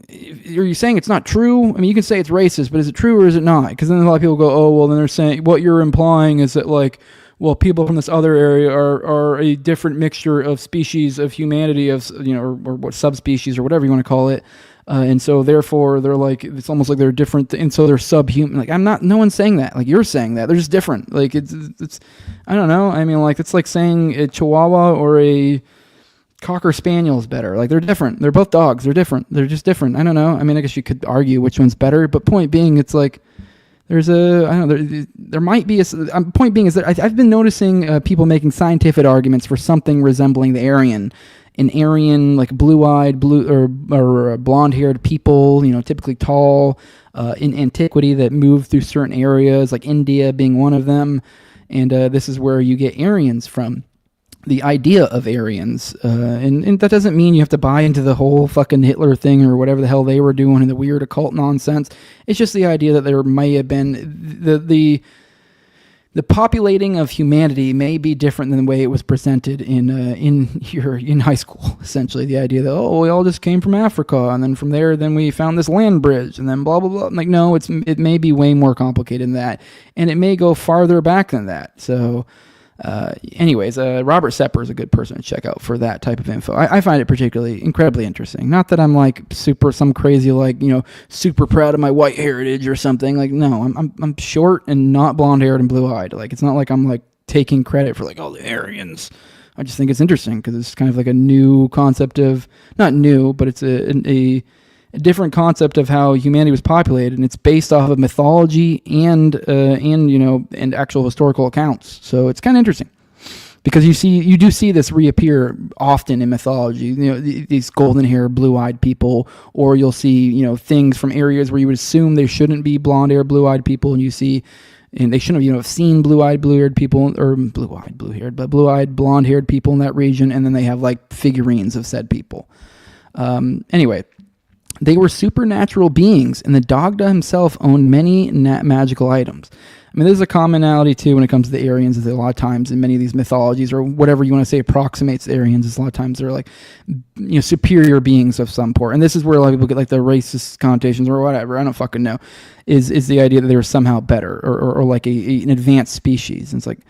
are you saying it's not true? I mean, you can say it's racist, but is it true or is it not? Because then a lot of people go, oh, well, then they're saying what you're implying is that, like, well, people from this other area are a different mixture of species of humanity, of or what subspecies or whatever you want to call it, and so therefore they're like, it's almost like they're different, and so they're subhuman. Like, no one's saying that. Like, you're saying that they're just different. Like, it's I don't know. I mean, like, it's like saying a Chihuahua or a Cocker Spaniel is better. Like, they're different. They're both dogs. They're different. They're just different. I don't know. I mean, I guess you could argue which one's better, but point being, it's like there might be point being is that I've been noticing people making scientific arguments for something resembling the Aryan. An Aryan, like blue-eyed, or blonde-haired people, typically tall, in antiquity that moved through certain areas, like India being one of them. And this is where you get Aryans from. The idea of Aryans, and that doesn't mean you have to buy into the whole fucking Hitler thing or whatever the hell they were doing and the weird occult nonsense. It's just the idea that there may have been the populating of humanity may be different than the way it was presented in high school. Essentially, the idea that we all just came from Africa and then from there we found this land bridge and then blah blah blah. I'm like, no, it may be way more complicated than that, and it may go farther back than that. So. Anyways, Robert Sepper is a good person to check out for that type of info. I find it particularly incredibly interesting. Not that I'm like some crazy, like, super proud of my white heritage or something. Like, no, I'm short and not blonde haired and blue eyed. Like, it's not like I'm like taking credit for like all the Aryans. I just think it's interesting because it's kind of like a new concept of, not new, but it's a different concept of how humanity was populated, and it's based off of mythology and actual historical accounts. So it's kind of interesting because you do see this reappear often in mythology. These golden-haired, blue-eyed people, or you'll see things from areas where you would assume there shouldn't be blonde-haired, blue-eyed people, and you see. And they shouldn't have, seen blue-eyed, blue-haired people, or blue-eyed, blonde-haired people in that region, and then they have like figurines of said people. Anyway, they were supernatural beings, and the Dagda himself owned many magical items. I mean, there's a commonality too when it comes to the Aryans. Is that a lot of times in many of these mythologies, or whatever you want to say approximates the Aryans, is a lot of times they're like, superior beings of some sort. And this is where a lot of people get like the racist connotations or whatever. I don't fucking know. Is the idea that they were somehow better or like an advanced species? And it's like,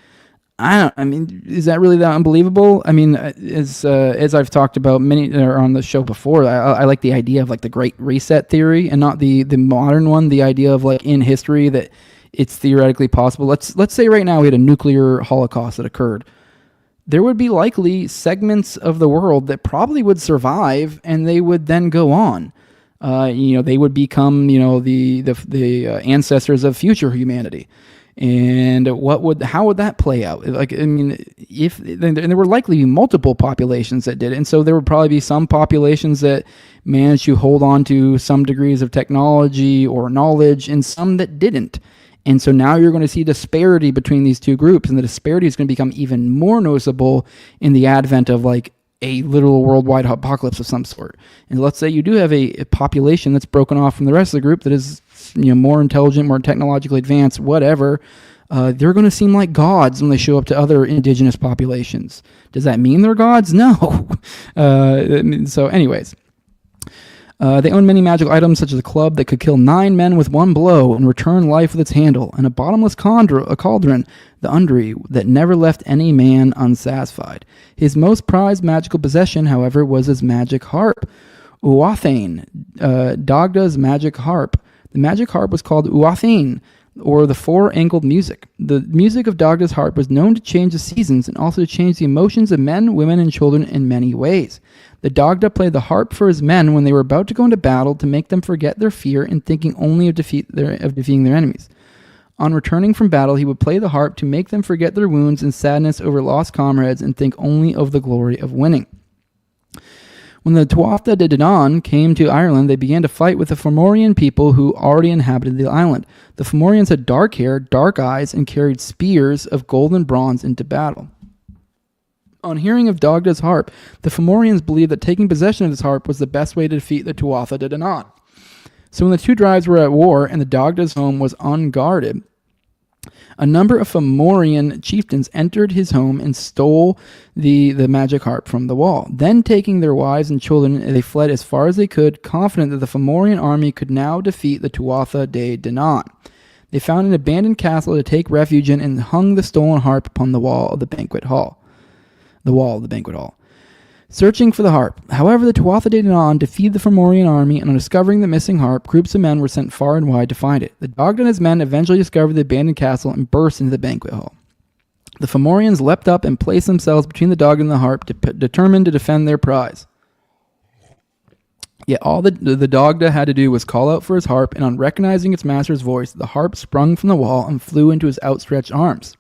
is that really that unbelievable? I mean, as I've talked about many on the show before, I like the idea of like the Great Reset theory, and not the modern one. The idea of like in history that it's theoretically possible. Let's say right now we had a nuclear holocaust that occurred. There would be likely segments of the world that probably would survive, and they would then go on. They would become the ancestors of future humanity. And how would that play out? Like, I mean, and there were likely multiple populations that did it. And so there would probably be some populations that managed to hold on to some degrees of technology or knowledge, and some that didn't. And so now you're going to see disparity between these two groups, and the disparity is going to become even more noticeable in the advent of like a literal worldwide apocalypse of some sort. And let's say you do have a population that's broken off from the rest of the group that is more intelligent, more technologically advanced, whatever. They're going to seem like gods when they show up to other indigenous populations. Does that mean they're gods? No. So anyways. They owned many magical items, such as a club that could kill 9 men with one blow and return life with its handle, and a bottomless cauldron, the Undri, that never left any man unsatisfied. His most prized magical possession, however, was his magic harp, Uathane, Dagda's magic harp. The magic harp was called Uathane, or the four-angled music. The music of Dagda's harp was known to change the seasons and also to change the emotions of men, women, and children in many ways. The Dagda played the harp for his men when they were about to go into battle to make them forget their fear and thinking only of defeating their enemies. On returning from battle, he would play the harp to make them forget their wounds and sadness over lost comrades and think only of the glory of winning. When the Tuatha De Danann came to Ireland, they began to fight with the Fomorian people who already inhabited the island. The Fomorians had dark hair, dark eyes, and carried spears of gold and bronze into battle. On hearing of Dagda's harp, the Fomorians believed that taking possession of this harp was the best way to defeat the Tuatha De Danann. So when the two tribes were at war and the Dagda's home was unguarded, a number of Fomorian chieftains entered his home and stole the magic harp from the wall. Then, taking their wives and children, they fled as far as they could, confident that the Fomorian army could now defeat the Tuatha De Danann. They found an abandoned castle to take refuge in and hung the stolen harp upon the wall of the banquet hall. Searching for the harp. However, the Tuatha De Danann defeated the Fomorian army, and on discovering the missing harp, groups of men were sent far and wide to find it. The Dagda and his men eventually discovered the abandoned castle and burst into the banquet hall. The Fomorians leapt up and placed themselves between the Dagda and the harp, determined to defend their prize. Yet all the Dagda had to do was call out for his harp, and on recognizing its master's voice, the harp sprung from the wall and flew into his outstretched arms.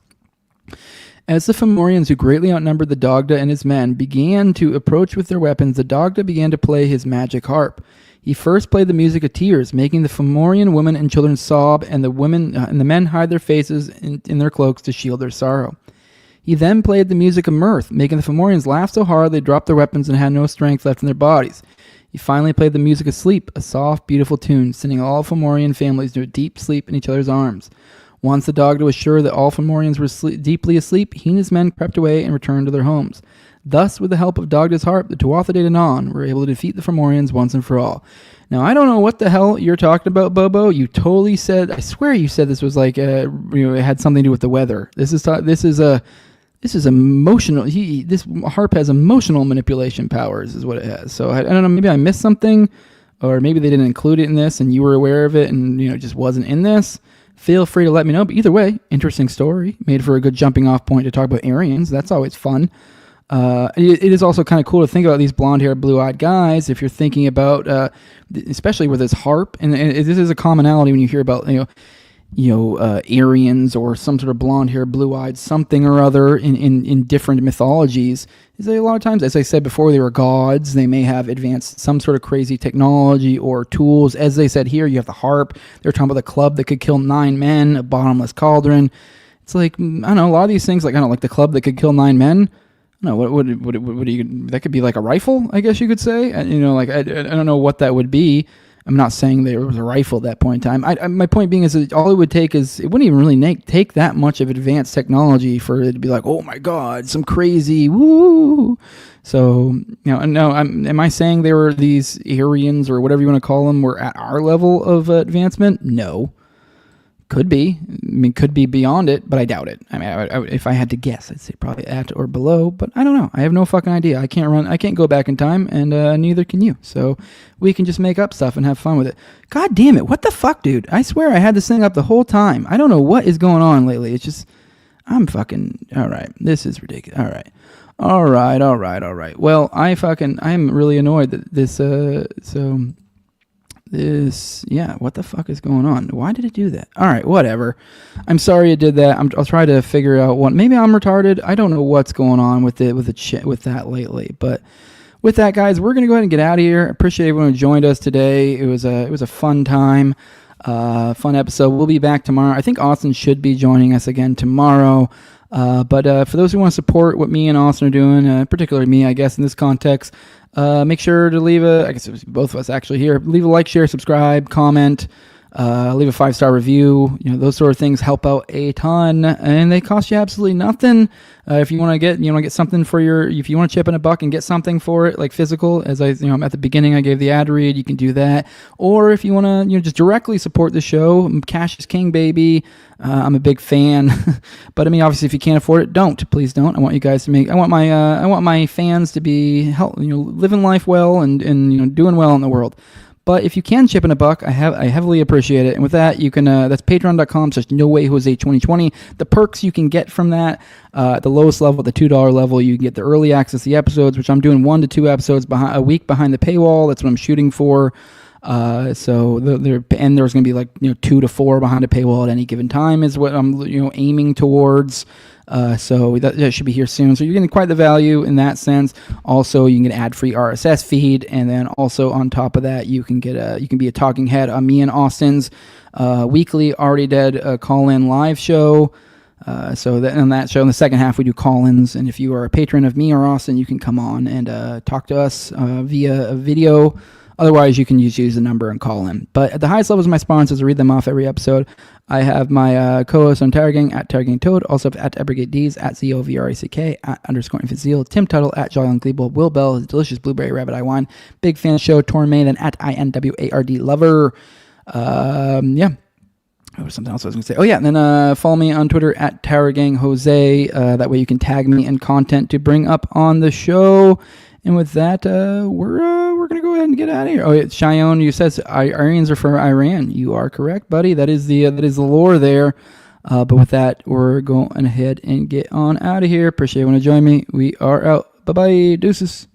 As the Fomorians, who greatly outnumbered the Dagda and his men, began to approach with their weapons, the Dagda began to play his magic harp. He first played the music of tears, making the Fomorian women and children sob, and the men hide their faces in their cloaks to shield their sorrow. He then played the music of mirth, making the Fomorians laugh so hard they dropped their weapons and had no strength left in their bodies. He finally played the music of sleep, a soft, beautiful tune, sending all Fomorian families to a deep sleep in each other's arms. Once the Dagda was sure that all Fomorians were deeply asleep, he and his men crept away and returned to their homes. Thus, with the help of Dagda's harp, the Tuatha De Danann were able to defeat the Fomorians once and for all. Now, I don't know what the hell you're talking about, Bobo. You totally said, I swear you said this was like, it had something to do with the weather. This is emotional. This harp has emotional manipulation powers, is what it has. So I don't know. Maybe I missed something, or maybe they didn't include it in this, and you were aware of it, and it just wasn't in this. Feel free to let me know. But either way, interesting story. Made for a good jumping off point to talk about Aryans. That's always fun. It is also kind of cool to think about these blonde-haired, blue-eyed guys. If you're thinking about, especially with this harp, and this is a commonality when you hear about Aryans or some sort of blonde-haired, blue-eyed something or other in different mythologies. Is that a lot of times, as I said before, they were gods. They may have advanced some sort of crazy technology or tools. As they said here, you have the harp. They're talking about the club that could kill 9 men, a bottomless cauldron. It's like, I don't know, a lot of these things, like, I don't know, like the club that could kill 9 men. No, what do you? That could be like a rifle, I guess you could say. I don't know what that would be. I'm not saying there was a rifle at that point in time. My point being is that all it would take is, it wouldn't even really take that much of advanced technology for it to be like, oh my God, some crazy woo. So, no, am I saying there were these Aryans or whatever you want to call them were at our level of advancement? No. Could be. I mean, could be beyond it, but I doubt it. I mean, if I had to guess, I'd say probably at or below, but I don't know. I have no fucking idea. I can't go back in time, and neither can you. So we can just make up stuff and have fun with it. God damn it. What the fuck, dude? I swear I had this thing up the whole time. I don't know what is going on lately. It's just, I'm fucking, all right. This is ridiculous. All right. Well, I'm really annoyed that what the fuck is going on? Why did it do that? All right, whatever. I'm sorry it did that. I'll try to figure out what. Maybe I'm retarded. I don't know what's going on with that lately. But with that, guys, we're gonna go ahead and get out of here. Appreciate everyone who joined us today. It was a fun time, fun episode. We'll be back tomorrow. I think Austin should be joining us again tomorrow. But for those who want to support what me and Austin are doing, particularly me, I guess in this context. Make sure to leave I guess it was both of us actually here, leave a like, share, subscribe, comment, leave a 5-star review. Those sort of things help out a ton, and they cost you absolutely nothing. If you want to get something if you want to chip in $1 and get something for it, like physical, as I'm at the beginning, I gave the ad read, you can do that. Or if you want to, just directly support the show, cash is king, baby. I'm a big fan, but I mean, obviously, if you can't afford it, please don't. I want you guys to I want my fans to be living life well and doing well in the world. But if you can chip in $1, I heavily appreciate it. And with that, you can that's patreon.com/NoWayJose2020. The perks you can get from that, at the lowest level, the $2 level, you can get the early access to the episodes, which I'm doing 1 to 2 episodes a week behind the paywall. That's what I'm shooting for. So there's going to be like 2 to 4 behind a paywall at any given time is what I'm aiming towards. So that should be here soon. So you're getting quite the value in that sense. Also, you can get ad-free RSS feed, and then also on top of that, you can be a talking head on me and Austin's weekly Already Dead call-in live show. So that on that show, in the second half, we do call-ins, and if you are a patron of me or Austin, you can come on and talk to us via a video. Otherwise, you can just use the number and call in. But at the highest levels of my sponsors, I read them off every episode. I have my co-host on Terror Gang, at Terror Gang Toad, also at Ebrigate D's, at ZOVRACK, at _Infant Tim Tuttle, at Jolly Gleeble, Will Bell, his delicious blueberry rabbit eye wine, big fan of the show, Torn Maiden, at INWARD Lover. Yeah. Oh, something else I was going to say. Oh, yeah. And then follow me on Twitter at Terror Gang Jose. That way you can tag me in content to bring up on the show. And with that, we're going to go ahead and get out of here. Oh, it's Cheyenne, you says Aryans are from Iran. You are correct, buddy. That is the lore there. But with that, we're going ahead and get on out of here. Appreciate you want to join me. We are out. Bye-bye. Deuces.